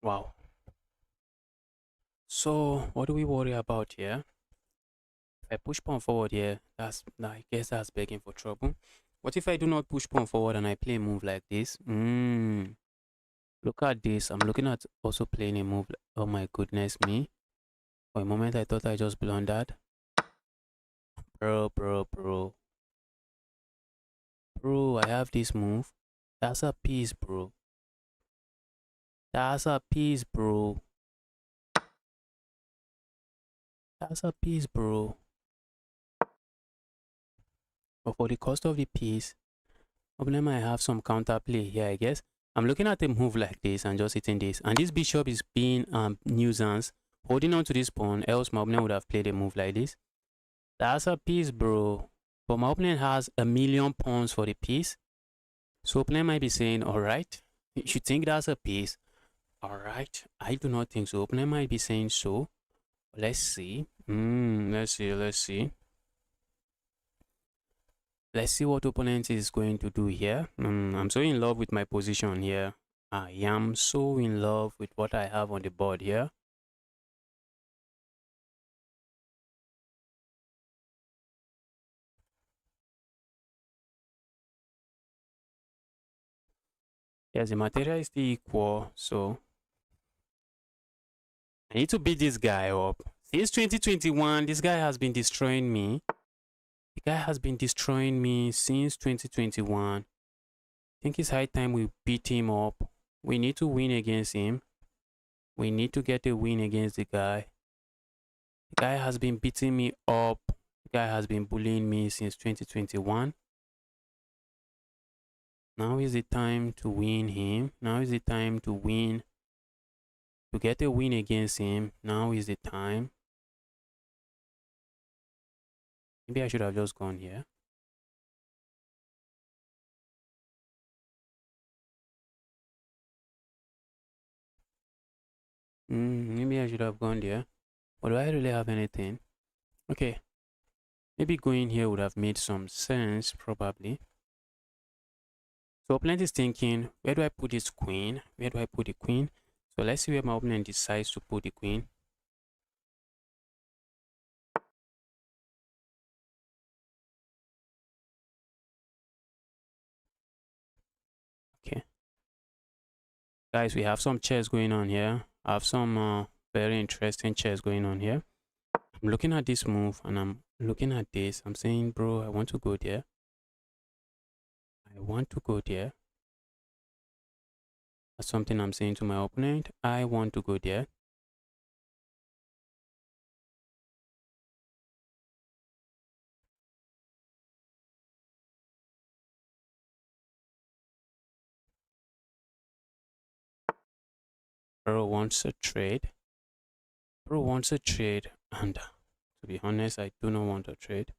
A: Wow. So, what do we worry about here? If I push pawn forward here, I guess that's begging for trouble. What if I do not push pawn forward and I play a move like this? Look at this. I'm looking at also playing a move. Oh my goodness me. For a moment, I thought I just blundered. Bro. Bro, I have this move. That's a piece, bro. That's a piece, bro. That's a piece, bro. But for the cost of the piece, probably might have some counterplay here, I guess. I'm looking at a move like this and just hitting this. And this bishop is being nuisance, holding on to this pawn, else my opponent would have played a move like this. That's a piece, bro. But my opponent has a million pawns for the piece. So opponent might be saying, alright, you think that's a piece? Alright, I do not think so. Opponent might be saying so. Let's see. Let's see. Let's see what opponent is going to do here. I'm so in love with my position here. I am so in love with what I have on the board here. Yes, the material is still equal, so I need to beat this guy up. Since 2021, this guy has been destroying me. The guy has been destroying me since 2021. I think it's high time we beat him up. We need to win against him. We need to get a win against the guy. The guy has been beating me up. The guy has been bullying me since 2021. Now is the time to win him. Now is the time to win. To get a win against him. Now is the time. Maybe I should have just gone here. Maybe I should have gone there. But do I really have anything? Okay. Maybe going here would have made some sense, probably. So opponent is thinking, where do I put this queen? Where do I put the queen? So let's see where my opponent decides to put the queen. Okay. Guys, we have some chess going on here. I have some very interesting chess going on here. I'm looking at this move and I'm looking at this. I'm saying, bro, I want to go there. I want to go there. That's something I'm saying to my opponent. I want to go there. Bro wants a trade. Bro wants a trade. And to be honest, I do not want a trade.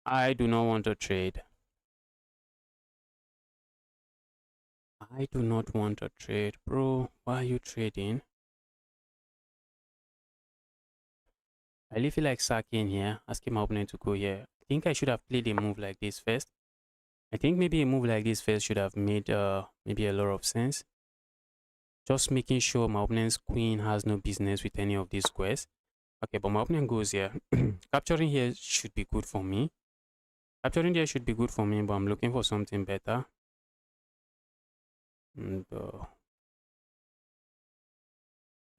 A: I do not want a trade. I do not want a trade. Bro, why are you trading? I really feel like sacking here, asking my opponent to go here. I think I should have played a move like this first. I think maybe a move like this first should have made maybe a lot of sense. Just making sure my opponent's queen has no business with any of these squares. Okay, but my opponent goes here. Capturing here should be good for me. Capturing there should be good for me, but I'm looking for something better. And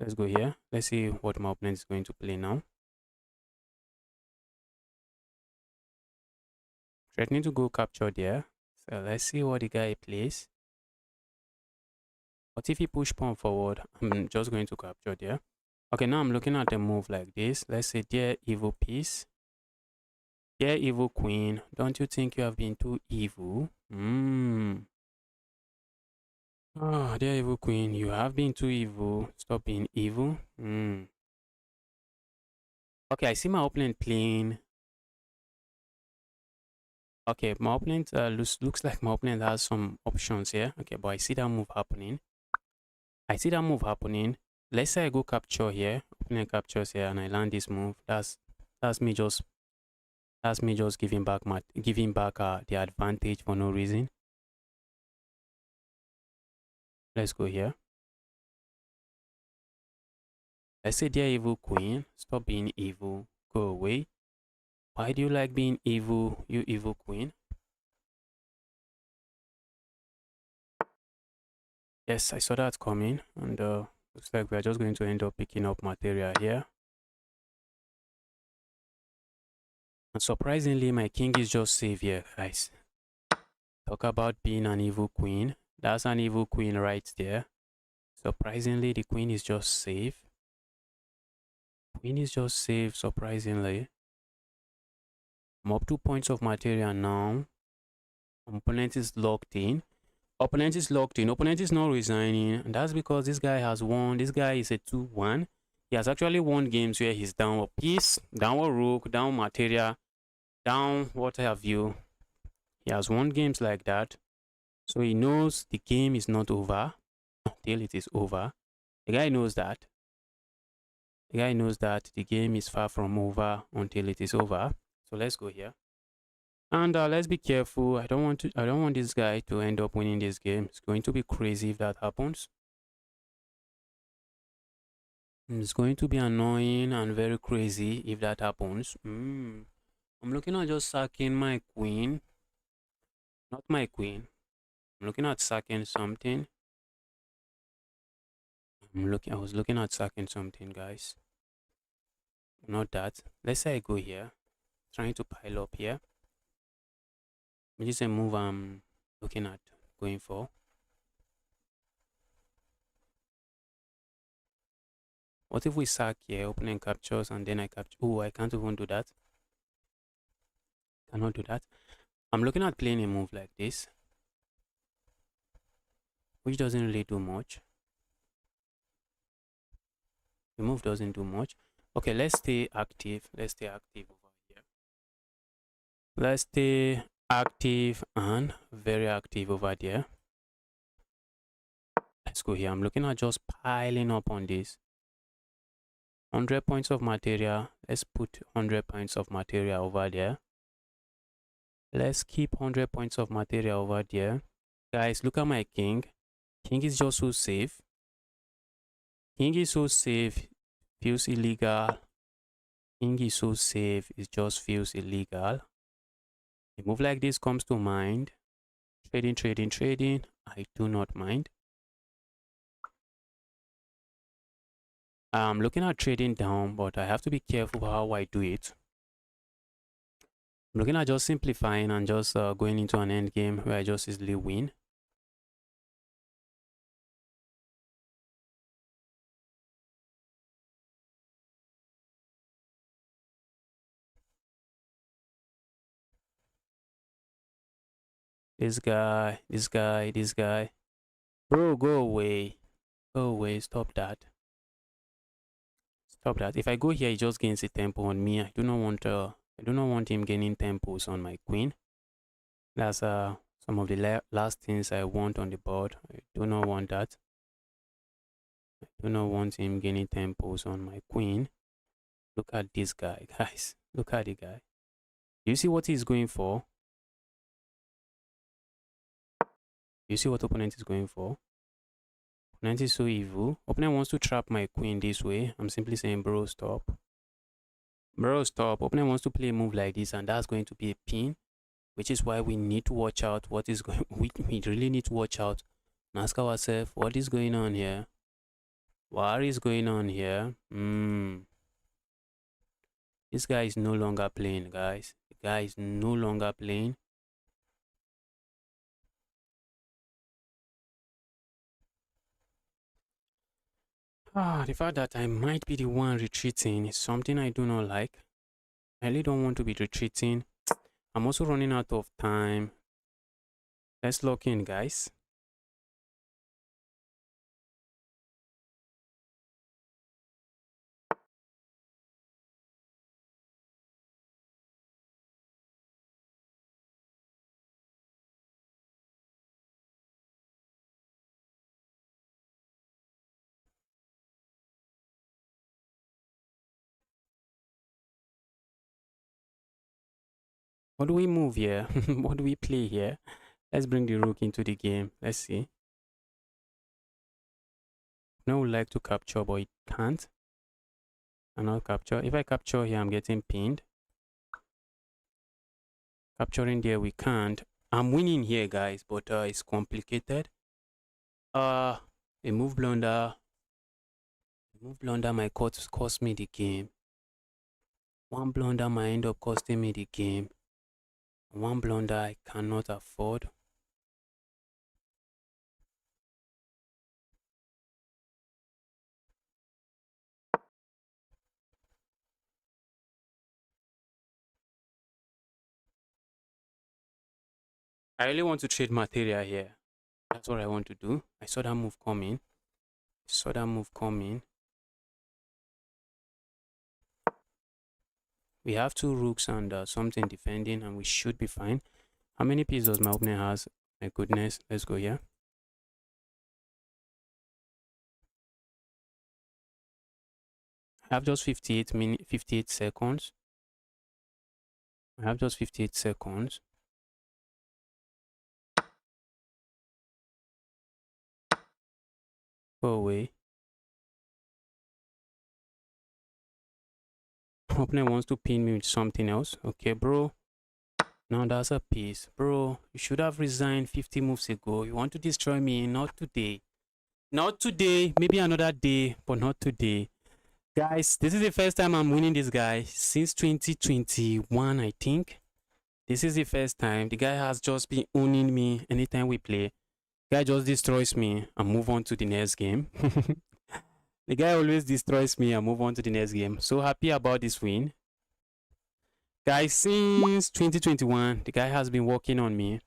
A: let's go here. Let's see what my opponent is going to play now. Threatening to go capture there. So let's see what the guy plays. But if he push pawn forward, I'm just going to capture there. Okay, now I'm looking at a move like this. Let's say, dear evil piece. Dear evil queen, don't you think you have been too evil? Oh, dear evil queen, you have been too evil. Stop being evil. Okay, I see my opponent playing. Okay, my opponent looks like my opponent has some options here. Okay, but I see that move happening. Let's say I go capture here. Opponent captures here, and I land this move. That's me just giving back the advantage for no reason. Let's go here. Let's say, dear evil queen, stop being evil. Go away. Why do you like being evil, you evil queen? Yes, I saw that coming, and looks like we are just going to end up picking up material here. And surprisingly, my king is just safe here, guys. Talk about being an evil queen. That's an evil queen right there. Surprisingly, the queen is just safe. Queen is just safe, surprisingly. I'm up 2 points of material now. Opponent is locked in. Opponent is locked in. Opponent is not resigning. And that's because this guy has won. This guy is a 2-1. He has actually won games where he's down a piece, down a rook, down material, down what have you. He has won games like that. So he knows the game is not over until it is over. The guy knows that. The guy knows that the game is far from over until it is over. So let's go here. And let's be careful. I don't want this guy to end up winning this game. It's going to be crazy if that happens. It's going to be annoying and very crazy if that happens. I'm looking at just sacking my queen. Not my queen. I'm looking at sacking something. I was looking at sacking something, guys. Not that. Let's say I go here. Trying to pile up here. This is a move I'm looking at going for. What if we sack here, opponent captures, and then I capture? Oh, I can't even do that. Cannot do that. I'm looking at playing a move like this, which doesn't really do much. The move doesn't do much. Okay, let's stay active. Let's stay active over here. Let's stay active and very active over there. Let's go here. I'm looking at just piling up on this. 100 points of material. Let's put 100 points of material over there. Let's keep 100 points of material over there. Guys, look at my king. King is just so safe. King is so safe. Feels illegal. King is so safe. It just feels illegal. A move like this comes to mind. Trading, trading, trading. I do not mind. I'm looking at trading down, but I have to be careful how I do it. I'm looking at just simplifying and just going into an end game where I just easily win. This guy, this guy, this guy. Bro, go away. Go away. Stop that. Stop that. If I go here, he just gains a tempo on me. I do not want him gaining tempos on my queen. That's some of the last things I want on the board. I do not want that. I do not want him gaining tempos on my queen. Look at this guy, guys. Look at the guy. Do you see what he's going for? You see what opponent is going for? Opponent is so evil. Opponent wants to trap my queen this way. I'm simply saying, bro, stop. Bro, stop. Opponent wants to play a move like this, and that's going to be a pin, which is why we need to watch out what is going. We really need to watch out and ask ourselves, what is going on here? What is going on here? This guy is no longer playing, guys. The guy is no longer playing. The fact that I might be the one retreating is something I do not like. I really don't want to be retreating. I'm also running out of time. Let's lock in, guys. What do we move here? What do we play here? Let's bring the rook into the game. Let's see. No, would like to capture, but it can't. Cannot capture. If I capture here, I'm getting pinned. Capturing there we can't. I'm winning here, guys, but it's complicated. A move blunder. A move blunder might cost me the game. One blunder might end up costing me the game. One blunder I cannot afford. I really want to trade material here. That's what I want to do. I saw that move coming. We have two rooks and something defending, and we should be fine. How many pieces does my opponent has? My goodness, let's go here. I have just 58 seconds. I have just 58 seconds. Go away. Opponent wants to pin me with something else. Okay, bro. Now that's a piece. Bro, you should have resigned 50 moves ago. You want to destroy me? Not today. Not today. Maybe another day, but not today. Guys, this is the first time I'm winning this guy since 2021, I think. This is the first time. The guy has just been owning me anytime we play. The guy just destroys me and move on to the next game. The guy always destroys me and move on to the next game. So happy about this win. Guys, since 2021, the guy has been working on me.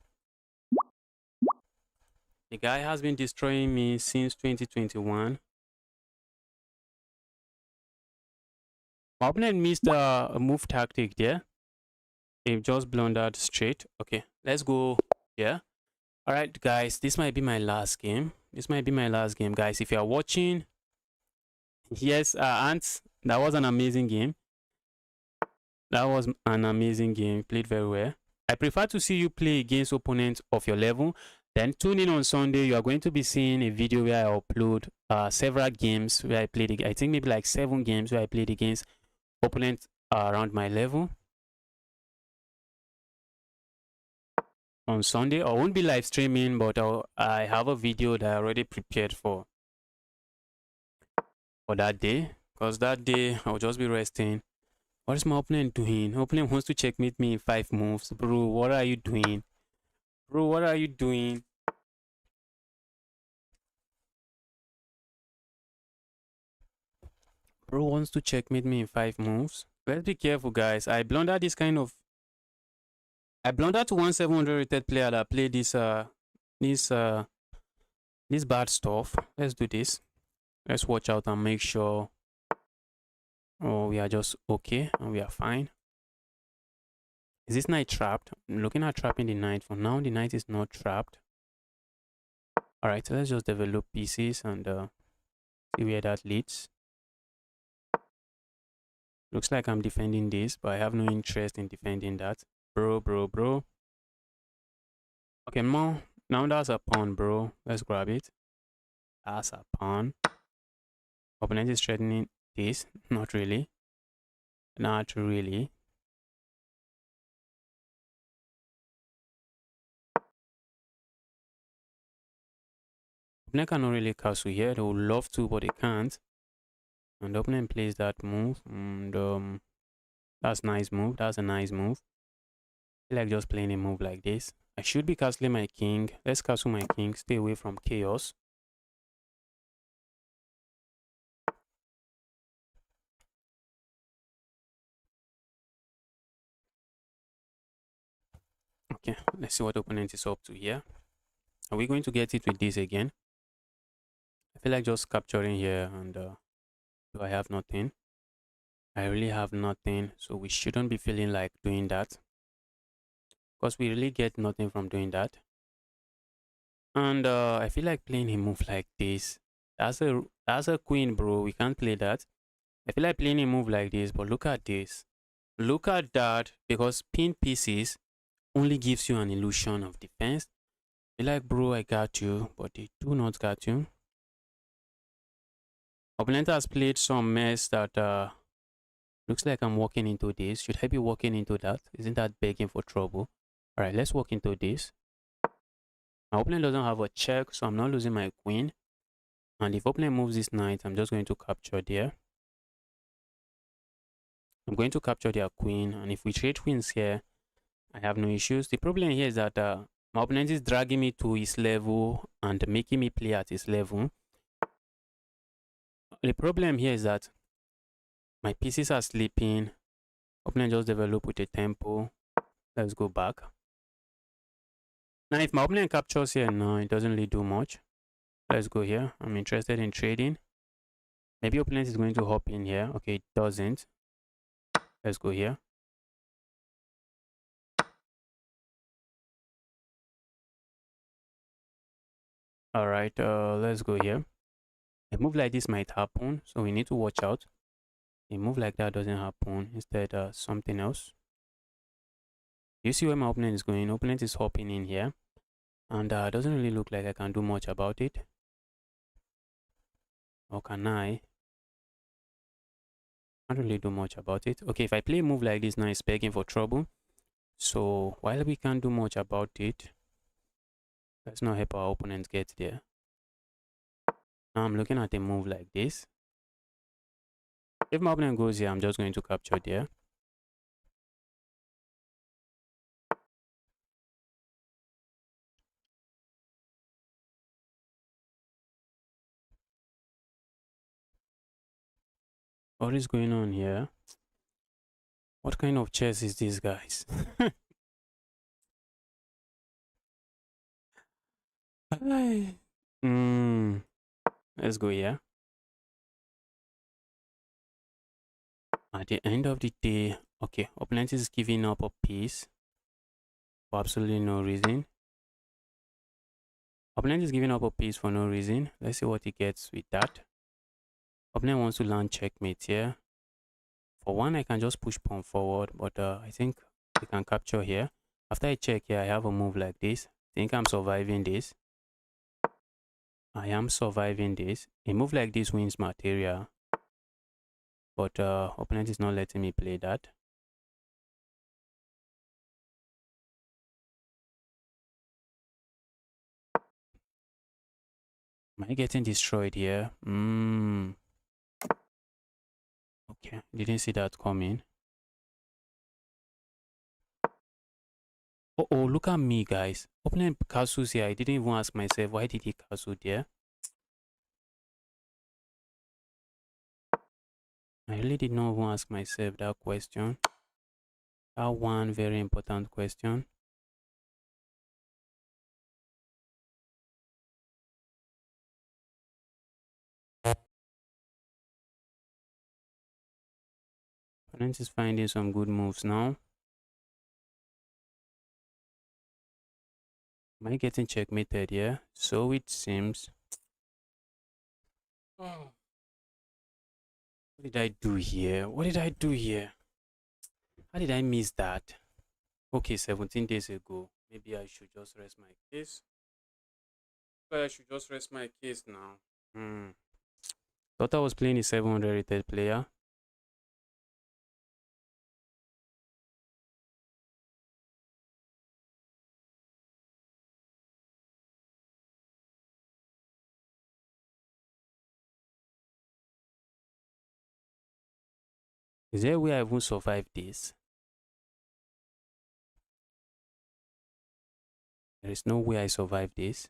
A: The guy has been destroying me since 2021. My opponent missed a move tactic there. He just blundered straight. Okay, let's go. Yeah. All right, guys, this might be my last game. Guys. If you are watching, yes, Ants, that was an amazing game. Played very well. I prefer to see you play against opponents of your level. Then tune in on Sunday. You are going to be seeing a video where I upload several games where I played. I think maybe like 7 games where I played against opponents around my level. On Sunday, I won't be live streaming, but I have a video that I already prepared for that day. Because that day, I'll just be resting. What is my opponent doing? Opponent wants to checkmate me in 5 moves. Bro, what are you doing? Bro, what are you doing? Bro wants to checkmate me in 5 moves. Let's be careful, guys. I blundered to 1700 rated player that played this bad stuff. Let's do this. Let's watch out and make sure we are just okay and we are fine. Is this knight trapped? I'm looking at trapping the knight. For now, the knight is not trapped. Alright, so let's just develop pieces and see where that leads. Looks like I'm defending this, but I have no interest in defending that. Bro. Okay, now that's a pawn, bro. Let's grab it. That's a pawn. Opponent is threatening this. Not really. Opponent cannot really castle here. They would love to, but they can't. And the opponent plays that move. And that's a nice move. I feel like just playing a move like this. I should be castling my king. Let's castle my king. Stay away from chaos. Okay, let's see what the opponent is up to here. Are we going to get it with this again? I feel like just capturing here and do I have nothing? I really have nothing, so we shouldn't be feeling like doing that. Because we really get nothing from doing that. And I feel like playing a move like this. That's a queen, bro. We can't play that. I feel like playing a move like this, but look at this. Look at that, because pin pieces only gives you an illusion of defense. I feel like, bro, I got you, but they do not got you. Opponent has played some mess that looks like I'm walking into this. Should I be walking into that? Isn't that begging for trouble? All right, let's walk into this. My opponent doesn't have a check, so I'm not losing my queen. And if opponent moves this knight, I'm just going to capture there. I'm going to capture their queen, and if we trade queens here, I have no issues. The problem here is that my opponent is dragging me to his level and making me play at his level. The problem here is that my pieces are sleeping. Opponent just developed with a tempo. Let's go back. Now, if my opponent captures here, no, it doesn't really do much. Let's go here. I'm interested in trading. Maybe opponent is going to hop in here. Okay, it doesn't. Let's go here. All right, let's go here. A move like this might happen, so we need to watch out. A move like that doesn't happen. Instead, something else. You see where my opponent is going? Opponent is hopping in here, and it doesn't really look like I can do much about it. Or can I? Can't really do much about it. Okay, if I play a move like this now, it's begging for trouble. So while we can't do much about it, let's not help our opponent get there. Now I'm looking at a move like this. If my opponent goes here, I'm just going to capture there. What is going on here? What kind of chess is this, guys? Let's go here. At the end of the day, okay, opponent is giving up a piece for absolutely no reason. Opponent is giving up a piece for no reason. Let's see what he gets with that. Opponent wants to land checkmate here. For one, I can just push pawn forward, but I think we can capture here. After I check here, I have a move like this. I think I'm surviving this. I am surviving this. A move like this wins material, but opponent is not letting me play that. Am I getting destroyed here? Okay, didn't see that coming. Oh, look at me, guys. Opponent castles here. I didn't even ask myself, why did he castle there? I really did not even ask myself that question. That one very important question. Opponent is finding some good moves now. Am I getting checkmated here? So it seems. What did I do here? What did I do here? How did I miss that? Okay, 17 days ago. Maybe I should just rest my case. But I should just rest my case now. Thought I was playing a 700 rated player. Is there a way I won't survive this? There is no way I survive this.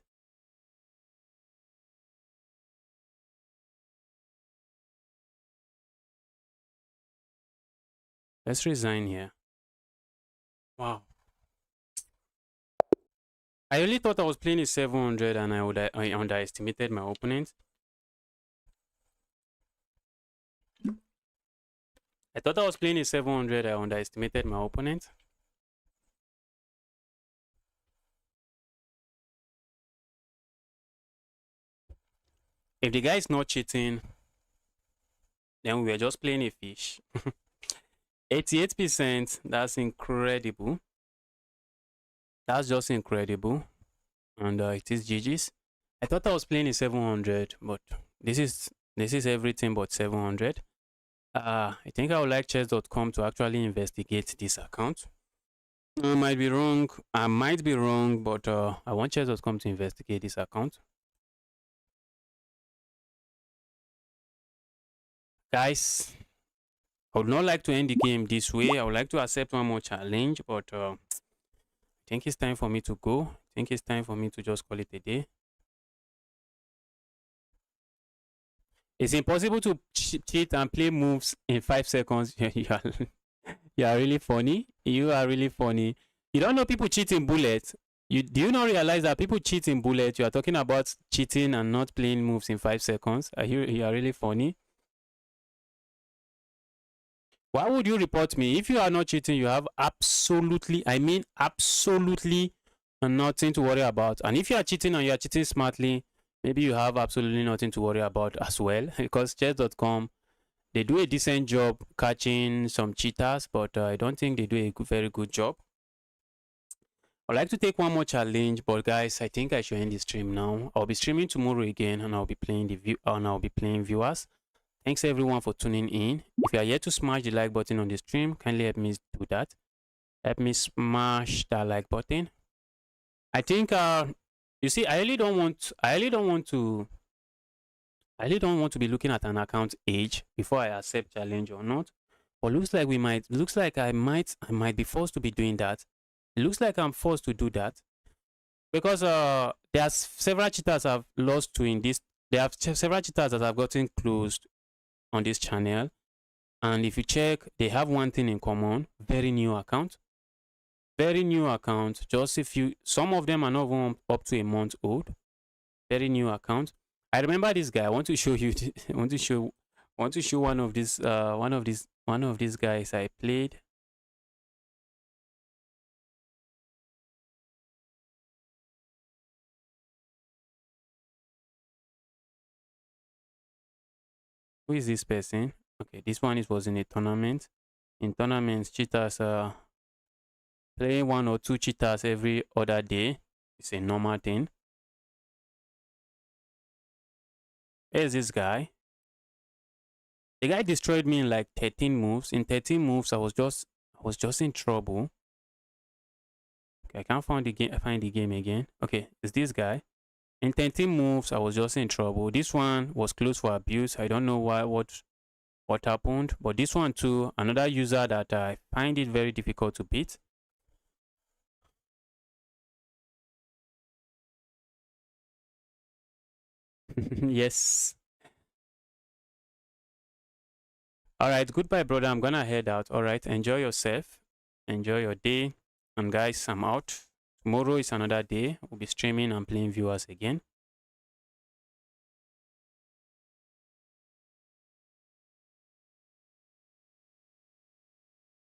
A: Let's resign here. Wow. I really thought I was playing a 700 and I underestimated my opponent. I thought I was playing a 700, I underestimated my opponent. If the guy is not cheating, then we are just playing a fish. 88%, that's incredible. That's just incredible. And it is GG's. I thought I was playing a 700, but this is everything but 700. I think I would like chess.com to actually investigate this account. I might be wrong. I might be wrong, but I want chess.com to investigate this account. Guys, I would not like to end the game this way. I would like to accept one more challenge, but I think it's time for me to go. I think it's time for me to just call it a day. It's impossible to cheat and play moves in 5 seconds. You are really funny. You are really funny. You don't know people cheat in bullets. Do you not realize that people cheat in bullets? You are talking about cheating and not playing moves in 5 seconds. You are really funny. Why would you report me? If you are not cheating, you have absolutely, I mean absolutely nothing to worry about. And if you are cheating and you are cheating smartly, maybe you have absolutely nothing to worry about as well. Because chess.com, they do a decent job catching some cheaters, but I don't think they do a very good job. I'd like to take one more challenge, but guys, I think I should end the stream now. I'll be streaming tomorrow again, and I'll be playing viewers. Thanks everyone for tuning in. If you are yet to smash the like button on the stream, kindly help me do that. Help me smash that like button. I think you see, I really don't want to be looking at an account age before I accept challenge or not. But looks like I might be forced to be doing that. It looks like I'm forced to do that because there's several cheaters I've lost to in this. There are several cheaters that have gotten closed on this channel, and if you check, they have one thing in common: very new account. Just some of them are not even up to a month old. Very new account. I remember this guy. I want to show you. I want to show one of these guys I played. Who is this person? Okay, this one was in a tournament. In tournaments, cheaters are playing 1 or 2 cheaters every other day. It's a normal thing. Here's this guy. The guy destroyed me in like 13 moves. In 13 moves, I was just in trouble. Okay, I can't find the game again. Okay, it's this guy. In 13 moves, I was just in trouble. This one was close for abuse. I don't know what happened, but this one too, another user that I find it very difficult to beat. Yes. All right, goodbye, brother. I'm gonna head out. All right, enjoy yourself. Enjoy your day. And guys, I'm out. Tomorrow is another day. We'll be streaming and playing viewers again.